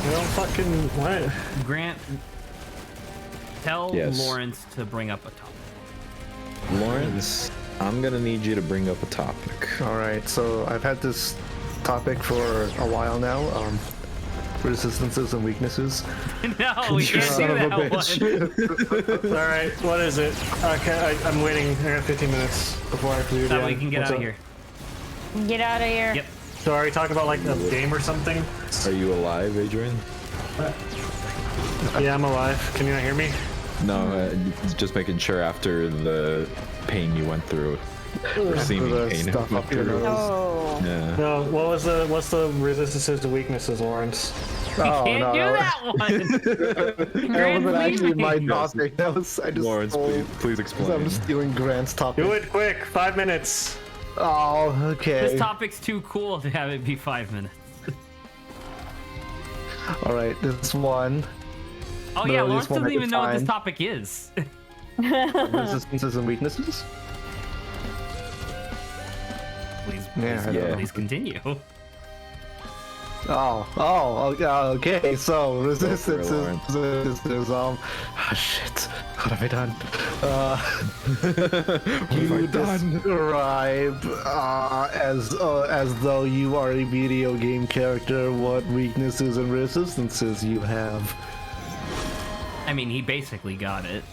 I don't fucking what? Grant, tell Yes. Lawrence to bring up a topic. Lawrence, I'm gonna need you to bring up a topic. Alright, so I've had this topic for a while now. Resistances and weaknesses. No, we can't do son of a that bitch. one. All right, what is it? Okay, I'm waiting. I got 15 minutes before I have to do it. That way we again. can get What's out of up? here. Get out of here. Yep. So are we talking about like a game or something? Are you alive, Adrian? Yeah, I'm alive. Can you not hear me? No, just making sure after the pain you went through. Or seeming the pain. stuff you up went your through. nose. Oh. Yeah. No. What's the resistances to weaknesses, Lawrence? Oh, Can't no, do no. that one. That wasn't actually my leaving. topic. That was I just Lawrence, stole- please I'm explain. stealing Grant's topic. Do it quick. 5 minutes. Oh, okay. This topic's too cool to have it be 5 minutes. All right, this one. Oh No, yeah, this Lawrence one I doesn't even can know what this find. topic is. Resistances and weaknesses. Please continue. Okay. So resistance Lawrence. is oh shit. What have I done? You describe as though you are a video game character what weaknesses and resistances you have. I mean, he basically got it.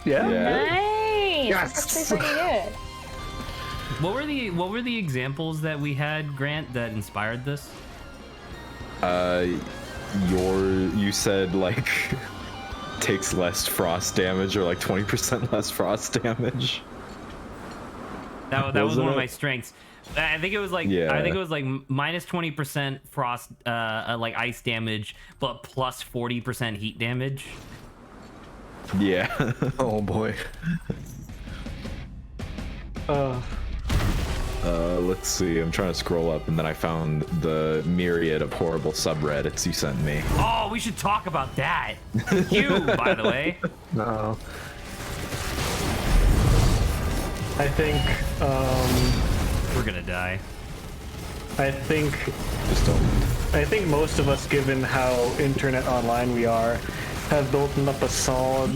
Yeah. Nice. Yes. That's actually pretty good. What were the examples that we had, Grant, that inspired this? You said like takes less frost damage or like 20% less frost damage. That was one Wasn't of it? my strengths. I think it was like Yeah. I think it was like minus 20% frost like ice damage, but plus 40% heat damage. Yeah. Oh boy. Let's see. I'm trying to scroll up, and then I found the myriad of horrible subreddits you sent me. Oh, we should talk about that. You, by the way. No. I think, We're gonna die. I think Just don't. I think most of us, given how internet online we are, have built up a solid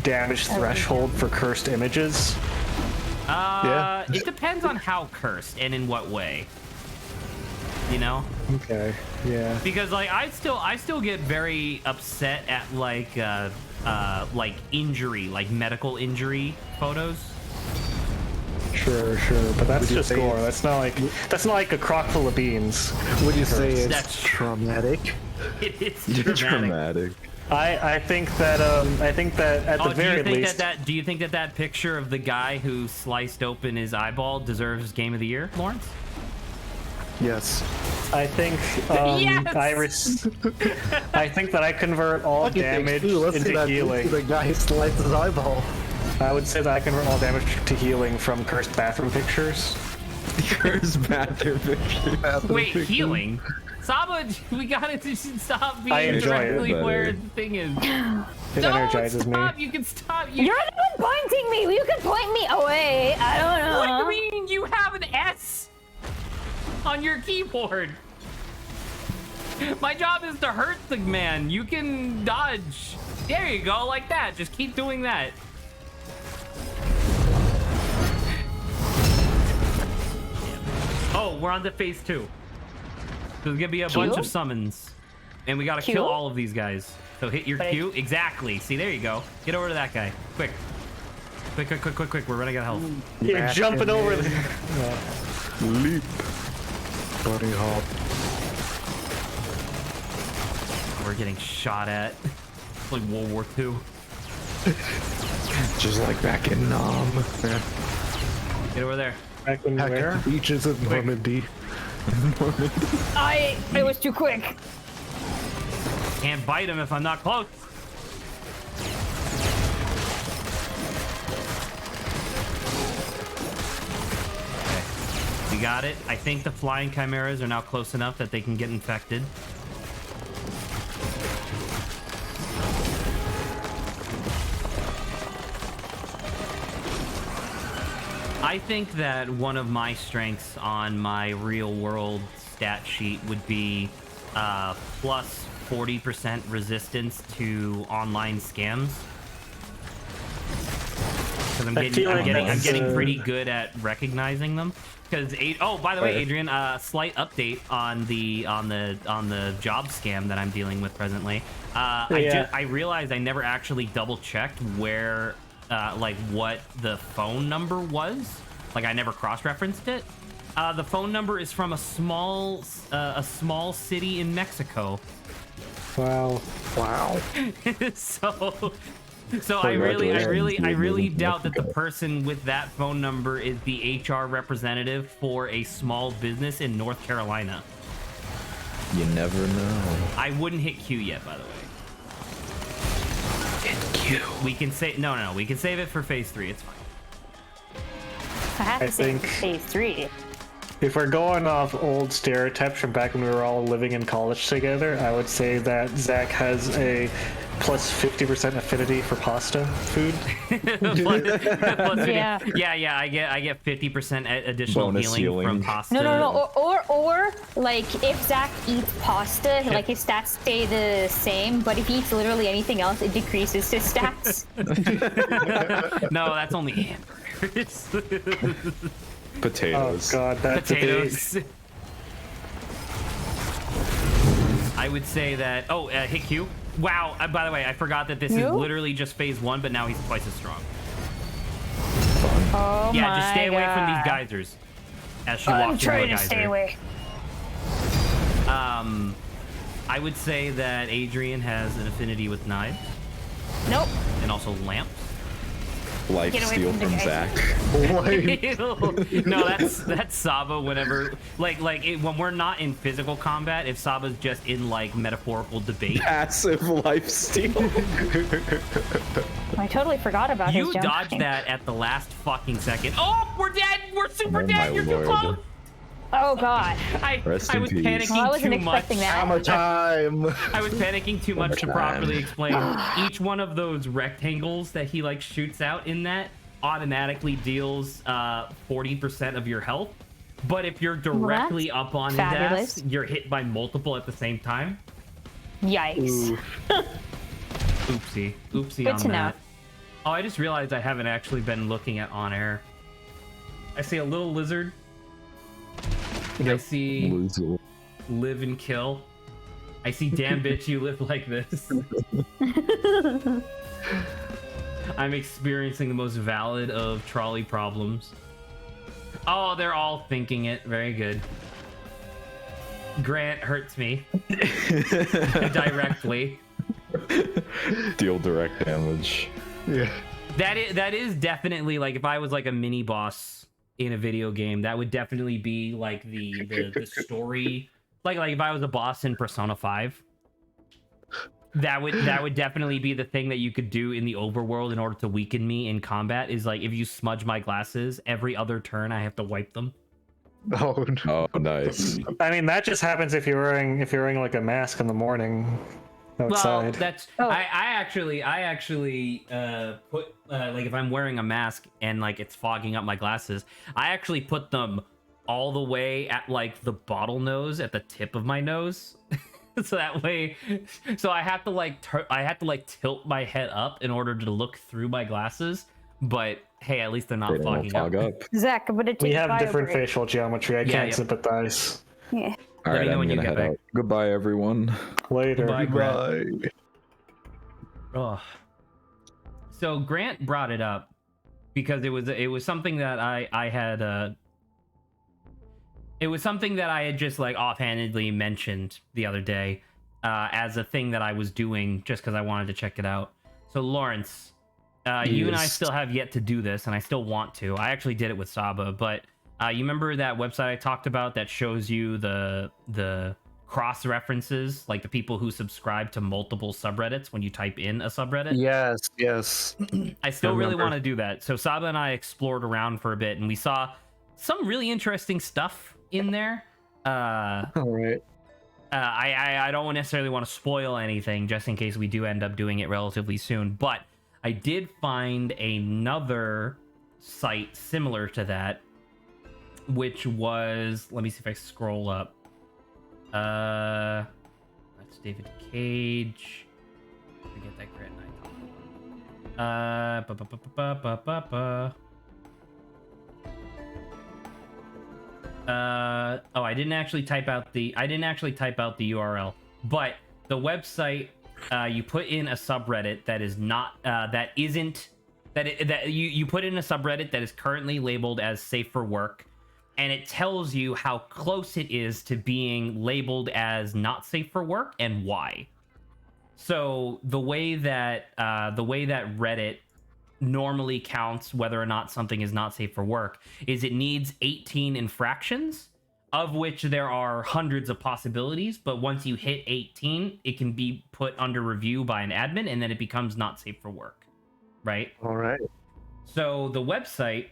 damage threshold for cursed images. It depends on how cursed and in what way. You know? Okay. Yeah. Because like I still get very upset at like injury, like medical injury photos. Sure. But that's Would you just say gore. it's- That's not like a crock full of beans. Would you say it's That's- traumatic? It is You're dramatic. dramatic. I think that at Oh, the very least. do you think that picture of the guy who sliced open his eyeball deserves Game of the Year, Lawrence? Yes. I think Yes! I think that I convert all damage Let's see into that healing. the guy who sliced his eyeball. I would say that I convert all damage to healing from cursed bathroom pictures. Yours bathroom picture. Wait, healing? Saba, we gotta just stop I being enjoy it. directly where Better. the thing is. It Don't energizes me. stop! You can stop! You You're the one pointing me. You can point me away. I don't know. What do you mean you have an S on your keyboard? My job is to hurt the man. You can dodge. There you go, like that. Just keep doing that. Oh, we're on to phase 2. There's gonna be a bunch of summons. And we gotta Q? kill all of these guys. So hit your But Q. Exactly. See, there you go. Get over to that guy. Quick. Quick. We're running out of health. You're Back jumping in over there. the. Leap. Buddy hop. We're getting shot at. It's like World War II. Just like back in Nam. Get over there. Back in Back where? at the beaches in Normandy. It was too quick. Can't bite him if I'm not close. Okay. We got it. I think the flying chimeras are now close enough that they can get infected. I think that one of my strengths on my real world stat sheet would be plus 40% resistance to online scams. Because I'm getting pretty good at recognizing them. Because oh, by the way, Adrian, slight update on the job scam that I'm dealing with presently. I realized I never actually double checked where like what the phone number was. Like I never cross-referenced it. The phone number is from a small city in Mexico. Wow. So I really doubt that the person with that phone number is the HR representative for a small business in North Carolina. You never know. I wouldn't hit Q yet, by the way. Hit Q. We can say no. We can save it for phase 3. It's fine. I have I to say think- phase 3. If we're going off old stereotypes from back when we were all living in college together, I would say that Zach has a plus 50% affinity for pasta food. Plus Yeah. 50 yeah. I get 50% additional Bonus healing from healing. pasta. No. Or like if Zach eats pasta, like his stats stay the same, but if he eats literally anything else, it decreases his stats. No, that's only hamburgers. Oh Potatoes. god, that's a Potatoes. I would say that. Oh, hit Q. Wow. By the way, I forgot that this is You? literally just phase 1, but now he's twice as strong. Oh Yeah, my just stay away from these God. geysers. As she I'm walks into a trying to geyser. stay away. I would say that Adrian has an affinity with knives Nope. and also lamps. Life Get away steal from the from guy. Zach. No, that's Saba. Whenever when we're not in physical combat, if Saba's just in like metaphorical debate, Passive life steal. I totally forgot about his you jump. dodged that at the last fucking second. Oh, we're dead. We're super Oh dead. my You're too lord. close. Oh god. Rest I in was peace. panicking Well, I wasn't too much. expecting that. Hammer time. I was panicking too much to Overtime. properly explain. Each one of those rectangles that he like shoots out in that automatically deals 40% of your health. But if you're directly up on his fabulous. ass, you're hit by multiple at the same time. Yikes. Oopsie. Oopsie Good on to know. that. Oh, I just realized I haven't actually been looking at on air. I see a little lizard. I see Loser. live and kill. I see damn bitch you live like this. I'm experiencing the most valid of trolley problems. Oh, they're all thinking it. Very good. Grant hurts me. Directly. Deal direct damage. Yeah. That is definitely like if I was like a mini boss in a video game, that would definitely be like the story. Like if I was a boss in Persona 5, that would definitely be the thing that you could do in the overworld in order to weaken me in combat. Is like if you smudge my glasses, every other turn I have to wipe them. Oh, no. Oh, nice. I mean, that just happens if you're wearing like a mask in the morning outside. Well, that's Oh. I actually put like if I'm wearing a mask and like it's fogging up my glasses, I actually put them all the way at like the bottle nose at the tip of my nose. So that way, so I have to like tilt my head up in order to look through my glasses. But hey, at least they're not They don't fogging fog up. up. Zach, I'm gonna take We a have bio different break. facial geometry. I can't yeah. sympathize. Yeah. All Let right, me know I'm when you gonna get head back. out. Goodbye, everyone. Later. Goodbye, Grant. Bye. Oh. So Grant brought it up because it was something that I had it was something that I had just like offhandedly mentioned the other day as a thing that I was doing just because I wanted to check it out. So Lawrence, you and I Yes. still have yet to do this, and I still want to. I actually did it with Saba, but you remember that website I talked about that shows you the cross references, like the people who subscribe to multiple subreddits when you type in a subreddit? Yes, yes. I still really remember. want to do that. So Saba and I explored around for a bit, and we saw some really interesting stuff in there. All right. I don't necessarily want to spoil anything just in case we do end up doing it relatively soon, but I did find another site similar to that, which was, let me see if I scroll up. That's David Cage. Forget that Grant Knight. Oh, I didn't actually type out the URL, but the website, you put in a subreddit that is not you put in a subreddit that is currently labeled as safe for work, and it tells you how close it is to being labeled as not safe for work and why. So the way that Reddit normally counts whether or not something is not safe for work is it needs 18 infractions, of which there are hundreds of possibilities, but once you hit 18, it can be put under review by an admin, and then it becomes not safe for work, right? All right. So the website,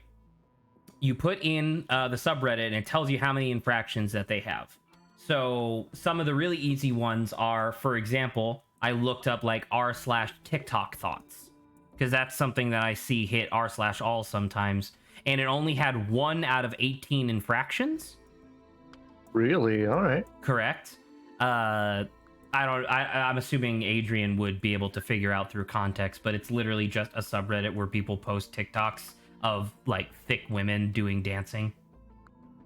you put in the subreddit, and it tells you how many infractions that they have. So some of the really easy ones are, for example, I looked up like r/TikTok thoughts, because that's something that I see hit r/all sometimes, and it only had 1 out of 18 infractions. Really? All right. Correct. I'm assuming Adrian would be able to figure out through context, but it's literally just a subreddit where people post TikToks of like thick women doing dancing.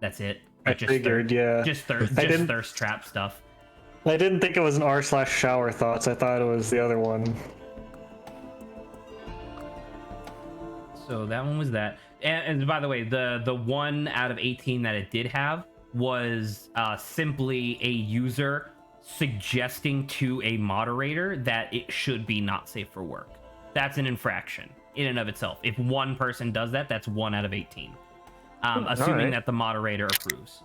That's it. I Just figured, yeah. Just didn't- thirst trap stuff. I didn't think it was an r/shower thoughts. I thought it was the other one. So that one was that. And by the way, the 1 out of 18 that it did have was simply a user suggesting to a moderator that it should be not safe for work. That's an infraction. in and of itself. If one person does that, that's 1 out of 18. Assuming that the moderator approves.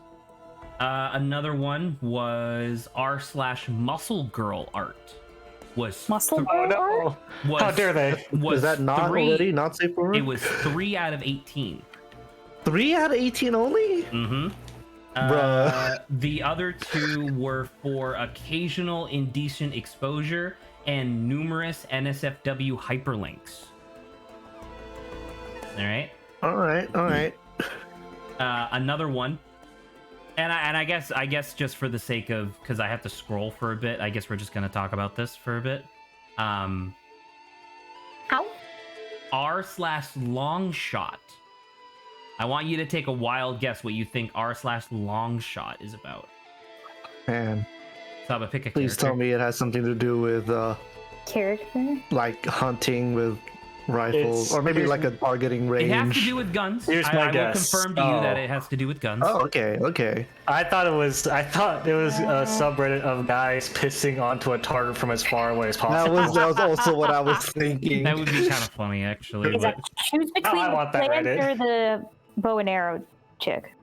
Another one was r/muscle girl art. Was Muscle girl art? was, How dare they? Was Is that not already not safe for work? It was 3 out of 18. 3 out of 18 only? Mm-hmm. Bruh. The other 2 were for occasional indecent exposure and numerous NSFW hyperlinks. All right. Another one, and I guess just for the sake of, because I have to scroll for a bit, I guess we're just gonna talk about this for a bit. How? r/long shot. I want you to take a wild guess what you think r/long shot is about. Man, Saba, pick a please character. tell me it has something to do with Character? like hunting with rifles, It's- or maybe here's- like a targeting range. It has to do with guns. Here's I my will guess. confirm to you Oh. that it has to do with guns. Oh, okay. I thought it was a subreddit of guys pissing onto a target from as far away as possible. That was also what I was thinking. That would be kind of funny, actually. Is But that choose between I the want that plant Reddit. or the bow and arrow chick?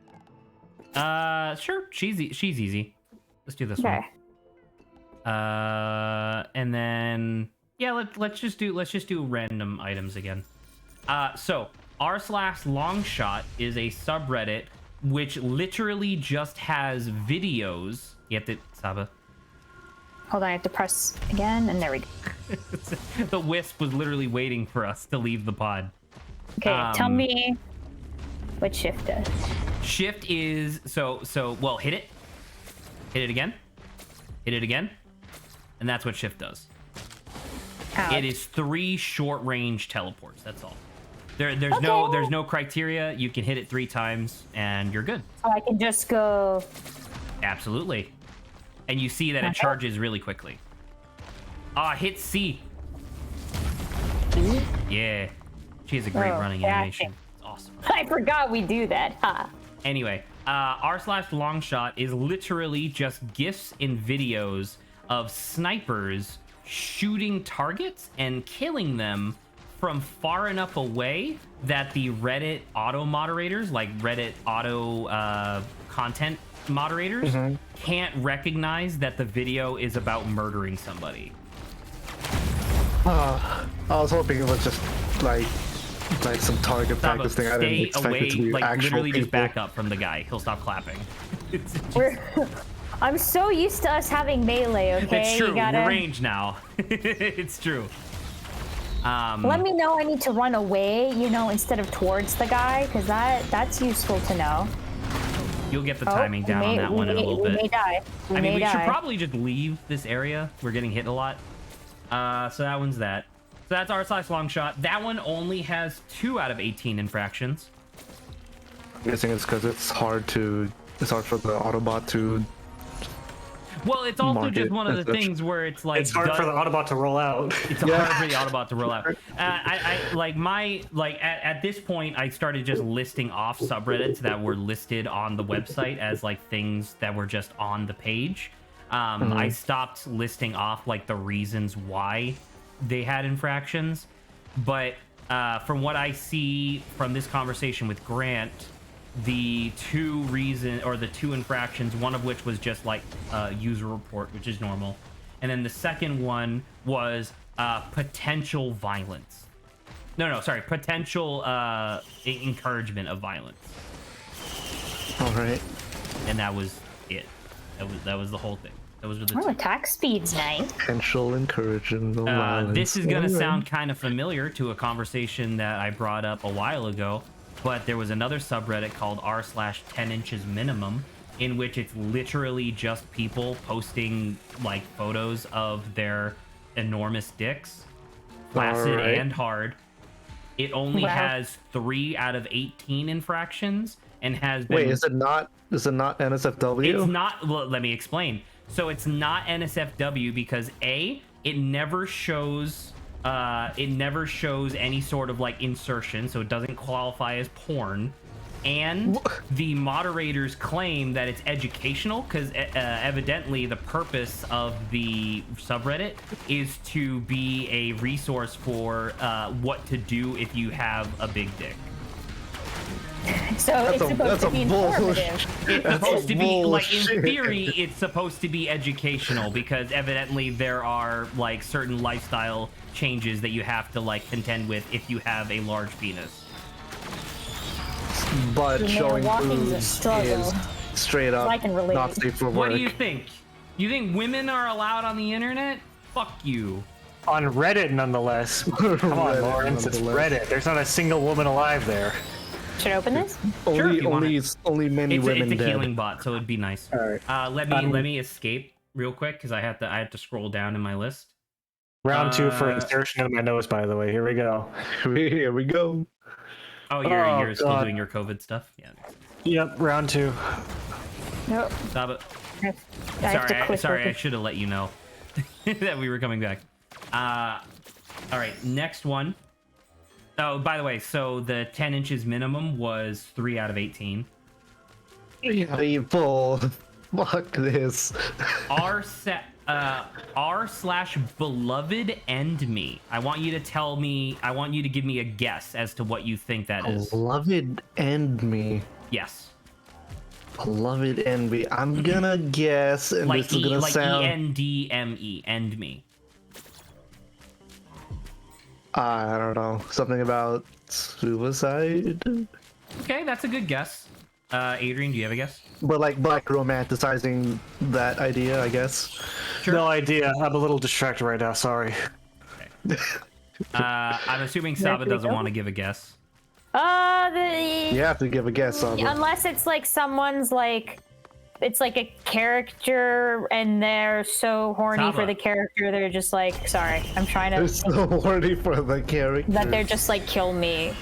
sure, she's easy. Let's do this Okay. one. And then yeah, let's just do random items again. So r/longshot is a subreddit which literally just has videos. You have to, Saba. Hold on, I have to press again, and there we go. The wisp was literally waiting for us to leave the pod. Okay, tell me what shift does. Shift is well, hit it again, and that's what shift does. Ouch. It is 3 short range teleports. That's all. There's Okay. no criteria. You can hit it 3 times and you're good. So I can just go. Absolutely. And you see that it Okay. charges really quickly. Hit C. Yeah. She has a great Oh, running gotcha. animation. It's awesome. I forgot we do that. Ha. Anyway, r/longshot is literally just GIFs and videos of snipers shooting targets and killing them from far enough away that the Reddit auto moderators, like Reddit auto content moderators, can't recognize that the video is about murdering somebody. I was hoping it was just like some target Saba, practice thing. I didn't stay expect away, it to be like actual literally people. just back up from the guy. He'll stop clapping. We're. I'm so used to us having melee. Okay, It's true. You gotta We're ranged now. It's true. let me know I need to run away, instead of towards the guy, because that's useful to know. You'll get the Oh, timing we down on may- that we one in a may- little we bit. may die. I mean, we should die. probably just leave this area. We're getting hit a lot. So that one's that. So that's r/longshot. That one only has 2 out of 18 infractions. I'm guessing it's because it's hard for the Autobot to. Well, it's also Market. just one of the That's- things where it's like It's hard for the Autobot to roll out. It's hard for the Autobot to roll out. At this point, I started just listing off subreddits that were listed on the website as like things that were just on the page. I stopped listing off like the reasons why they had infractions, but from what I see from this conversation with Grant, the 2 infractions, one of which was just like user report, which is normal, and then the second one was potential violence. Potential encouragement of violence, All right. and that was it. That was the whole thing. Those were the Oh, 2. attack speed's nice. Potential encouragement of violence. This is going to All right. sound kind of familiar to a conversation that I brought up a while ago, but there was another subreddit called r/10 inches minimum, in which it's literally just people posting like photos of their enormous dicks, flaccid Alright. and hard. It only Wow. has 3 out of 18 infractions and has been. Wait, is it not NSFW? It's not. Well, let me explain. So it's not NSFW because A, it never shows any sort of like insertion, so it doesn't qualify as porn, and the moderators claim that it's educational because evidently the purpose of the subreddit is to be a resource for what to do if you have a big dick. So it's supposed to be informative. It's supposed to be, like, in theory, it's supposed to be educational because evidently there are, like, certain lifestyle changes that you have to, like, contend with if you have a large penis. But Man, showing walking's a boobs struggle. is straight up I can relate. not safe for What work. do you think? You think women are allowed on the internet? Fuck you. On Reddit, nonetheless. Come on, Reddit, Lawrence, it's nonetheless. Reddit. There's not a single woman alive there. Should I open this? Sure, if you want Only many It's women a dead. healing bot, so it'd be nice. All right. Let me escape real quick because I have to scroll down in my list. Round 2 for Uh, insertion of my nose, by the way. Here we go. Here we go. Oh, you're still God. doing your COVID stuff? Yeah. Yep, round 2. Nope. Stop it. I have to click Sorry, I open. should have let you know that we were coming back. All right, next one. Oh, by the way, so the 10 inches minimum was 3 out of 18. People, fuck this. R/beloved and me. I want you to give me a guess as to what you think that is. Beloved and me. Yes. Beloved and me. I'm gonna guess, and Like this is gonna sound. ENDME, and me. I don't know. Something about suicide? Okay, that's a good guess. Adrian, do you have a guess? But like romanticizing that idea, I guess. No idea. I'm a little distracted right now. Sorry. I'm assuming Saba doesn't want to give a guess. You have to give a guess on it. Unless it's like someone's like, it's like a character and they're so horny for Saba. the character, they're just like, sorry, I'm trying They're to, so horny for the character. that they're just like, kill me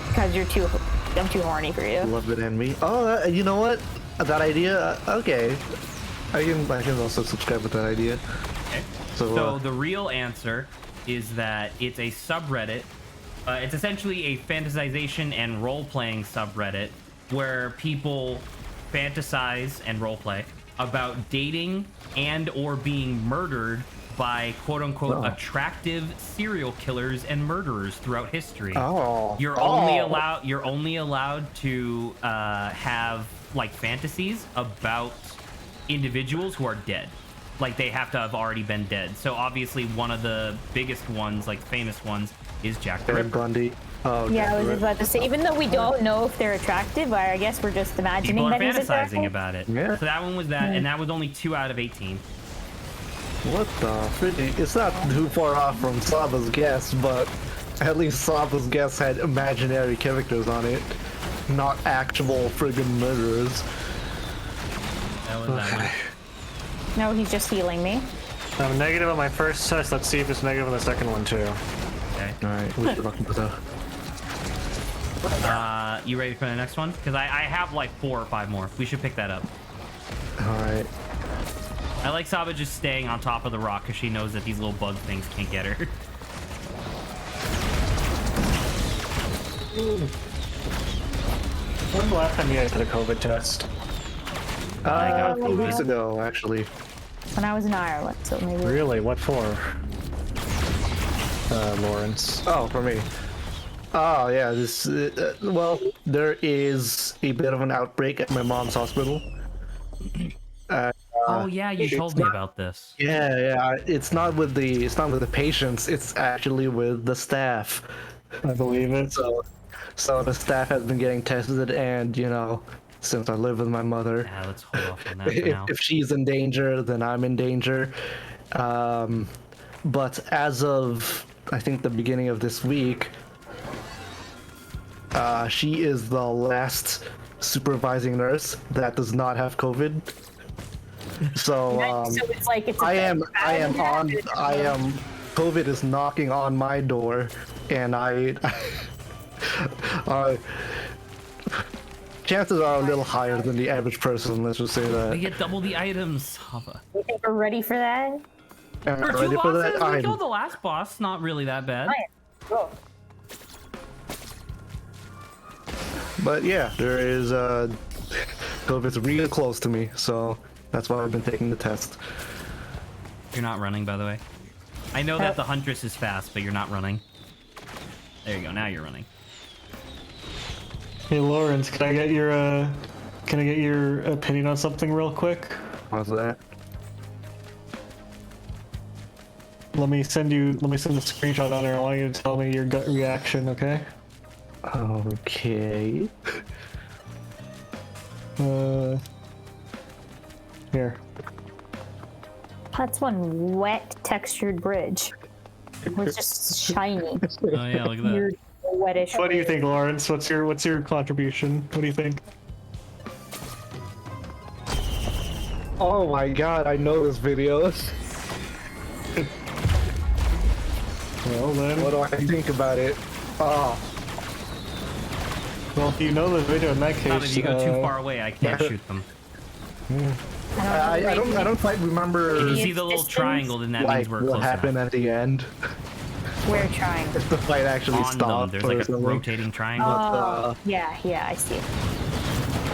because I'm too horny for you. Beloved and me. Oh, you know what? That idea. Okay. I can also subscribe with that idea. Okay. So, So the real answer is that it's a subreddit. It's essentially a fantasization and role-playing subreddit where people fantasize and roleplay about dating and or being murdered by quote-unquote attractive serial killers and murderers throughout history. Oh. You're only allowed to have like fantasies about individuals who are dead. Like they have to have already been dead. So obviously one of the biggest ones, like famous ones, is Jack the Ted Ripper. Bundy. Oh, okay. Yeah, I was just about to say, even though we don't know if they're attractive, I guess we're just imagining People are that he's fantasizing attractive. about it. Yeah. So that one was that, and that was only 2 out of 18. What the frick? It's not too far off from Saba's guess, but at least Saba's guess had imaginary characters on it, not actual friggin' murderers. That was that one. No, he's just healing me. I'm negative on my first test. Let's see if it's negative on the second one, too. Okay. Alright, we should rock with that. You ready for the next one? Because I have like 4 or 5 more. We should pick that up. Alright. I like Saba just staying on top of the rock because she knows that these little bug things can't get her. When's the last time you guys had a COVID test? A few weeks ago, actually. When I was in Ireland, so maybe. Really? What for? Lawrence. Oh, for me. Oh, yeah, this, well, there is a bit of an outbreak at my mom's hospital. Oh yeah, you told me about this. Yeah, it's not with the patients, it's actually with the staff. I believe it. So the staff has been getting tested, and since I live with my mother, Yeah, let's hold off on that for now. if she's in danger, then I'm in danger. But as of I think the beginning of this week, she is the last supervising nurse that does not have COVID. So So it's like it's. COVID is knocking on my door, and chances are a little higher than the average person. Let's just say We that. get double the items, Saba. You think we're ready for that? For 2 Ready for bosses, that? we I'm- killed the last boss. Not really that bad. Oh. But yeah, there is COVID's really close to me, so that's why I've been taking the test. You're not running, by the way. I know that the Huntress is fast, but you're not running. There you go. Now you're running. Hey Lawrence, can I get your opinion on something real quick? What's that? Let me send a screenshot on there. I want you to tell me your gut reaction, okay? Okay. Here. That's one wet textured bridge. It was just shiny. Oh yeah, look at that. Weird, wettish. What do you think, Lawrence? What's your contribution? What do you think? Oh my god, I know this video. Well then. What do I think about it? Oh, Well, if you know the video in that case. If you go too far away, I can't shoot them. I don't quite remember If you see It's the little distance. triangle, then that like means we're what close happened enough. at the end. We're trying. If the fight actually On them, stopped. there's or like a something. rotating triangle. Oh, yeah, I see it.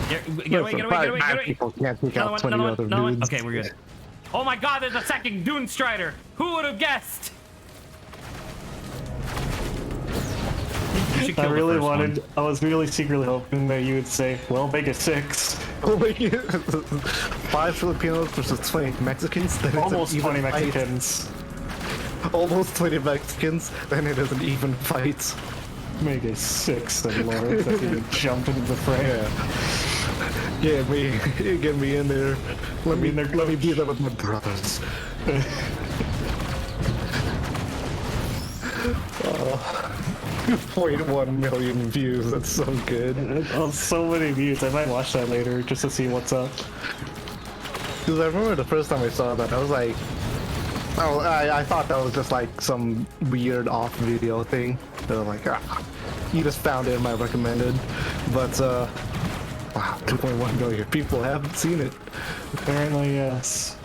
Get away, Listen, get away, get away, get away! People can't take Another out one, 20 another one, other another one. dudes. Okay, we're good. Oh my god, there's a second Dune Strider! Who would have guessed? You should I kill the really first wanted. one. I was really secretly hoping that you would say, "Well, make it 6." Oh my god. 5 Filipinos versus 20 Mexicans. Then it's an Almost even 20 fight. Mexicans. Almost 20 Mexicans. Then it is an even fight. Make it 6, then Lawrence. As you jump into the frame. Yeah. Get me in there. Let me in there, let me be there with my brothers. 0.1 million views. That's so good. Oh, so many views. I might watch that later just to see what's up. Because I remember the first time I saw that, I was like, oh, I thought that was just like some weird off video thing. They were like, you just found it in my recommended. But, wow, 2.1 million people haven't seen it. Apparently, yes.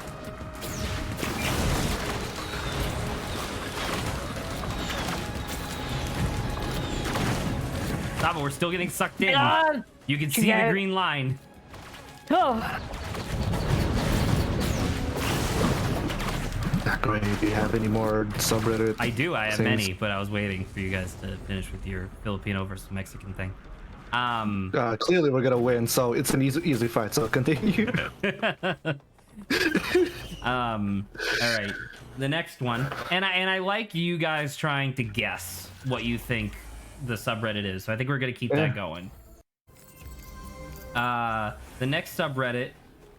Stop it, we're still getting sucked in. God! You can see the Yeah. green line. Oh, Great. Do you have any more subreddit? I do, I have things? many, but I was waiting for you guys to finish with your Filipino versus Mexican thing. Clearly we're gonna win, so it's an easy fight. So continue. All right, the next one, and I like you guys trying to guess what you think the subreddit is, so I think we're gonna keep that going. The next subreddit,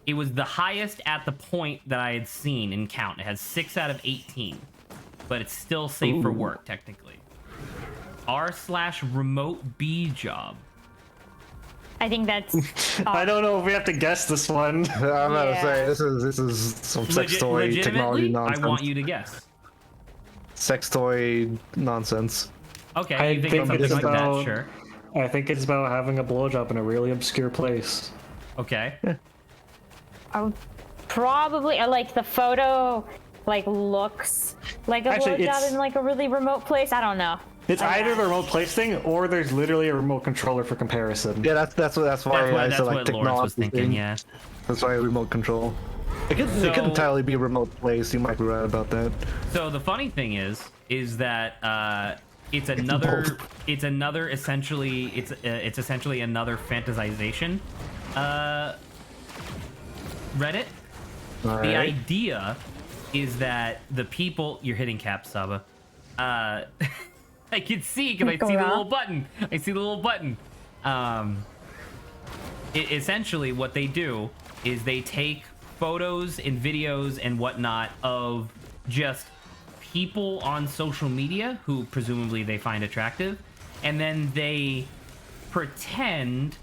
it was the highest at the point that I had seen in count. It has 6 out of 18, but it's still safe for work technically. r/remote B job. I think that's. I don't know if we have to guess this one. I'm about to Yeah. say this is some sex toy technology Legitimately, I nonsense. want you to guess. Sex toy nonsense. Okay, I you think think it's something it's like about- that? Sure. I think it's about having a blowjob in a really obscure place. Okay. I would probably like the photo. Like looks like a Actually, it's- blowjob in like a really remote place. I don't know. It's either the remote place thing or there's literally a remote controller for comparison. Yeah, that's why That's I what, said like Lawrence technology was thinking, thing. yeah. That's why remote control. It could So- entirely be a remote place. You might be right about that. So the funny thing is that it's another essentially it's essentially another fantasization Reddit. The Alright. idea is that the people you're hitting cap, Saba. I can see because I Go see the around. little button. I see the little button. Essentially what they do is they take photos and videos and whatnot of just people on social media who presumably they find attractive, and then they pretend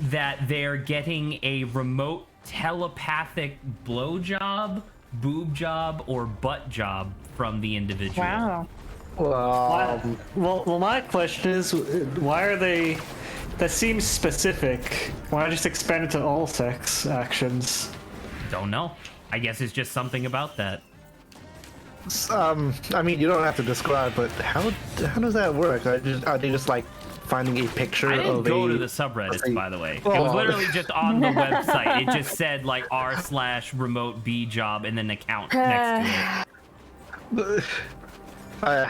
that they're getting a remote telepathic blowjob, boob job, or butt job from the individual. Wow. Well, my question is, why are they? That seems specific. Why not just expand it to all sex actions? Don't know. I guess it's just something about that. I mean, you don't have to describe, but how does that work? Are they just like finding a picture I didn't of go a. to the subreddits, by the way. It Oh. was literally just on the website. It just said like r/remote B job and then account next to it.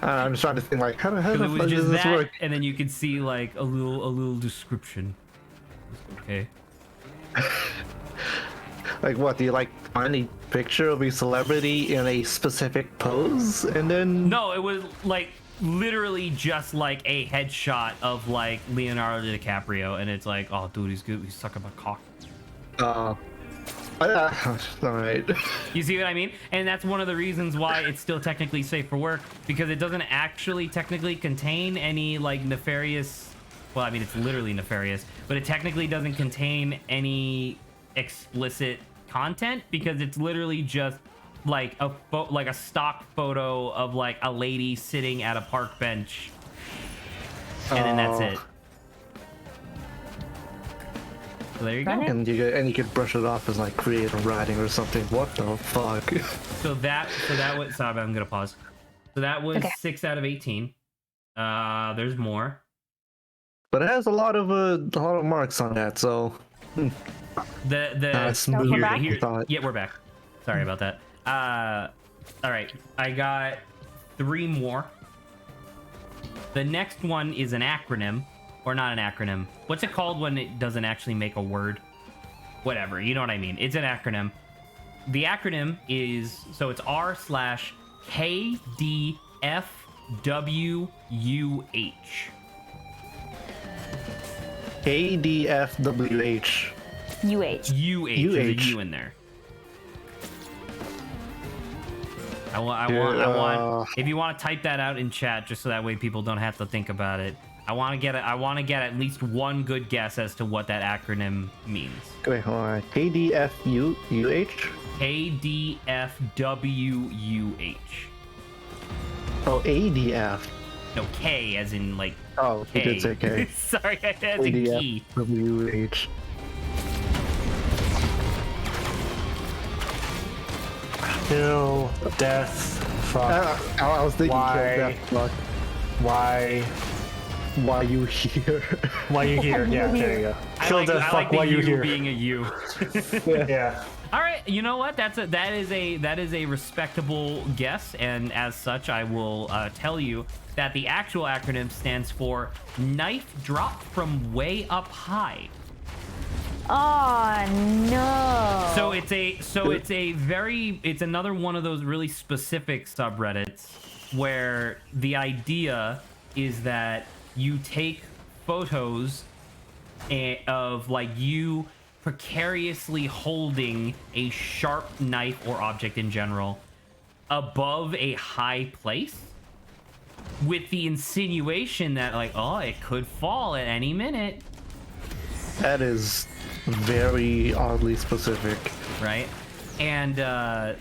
I'm just trying to think like how the Because fuck it was does just this that, work? and then you could see like a little description. Okay. Like what? Do you like find a picture of a celebrity in a specific pose and then? No, it was like literally just like a headshot of like Leonardo DiCaprio, and it's like, oh, dude, he's good. He's sucking my cock. All right. You see what I mean? And that's one of the reasons why it's still technically safe for work, because it doesn't actually technically contain any like nefarious. Well, I mean, it's literally nefarious, but it technically doesn't contain any explicit content because it's literally just like a stock photo of like a lady sitting at a park bench, and then that's it. So there you go. And you could brush it off as like creative writing or something. What the fuck? So that was. Sorry, I'm gonna pause. So that was Okay. 6 out of 18. There's more. But it has a lot of marks on that, so The smooth. we're back? Yeah, we're back. Sorry about that. All right, I got 3 more. The next one is an acronym, or not an acronym. What's it called when it doesn't actually make a word? Whatever, you know what I mean. It's an acronym. The acronym is, so it's R/KDFWUH. KDFWH. UH. UH. There's a U in there. I want. If you want to type that out in chat, just so that way people don't have to think about it. I want to get at least one good guess as to what that acronym means. Wait, hold on. KDFUH. KDFWUH. Oh, ADF. No, K as in like. Oh, K. you did say K. Sorry, as in key. ADFWH. Kill, death, fuck. I was thinking, Why? kill, death, fuck. Why you here? Why you here? Yeah, there you go. Kill, I death, like fuck. the Why you U here? being a U. Yeah. All right, you know what? That is a respectable guess, and as such, I will tell you that the actual acronym stands for Knife Dropped from Way Up High. Oh no. So it's another one of those really specific subreddits where the idea is that you take photos of like you precariously holding a sharp knife or object in general above a high place with the insinuation that like, oh, it could fall at any minute. That is very oddly specific. Right? And the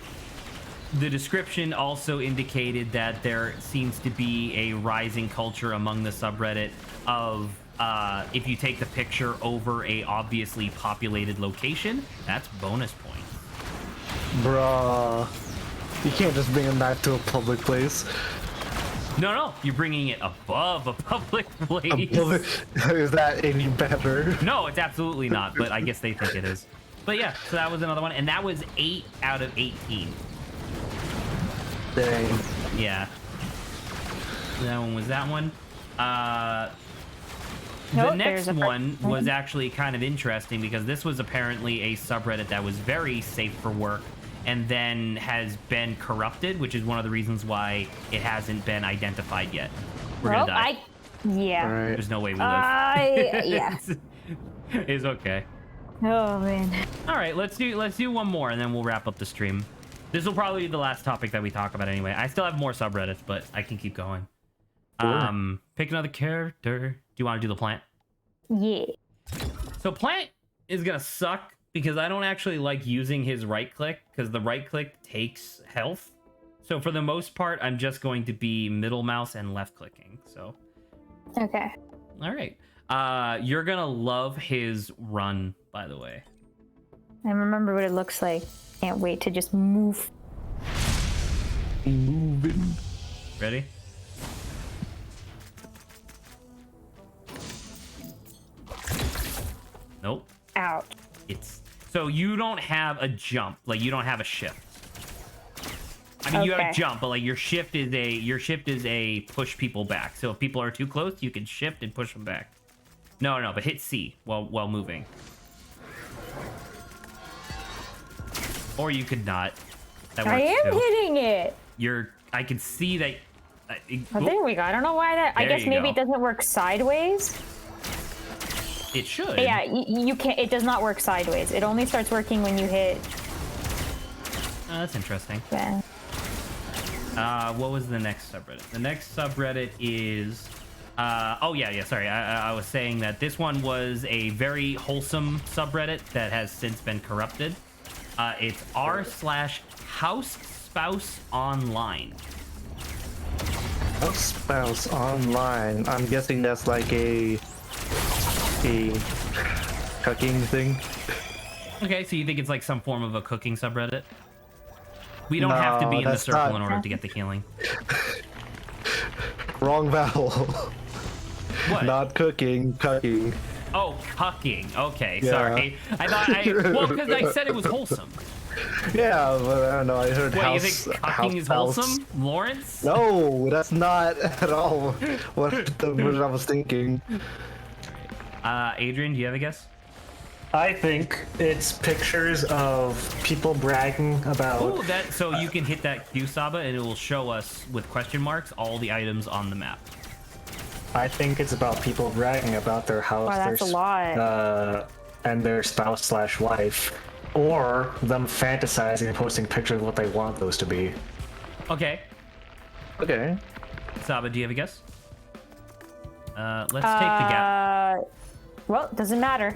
description also indicated that there seems to be a rising culture among the subreddit of if you take the picture over a obviously populated location, that's bonus points. Bruh. You can't just bring a knife to a public place. No, you're bringing it above a public place. Is that any better? No, it's absolutely not, but I guess they think it is. But yeah, so that was another one, and that was 8 out of 18. Dang. Yeah. That one was that one. Nope, The next there's a one was actually kind of interesting because this was apparently a subreddit that was very safe for work and then has been corrupted, which is one of the reasons why it hasn't been identified yet. We're well, gonna die. yeah. Alright. There's no way we live. Yeah. It's okay. Oh man. All right, let's do one more and then we'll wrap up the stream. This will probably be the last topic that we talk about anyway. I still have more subreddits, but I can keep going. Sure. Pick another character. Do you want to do the plant? Yeah. So plant is gonna suck because I don't actually like using his right click because the right click takes health. So for the most part, I'm just going to be middle mouse and left clicking. So, Okay. all right. You're gonna love his run, by the way. I remember what it looks like. Can't wait to just move. Moving. Ready? Nope. Ouch. It's so you don't have a jump, like you don't have a shift. I mean, you have a Okay. jump, but like your shift is a push people back. So if people are too close, you can shift and push them back. No, but hit C while moving. Or you could not. That works I am too. hitting it. I can see that. Oh, there we go. I don't know why that. I There guess you maybe go. it doesn't work sideways. It should. Yeah, you can't. It does not work sideways. It only starts working when you hit. Oh, that's interesting. Yeah. What was the next subreddit? The next subreddit is. Oh yeah. Sorry, I was saying that this one was a very wholesome subreddit that has since been corrupted. It's r/house spouse online. House spouse online. I'm guessing that's like a cooking thing. Okay, so you think it's like some form of a cooking subreddit? We don't have to No, be in the that's circle not- in order to get the healing. Wrong vowel. What? Not cooking, cucking. Oh, cucking. Okay, Yeah. sorry. I thought well, because I said it was wholesome. Yeah, but I don't know. I heard What, house. you think house cucking is spouse. wholesome, Lawrence? No, that's not at all what I was thinking. Adrian, do you have a guess? I think it's pictures of people bragging about. Oh, that so you can hit that Q Saba and it will show us with question marks all the items on the map. I think it's about people bragging about their house, Wow, that's their a lot. and their spouse/wife, or them fantasizing and posting pictures of what they want those to be. Okay, Okay. Saba, do you have a guess? Let's take the gap. Well, doesn't matter.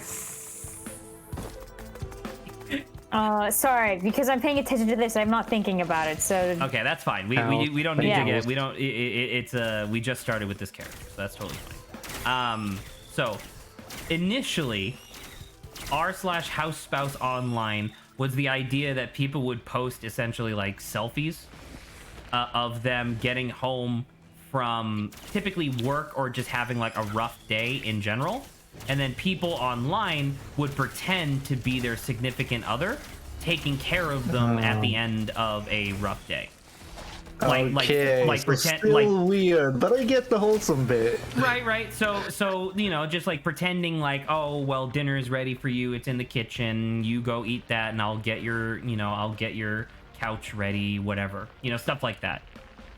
Sorry, because I'm paying attention to this, I'm not thinking about it. So Okay, that's fine. We don't need to get we don't. It's we just started with this character, so that's totally fine. So initially, r/house spouse online was the idea that people would post essentially like selfies of them getting home from typically work or just having like a rough day in general. And then people online would pretend to be their significant other, taking care of them at the end of a rough day. Okay, like so pretend, still like weird, but I get the wholesome bit. right. So you know, just like pretending like, oh well, dinner is ready for you. It's in the kitchen. You go eat that, and I'll get your couch ready, whatever. You know, stuff like that.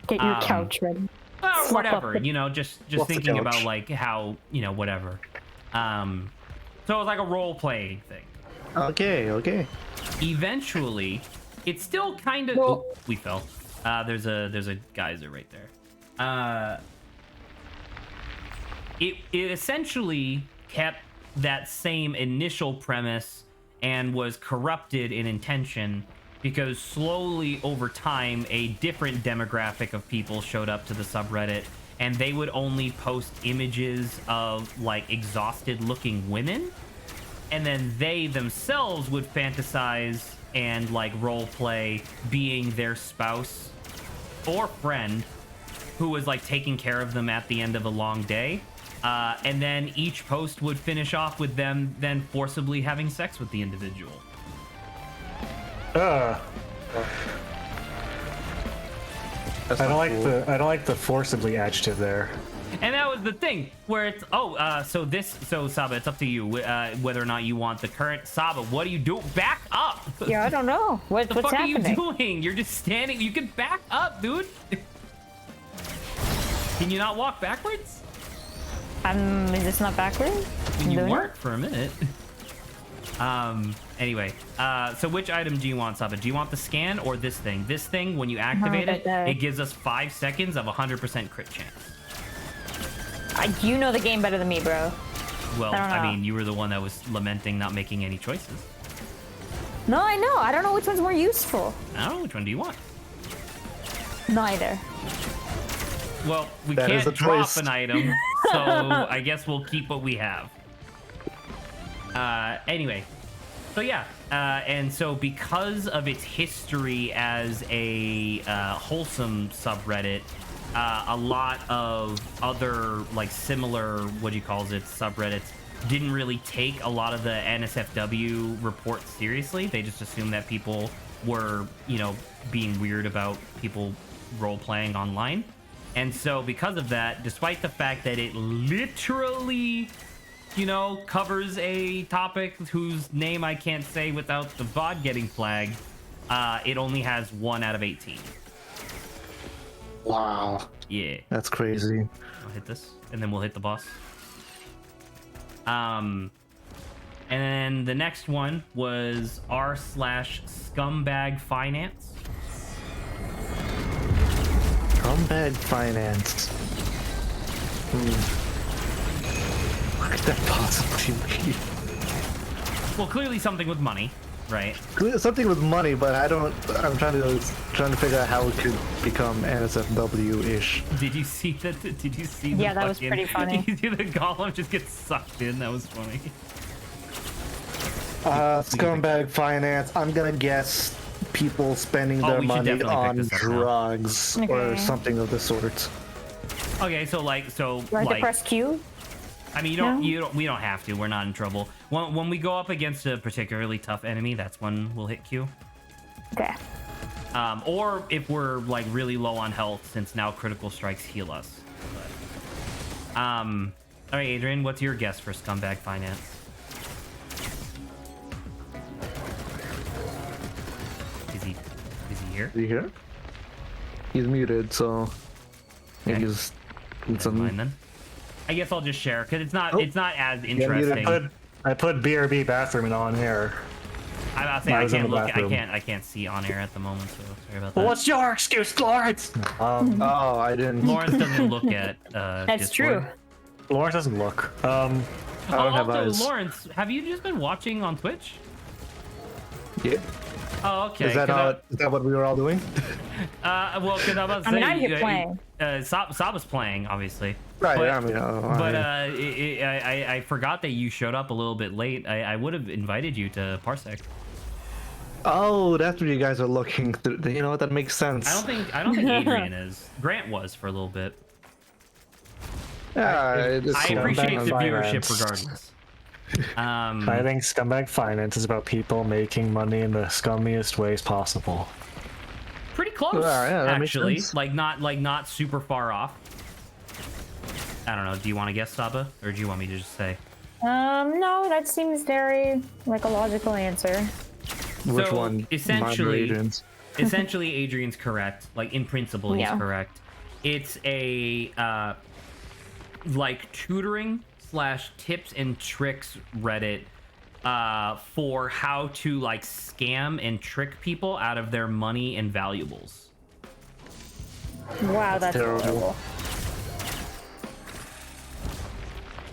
get your couch ready. Or Fluff whatever, up the- you know, just Fluff the thinking about couch. like how, you know, whatever. So it was like a role playing thing. Okay. Eventually, it's still kind of. Well- We fell. There's a geyser right there. It essentially kept that same initial premise and was corrupted in intention because slowly over time a different demographic of people showed up to the subreddit and they would only post images of like exhausted looking women, and then they themselves would fantasize and like role play being their spouse or friend who was like taking care of them at the end of a long day. And then each post would finish off with them then forcibly having sex with the individual. I That's don't not like cool. I don't like the forcibly adjective there. And that was the thing where it's so Saba, it's up to you whether or not you want the current Saba. What do you do? Back up. Yeah, I don't know. What the What's fuck happening? are you doing? You're just standing. You can back up, dude. Can you not walk backwards? Is this not backwards? You Doing it? weren't for a minute. Anyway, so which item do you want, Saba? Do you want the scan or this thing? This thing, when you activate it, it gives us 5 seconds of 100% crit chance. You know the game better than me, bro. Well, I don't I know. mean, you were the one that was lamenting not making any choices. No, I know. I don't know which one's more useful. I don't know, which one do you want? Neither. Well, we That is can't a drop choice. an item, so I guess we'll keep what we have. Anyway, so yeah, and so because of its history as a wholesome subreddit, a lot of other like similar, what do you call it, subreddits didn't really take a lot of the NSFW reports seriously. They just assumed that people were, you know, being weird about people role-playing online. And so because of that, despite the fact that it literally, you know, covers a topic whose name I can't say without the VOD getting flagged, it only has 1 out of 18. Wow. Yeah. That's crazy. I'll hit this, and then we'll hit the boss. And then the next one was r/scumbag finance. Scumbag finance. What could that possibly mean? Well, clearly something with money, right? Something with money, but I'm trying to figure out how it could become NSFW-ish. Did you see that? Did you see? The Yeah, that was fucking- pretty funny. Did you see the golem just get sucked in? That was funny. Scumbag finance. I'm gonna guess people spending Oh, their we should money definitely pick on this up now. drugs or Okay. something of the sort. Okay, so Do I have to like, press Q? I mean, we don't have to. We're not in trouble. When we go up against a particularly tough enemy, that's when we'll hit Q. Okay. Or if we're like really low on health, since now critical strikes heal us. But, all right, Adrian, what's your guess for scumbag finance? Is he here? Is he here? He's muted, so Okay. he's Never mind then. I guess I'll just share because it's not as I interesting. put BRB bathroom on here. I'll say I I was in can't the look. bathroom. I can't see on air at the moment. So sorry about that. Well, what's your excuse, Lawrence? Oh, I didn't. Lawrence doesn't look at. That's Discord. true. Lawrence doesn't look. I don't have Also, eyes. Lawrence, have you just been watching on Twitch? Yeah. Oh, okay. Is that 'cause is that what we were all doing? well, because I'm about to I say, mean, I'm here playing. Saba's playing, obviously. Right. But, I mean, but I forgot that you showed up a little bit late. I would have invited you to Parsec. oh, that's what you guys are looking through. You know what? That makes sense. I don't think Adrian is. Grant was for a little bit. Yeah, I appreciate the Finance. viewership regardless. I think scumbag finance is about people making money in the scummiest ways possible. Pretty close, Yeah, that makes actually. sense. Not super far off. I don't know. Do you want to guess, Saba, or do you want me to just say? No, that seems very like a logical answer. Which So, one? essentially- Mine or Adrian's? Essentially, Adrian's correct. Like in principle, he's Yeah. correct. It's a like tutoring / tips and tricks Reddit for how to like scam and trick people out of their money and valuables. Wow, that's terrible. horrible.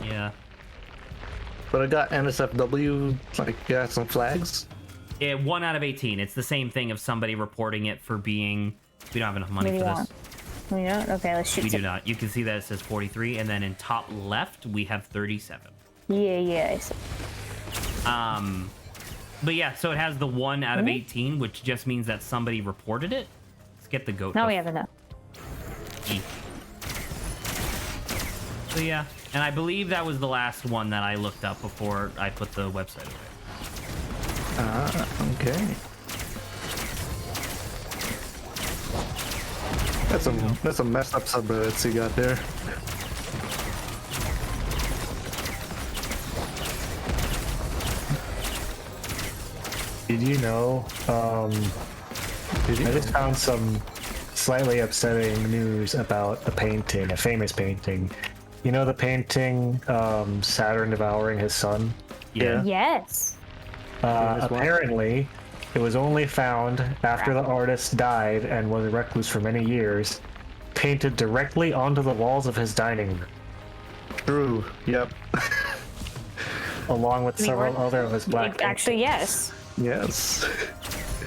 Yeah. But I got NSFW, like, got some flags. 1 out of 18. It's the same thing of somebody reporting it for being. We don't have enough money Maybe for not. this. We don't? Okay, let's shoot We do some- not. You can see that it says 43, and then in top left we have 37. Yeah, I see. But yeah, so it has the 1 out of 18, which just means that somebody reported it. Let's get the goat. Now hoof. we have enough. So yeah, and I believe that was the last one that I looked up before I put the website away. Okay. That's some messed up subreddits you got there. Did you know? I just found some slightly upsetting news about a painting, a famous painting. You know the painting Saturn devouring his son? Yeah. Yes. Famous one? Apparently, it was only found after the artist died and was a recluse for many years, painted directly onto the walls of his dining room, True. Yep. along with several other of his black Actually, yes. Yes.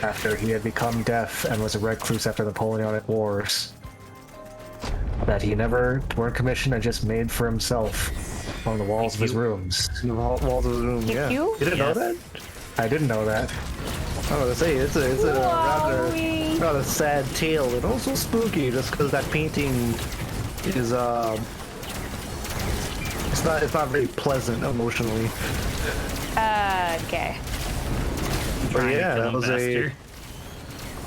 after he had become deaf and was a recluse after the Napoleonic Wars. That he never weren't commissioned and just made for himself on the walls of his rooms. The walls of the room. Yeah. you? You didn't know Yes. that? I didn't know that. I was gonna say it's a Wowie. rather sad tale and also spooky, just because that painting is It's not very pleasant emotionally. Okay. But Trying to yeah, kill that him was faster.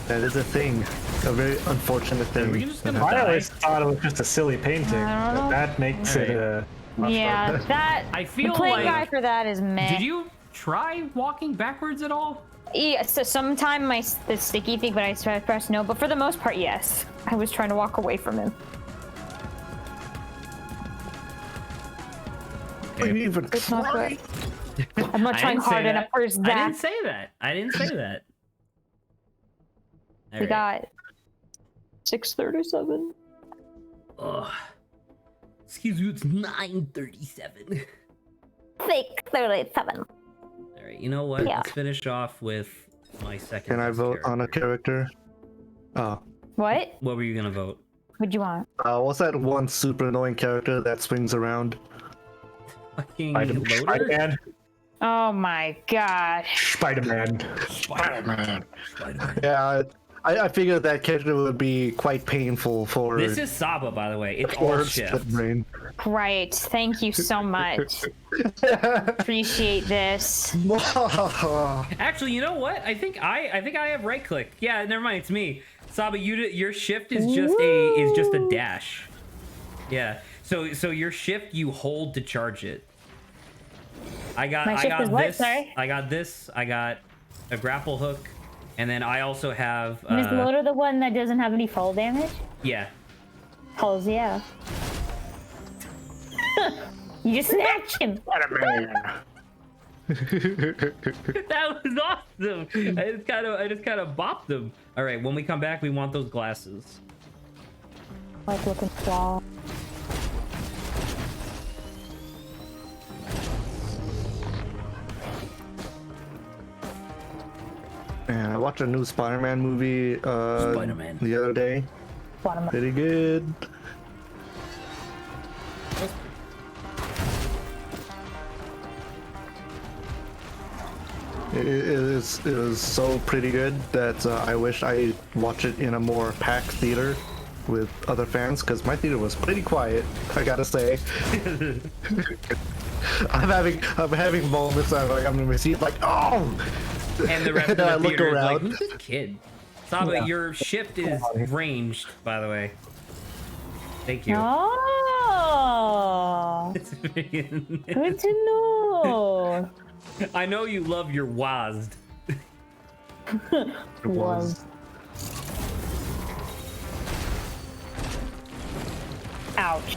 that is a thing. A very unfortunate thing. Are we just gonna I die? always thought it was just a silly painting, I don't but know. that makes it much Yeah, harder. that. I feel the playing like- guy for that is meh. Did you try walking backwards at all? Yeah, so sometime the sticky thing, but I pressed no. But for the most part, yes. I was trying to walk away from him. You even It's not try? good. I'm not I trying didn't say hard that. enough. Where's I that? didn't say that. I didn't say that. We got 637. Ugh. Excuse me, it's 9:37. 637. All right, you know what? Yeah. Let's finish off with my second. Can I best vote on a character? What? What were you gonna vote? What'd you want? What's that one super annoying character that swings around? Fucking Spider- loader. Spider-Man. Oh my gosh. Spider-Man. Spider-Man. Yeah, I figured that character would be quite painful for This is Saba, by the way. It's all for shift. Split Brain. Great. Thank you so much. Appreciate this. Actually, you know what? I think I have right click. Yeah, never mind. It's me. Saba, your shift is just a dash. Yeah. So your shift you hold to charge it. I got My shift is what? this. Sorry? I got this. I got a grapple hook, and then I also have Is Loader the one that doesn't have any fall damage? yeah. Hells yeah. You just snatched him. That was awesome. I just kind of bopped them. All right, when we come back, we want those glasses. Like looking claw. Man, I watched a new Spider-Man movie Spider-Man. the other day. Bottom. Pretty good. It was so pretty good that I wish I watched it in a more packed theater with other fans, because my theater was pretty quiet, I gotta say. I'm having moments where I'm in my seat like, oh! And the rest of And I the look theater is like, around. who's this kid? Saba, your shift is ranged, by the way. Thank you. Oh, It's freaking- good to know. I know you love your WASD. Was. Ouch.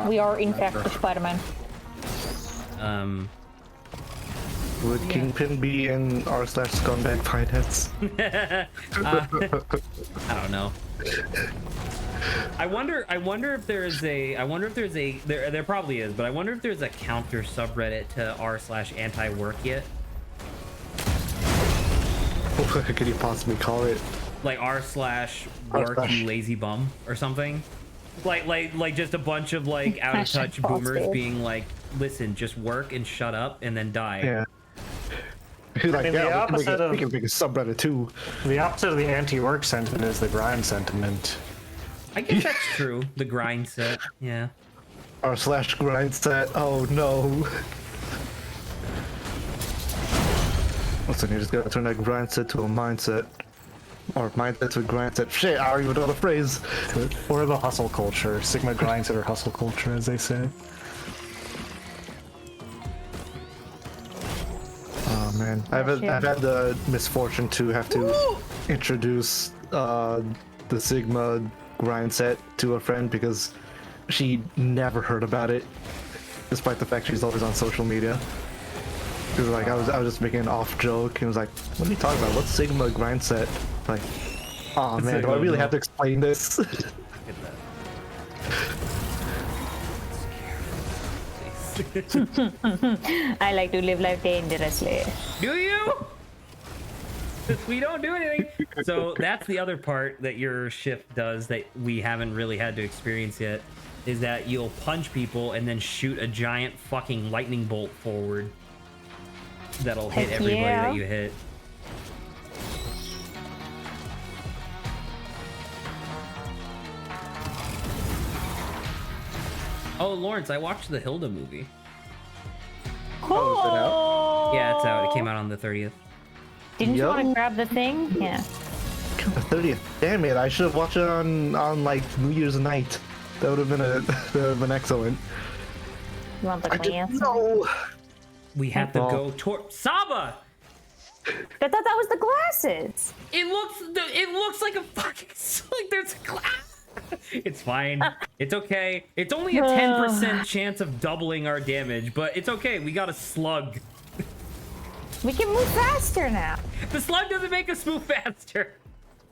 We are in fact the Spider-Man. Would Kingpin be in r/scumbag finance? I don't know. I wonder if there's a there probably is, but I wonder if there's a counter subreddit to r/anti-work yet. What could you possibly call it? Like r/work you lazy bum or something. Like just a bunch of like out of touch Hashtag boomers false being like, listen, just work and shut up and then die. Yeah. Like, mean, the yeah, opposite we can make a subreddit too. The opposite of the anti-work sentiment is the grind sentiment. I guess that's true. The grind set, yeah. r/grind set. Oh no. Listen, you just gotta turn that grind set to a mindset. Or mindset to a grind set. Shit, I don't even know the phrase. Or the hustle culture. Sigma grind set or hustle culture, as they say. Oh man, I've had the misfortune to have to introduce the Sigma grind set to a friend because she never heard about it, despite the fact she's always on social media. It was like I was just making an off joke and was like, "What are you talking about? What's Sigma grind set?" Like, oh man, do I really have to explain this? I like to live life dangerously. Do you? We don't do anything. So that's the other part that your shift does that we haven't really had to experience yet, is that you'll punch people and then shoot a giant fucking lightning bolt forward that'll hit Heck everybody yeah. that you hit. Oh, Lawrence, I watched the Hilda movie. Oh, Yeah, it's out. It came out on the 30th. Didn't you Yo. want to grab the thing? Yeah. The 30th. Damn it! I should have watched it on like New Year's night. That would have been that would have been excellent. You want the I glance? didn't know. We have to Well. go toward Saba. I thought that was the glasses. It looks like a fucking like there's a glass. It's fine. It's okay. It's only a 10% chance of doubling our damage, but it's okay. We got a slug. We can move faster now. The slug doesn't make us move faster.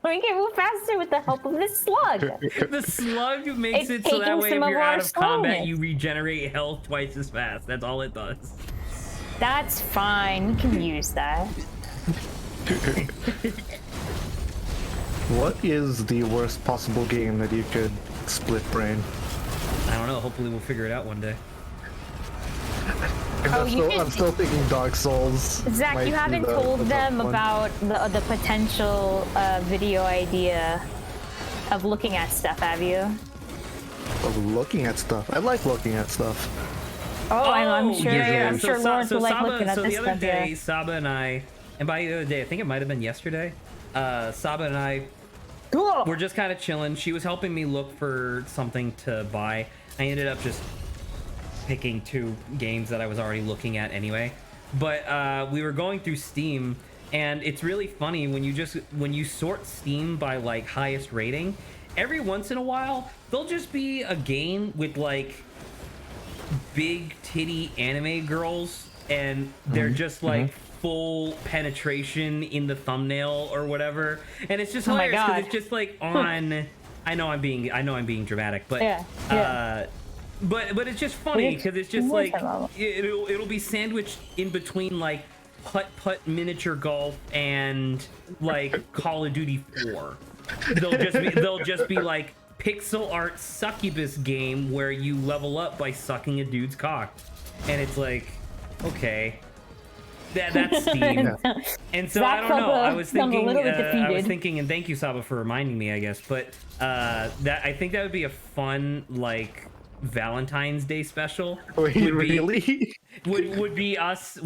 We can move faster with the help of this slug. The slug makes It's it so that taking way if some of you're our out of combat, slowness. you regenerate health twice as fast. That's all it does. That's fine. We can use that. What is the worst possible game that you could split brain? I don't know. Hopefully we'll figure it out one day. Oh, I'm still thinking Dark Souls. Zach, might you be haven't the told top them one. about the potential video idea of looking at stuff, have you? Of looking at stuff. I like looking at stuff. Oh, I'm sure. yeah. I'm So sure Lawrence will like Saba, looking at so this the other stuff. day, Yeah. Saba and I, and by the other day, I think it might have been yesterday. Saba and I Cool. we're just kind of chilling. She was helping me look for something to buy. I ended up just picking 2 games that I was already looking at anyway. But we were going through Steam, and it's really funny when you sort Steam by like highest rating. Every once in a while, there'll just be a game with like big titty anime girls, and they're just like full penetration in the thumbnail or whatever, and it's just Oh my hilarious because God. it's just like on. I know I'm being dramatic, but Yeah. but it's just funny It's because it's just more like than it'll be sandwiched in between like putt miniature golf and like Call of Duty 4. They'll just be like pixel art succubus game where you level up by sucking a dude's cock, and it's like, okay, that's Steam. And so Zach I don't know. I was felt a thinking, little bit defeated. and thank you, Saba, for reminding me, I guess. But that I think that would be a fun like Valentine's Day special. Wait, really? Would be us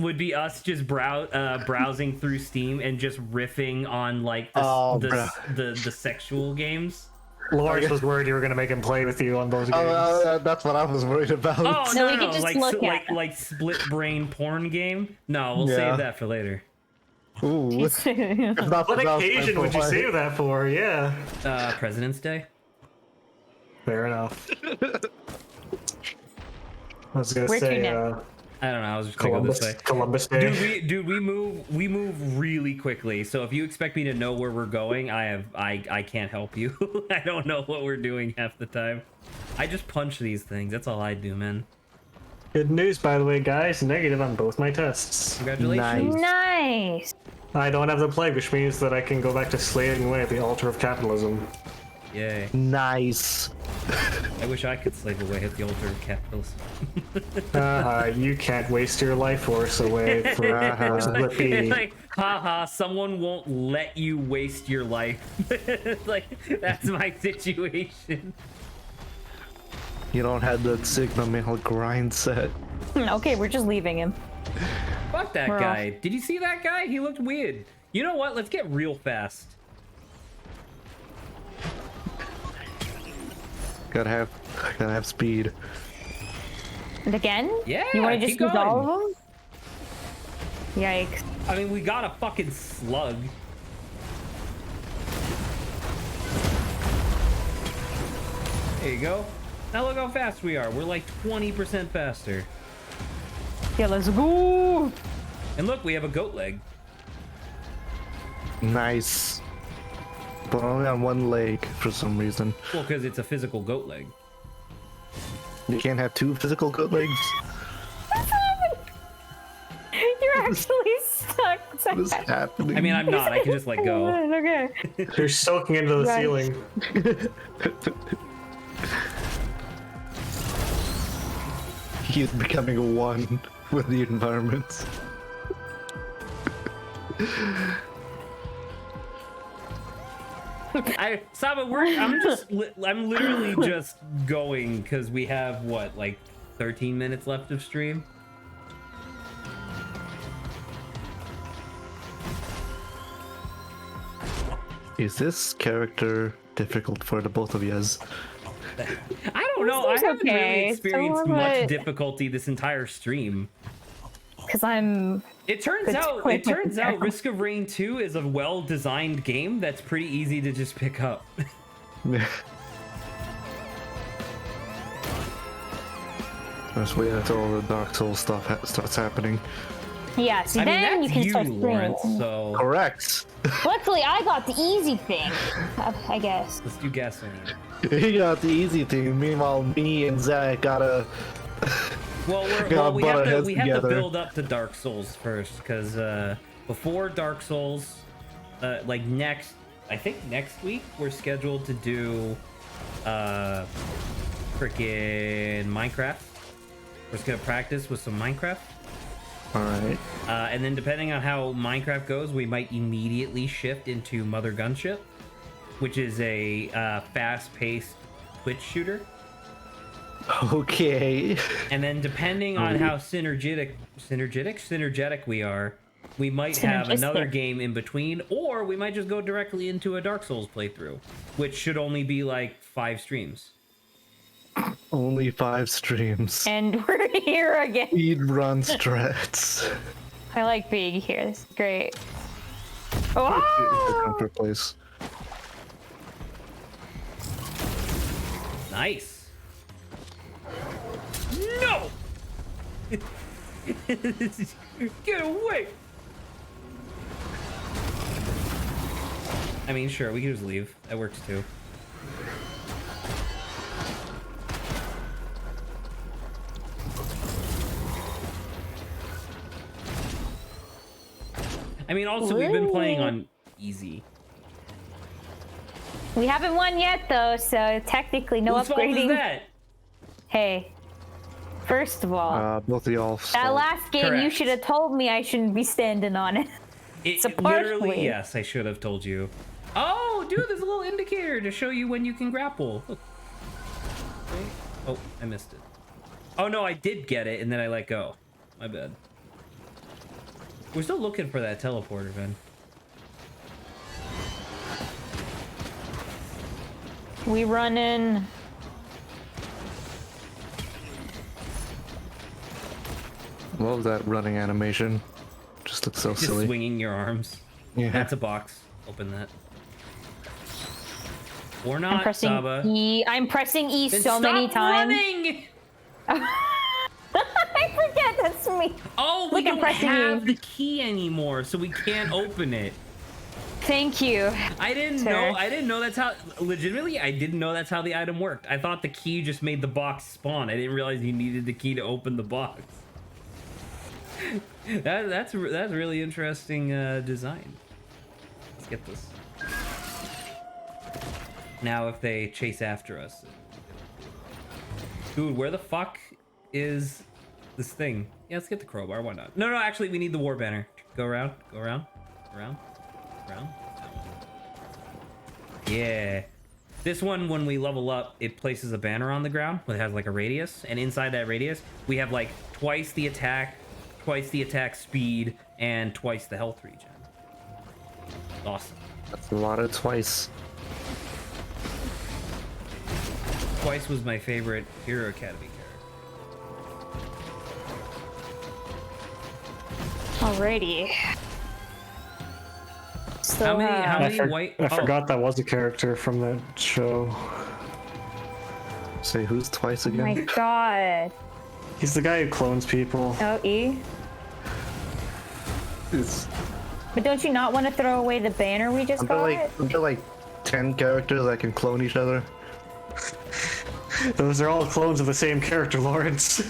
just browsing through Steam and just riffing on like the sexual games. Lawrence was worried you were going to make him play with you on those games. That's what I was worried about. Oh No, no, we no, could just like look at like split brain porn game. No, we'll Yeah. save that for later. Ooh. If not What for Valentine's occasion would you Day. save that for? Yeah. President's Day. Fair enough. I was going to Where to say now? I don't know. I was just gonna go this way. Columbus Day. We move really quickly. So if you expect me to know where we're going, I can't help you. I don't know what we're doing half the time. I just punch these things. That's all I do, man. Good news, by the way, guys. Negative on both my tests. Congratulations. Nice. Nice. I don't have the plague, which means that I can go back to slaving away at the altar of capitalism. Yay. Nice. I wish I could slave away at the altar of capitalism. You can't waste your life force away for It's Lippy. like, haha, someone won't let you waste your life. It's like, that's my situation. You don't have the Sigma male grind set. Okay, we're just leaving him. Fuck that We're guy. Did you see that guy? He looked weird. You know what? Let's get real fast. Gotta have speed. And again? Yeah, You want to just keep use all going. of them? Yikes. I mean, we got a fucking slug. There you go. Now look how fast we are. We're like 20% faster. Yeah, let's go. And look, we have a goat leg. Nice. But only on one leg for some reason. Well, because it's a physical goat leg. You can't have 2 physical good legs. You're actually stuck. What is happening? I mean, I'm not. I can just let go. Okay. You're soaking into the Right. ceiling. He's becoming one with the environment. Saba, I'm literally just going because we have what, like 13 minutes left of stream. Is this character difficult for the both of you? I don't know. I haven't really okay. experienced Some of much it- difficulty this entire stream. Because I'm. It turns Good out point. Risk of Rain 2 is a well-designed game that's pretty easy to just pick up. Just wait until all the Dark Souls stuff starts happening. Yeah, see, I mean, then that's you can start Lawrence, streaming. so Correct. Luckily, I got the easy thing, I guess. let's do gasoline. He got the easy thing. Meanwhile, me and Zach gotta. Well, Gotta we butt have our to heads together. build up to Dark Souls first, because before Dark Souls, like I think next week we're scheduled to do freaking Minecraft. We're just gonna practice with some Minecraft. All right. And then depending on how Minecraft goes, we might immediately shift into Mother Gunship, which is a fast-paced Twitch shooter. Okay. And then depending on how synergetic we are, we might have another Synergistic. game in between, or we might just go directly into a Dark Souls playthrough, which should only be like 5 streams. Only 5 streams. And we're here again. Speed run strats. I like being here. This is great. The Oh! comfort place. Nice. No! Get away! I mean, sure, we can just leave. That works too. I mean, also, we've been playing on easy. We haven't won yet, though, so technically no Whose fault is upgrading. that? Hey, first of all, Both of y'all. that last game you Correct. should have told me I shouldn't be standing on it. It, So literally, partially- yes, I should have told you. Oh, dude, there's a little indicator to show you when you can grapple. Look. Wait. Oh, I missed it. Oh, no, I did get it, and then I let go. My bad. We're still looking for that teleporter, man. We running. What was that running animation? Just looks so Just silly. swinging your arms. Yeah. That's a box. Open that. Or I'm not, pressing Saba. E. I'm pressing E Then so many stop times. running! I forget that's me. Oh, we Look, I'm don't pressing have E. the key anymore, so we can't open it. Thank you. I didn't Sir. know. I didn't know that's how. Legitimately, I didn't know that's how the item worked. I thought the key just made the box spawn. I didn't realize you needed the key to open the box. That's really interesting design. Let's get this. Now, if they chase after us, dude, where the fuck is this thing? Yeah, let's get the crowbar. Why not? No, actually, we need the war banner. Go around. Go around. Around. Around. Yeah. This one, when we level up, it places a banner on the ground. It has like a radius, and inside that radius, we have like twice the attack speed, and twice the health regen. Awesome. That's a lot of twice. Twice was my favorite Hero Academy character. Alrighty. So, How many I white? forgot that was a character from that show. Say who's twice Oh my again? god. He's the guy who clones people. Oh, E. It's, But don't you not want to throw away the banner we just got? aren't there like 10 characters that can clone each other? Those are all clones of the same character, Lawrence.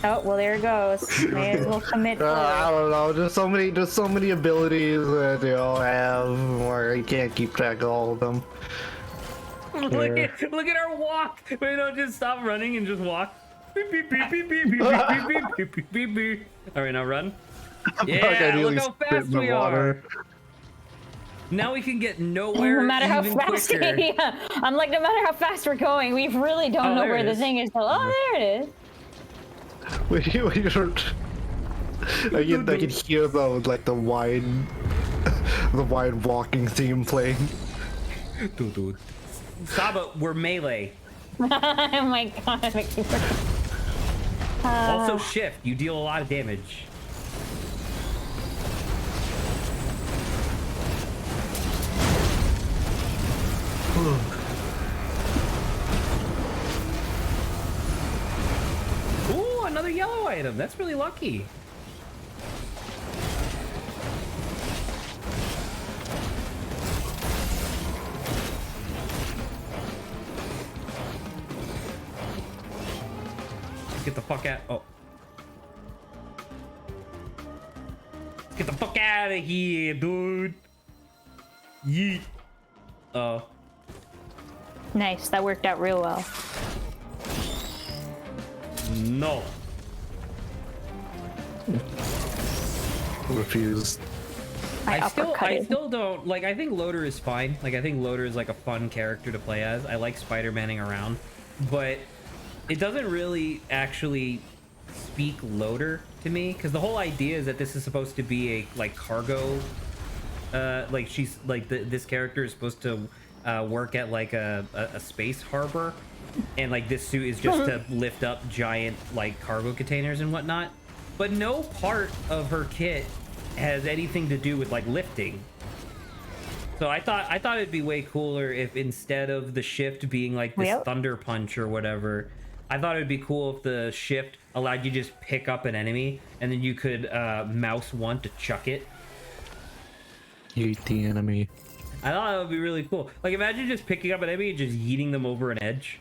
Oh, well, there it goes. May as well commit. I fully. don't know. There's so many abilities that they all have. Where you can't keep track of all of them. Look at our walk. We don't just stop running and just walk. Beep, beep, beep, beep, beep, beep, beep, beep, beep, beep, beep, beep. All right, now run. Fuck, I Yeah, nearly look how spit fast in the we are. water. Now we can get nowhere No matter how even fast, quicker. yeah. I'm like, no matter how fast we're going, we really don't Oh, know there where it the is. thing is. Oh, there it is. I can hear the wine, the wine walking theme playing. Saba, we're melee. Oh my god. Also shift. You deal a lot of damage. Ooh, another yellow item. That's really lucky. Get the fuck out. Oh. Get the fuck out of here, dude. Yeet. Oh. Nice, that worked out real well. No. Refused. I uppercutted. still don't like. I think Loader is fine. Like, I think Loader is like a fun character to play as. I like Spider-Manning around, but it doesn't really actually speak Loader to me, because the whole idea is that this is supposed to be a like cargo. Like she's like this character is supposed to work at like a space harbor, and like this suit is just to lift up giant like cargo containers and whatnot. But no part of her kit has anything to do with like lifting. So I thought it'd be way cooler if instead of the shift being like this Yep. thunder punch or whatever, I thought it'd be cool if the shift allowed you to just pick up an enemy and then you could mouse one to chuck it. Yeet the enemy. I thought that would be really cool. Like, imagine just picking up an enemy and just yeeting them over an edge.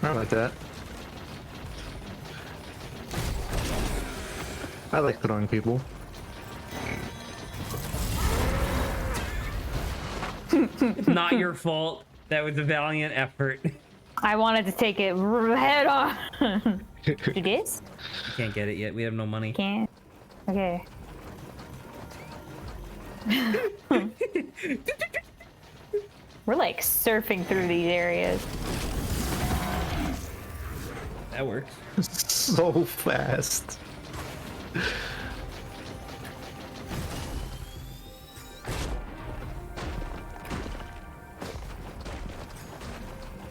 I like that. I like throwing people. It's not your fault. That was a valiant effort. You I wanted to take it head on. It is? can't get it yet. We have no money. Can't. Okay. We're like surfing through these areas. That works. So fast.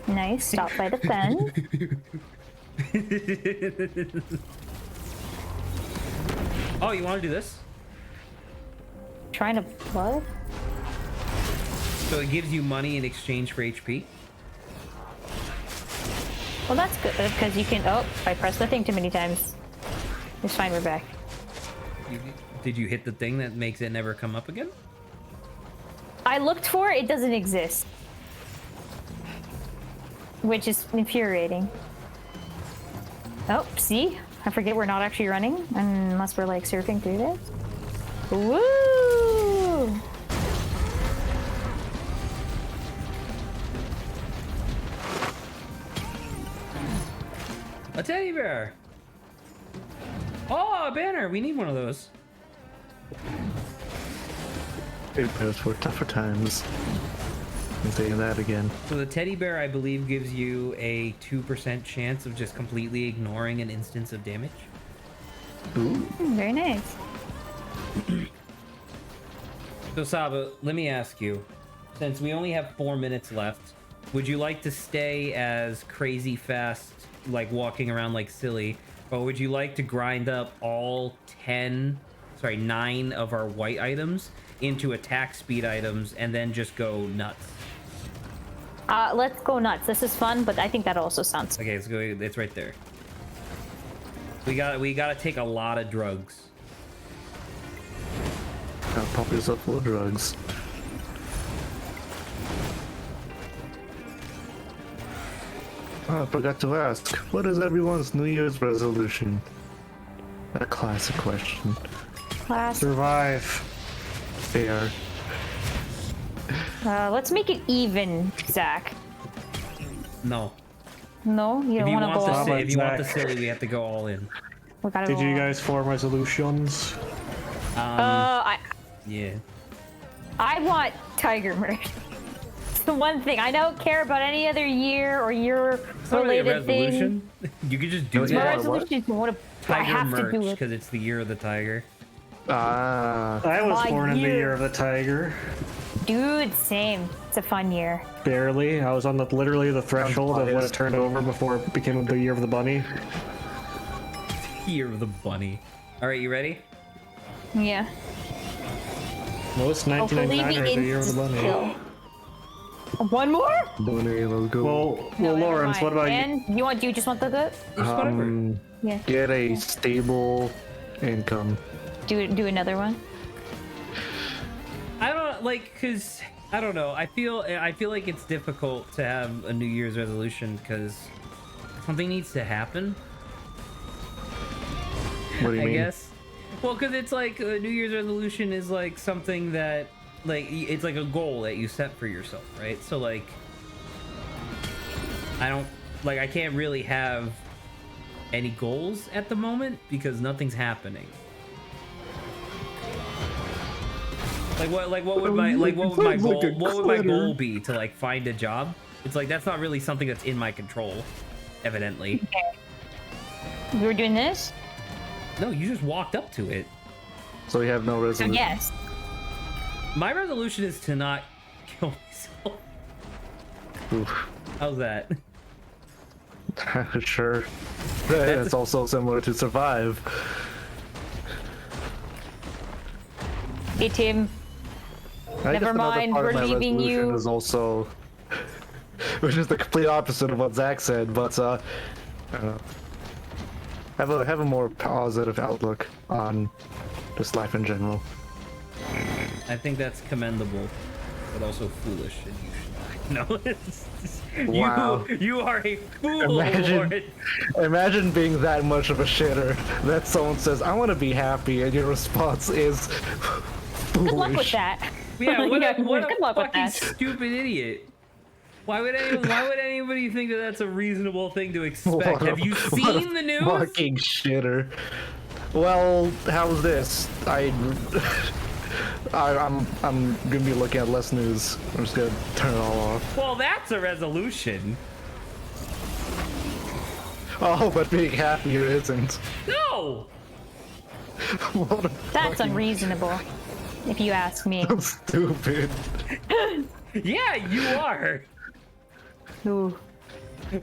Nice. Stop by the fence. Oh, you want to do this? Trying to what? So it gives you money in exchange for HP. Well, that's good because you can. Oh, I pressed the thing too many times. It's fine. We're back. Did you hit the thing that makes it never come up again? I looked for it. It doesn't exist, which is infuriating. Oh, see? I forget we're not actually running unless we're like surfing through this. Woo! A teddy bear. Oh, a banner. We need one of those. Prepares for tougher times. I'm saying that again. So the teddy bear, I believe, gives you a 2% chance of just completely ignoring an instance of damage. Ooh. Very nice. So Saba, let me ask you, since we only have 4 minutes left, would you like to stay as crazy fast, like walking around like silly, or would you like to grind up all 9 of our white items into attack speed items and then just go nuts? Let's go nuts. This is fun, but I think that also sounds. Okay, let's go. It's right there. We gotta take a lot of drugs. I'll pop yourself full of drugs. Oh, I forgot to ask. What is everyone's New Year's resolution? A classic question. Class. Survive. Fair. Let's make it even, Zach. No. No, you If don't you want to want go the all. si- if you want the Zach. silly, we have to go all in. We gotta Did go you all. guys form resolutions? Yeah. I want Tiger Merc. It's the one thing. I don't care about any other year or It's not really a year-related thing. resolution. You could just do My that. resolution is what I Tiger have to merch, do it. because it's the year of the tiger. Ah. I was My born in the year. year of the tiger. Dude, same. It's a fun year. Barely. I was on literally the threshold of when it biased. turned over before it became the year of the bunny. Year of the bunny. All right, you ready? Yeah. Most Hopefully 1999 the are the year of the bunny. insta-kill. One more? Bunny, let's go. Well, No, never Lawrence, mind. what about you? And you just want the good? Just whatever. Yeah. Get a stable income. Do another one. I don't like, cause I don't know. I feel like it's difficult to have a New Year's resolution because something needs to happen. What do you I mean? guess. Well, because it's like a New Year's resolution is like something that, like, it's like a goal that you set for yourself, right? So like, I can't really have any goals at the moment because nothing's happening. What would my goal be to like find a job? It's like that's not really something that's in my control, evidently. We were doing this? No, you just walked up to it. So you have no So resolution. yes. My resolution is to not kill myself. Oof. How's that? Sure. That's also similar to survive. Hey Tim. I Never guess another mind, part of we're my leaving resolution you. Is also, which is the complete opposite of what Zach said, but I don't know. Have a more positive outlook on just life in general. I think that's commendable, but also foolish, and you should not. No, Wow. you are a fool. Imagine- Lauren. Imagine being that much of a shitter that someone says, "I want to be happy," and your response is, "Foolish." Good luck with that. Yeah, what Yeah, a, what good a luck with fucking that. stupid idiot. Why would anybody think that that's a reasonable thing to expect? What a- Have you what a seen the news? Fucking shitter. Well, how's this? I'm gonna be looking at less news. I'm just gonna turn it all off. Well, that's a resolution. Oh, but being happier isn't. No. What a That's unreasonable, if you ask me. stupid. Yeah, you are. Ooh.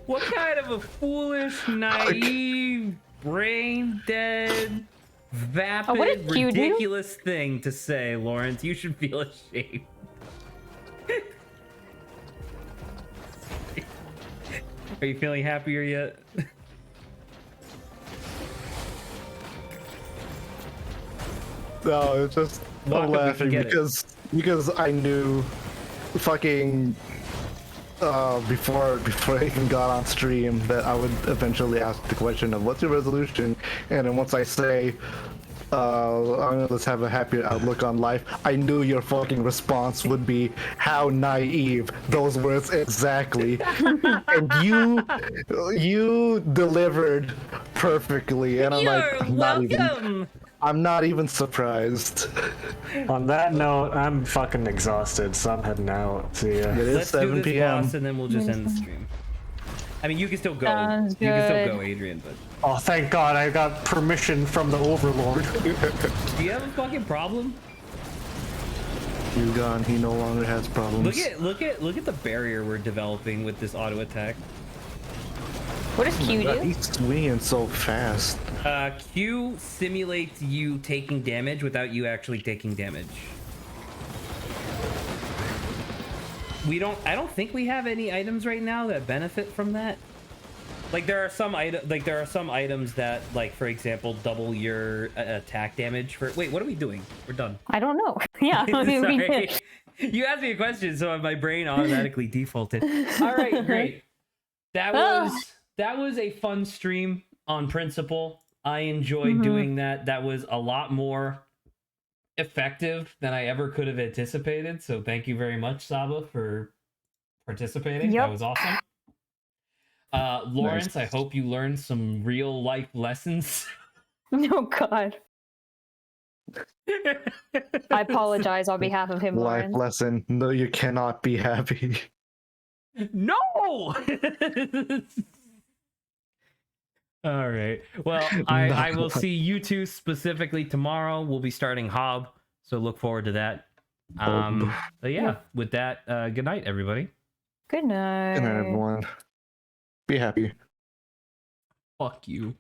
What kind of a foolish, naive, brain dead, vapid, what did Q do? ridiculous thing to say, Lawrence? You should feel ashamed. Are you feeling happier yet? No, it's just Why I'm could we laughing forget it? because I knew fucking before I even got on stream that I would eventually ask the question of what's your resolution, and then once I say let's have a happier outlook on life, I knew your fucking response would be how naive. Those words exactly. And you delivered perfectly, and I'm like, I'm not even surprised. On that note, I'm fucking exhausted, so I'm heading out. See ya. It is Let's do 7 this p.m. boss and then we'll just end the stream. I mean, you can still go. Sounds You can still good. go, Adrian, but Oh, thank God, I got permission from the Overlord. do you have a fucking problem? He's gone. He no longer has problems. Look at the barrier we're developing with this auto attack. What does Q God, do? he's swinging so fast. Q simulates you taking damage without you actually taking damage. I don't think we have any items right now that benefit from that. Like there are some items that, like, for example, double your attack damage for. Wait, what are we doing? We're done. I don't know. Yeah, I mean, we Sorry. did. You asked me a question, so my brain automatically defaulted. All right, great. That was a fun stream on principle. I enjoyed doing that. That was a lot more effective than I ever could have anticipated. So thank you very much, Saba, for participating. Yep. That was awesome. Lawrence, Nice. I hope you learned some real life lessons. Oh God. I apologize on behalf of him, Life Lawrence. lesson. No, you cannot be happy. No! All right. Well, I will see you two specifically tomorrow. We'll be starting Hob, so look forward to that. But yeah, with that, good night, everybody. Good night. Good night, everyone. Be happy. Fuck you.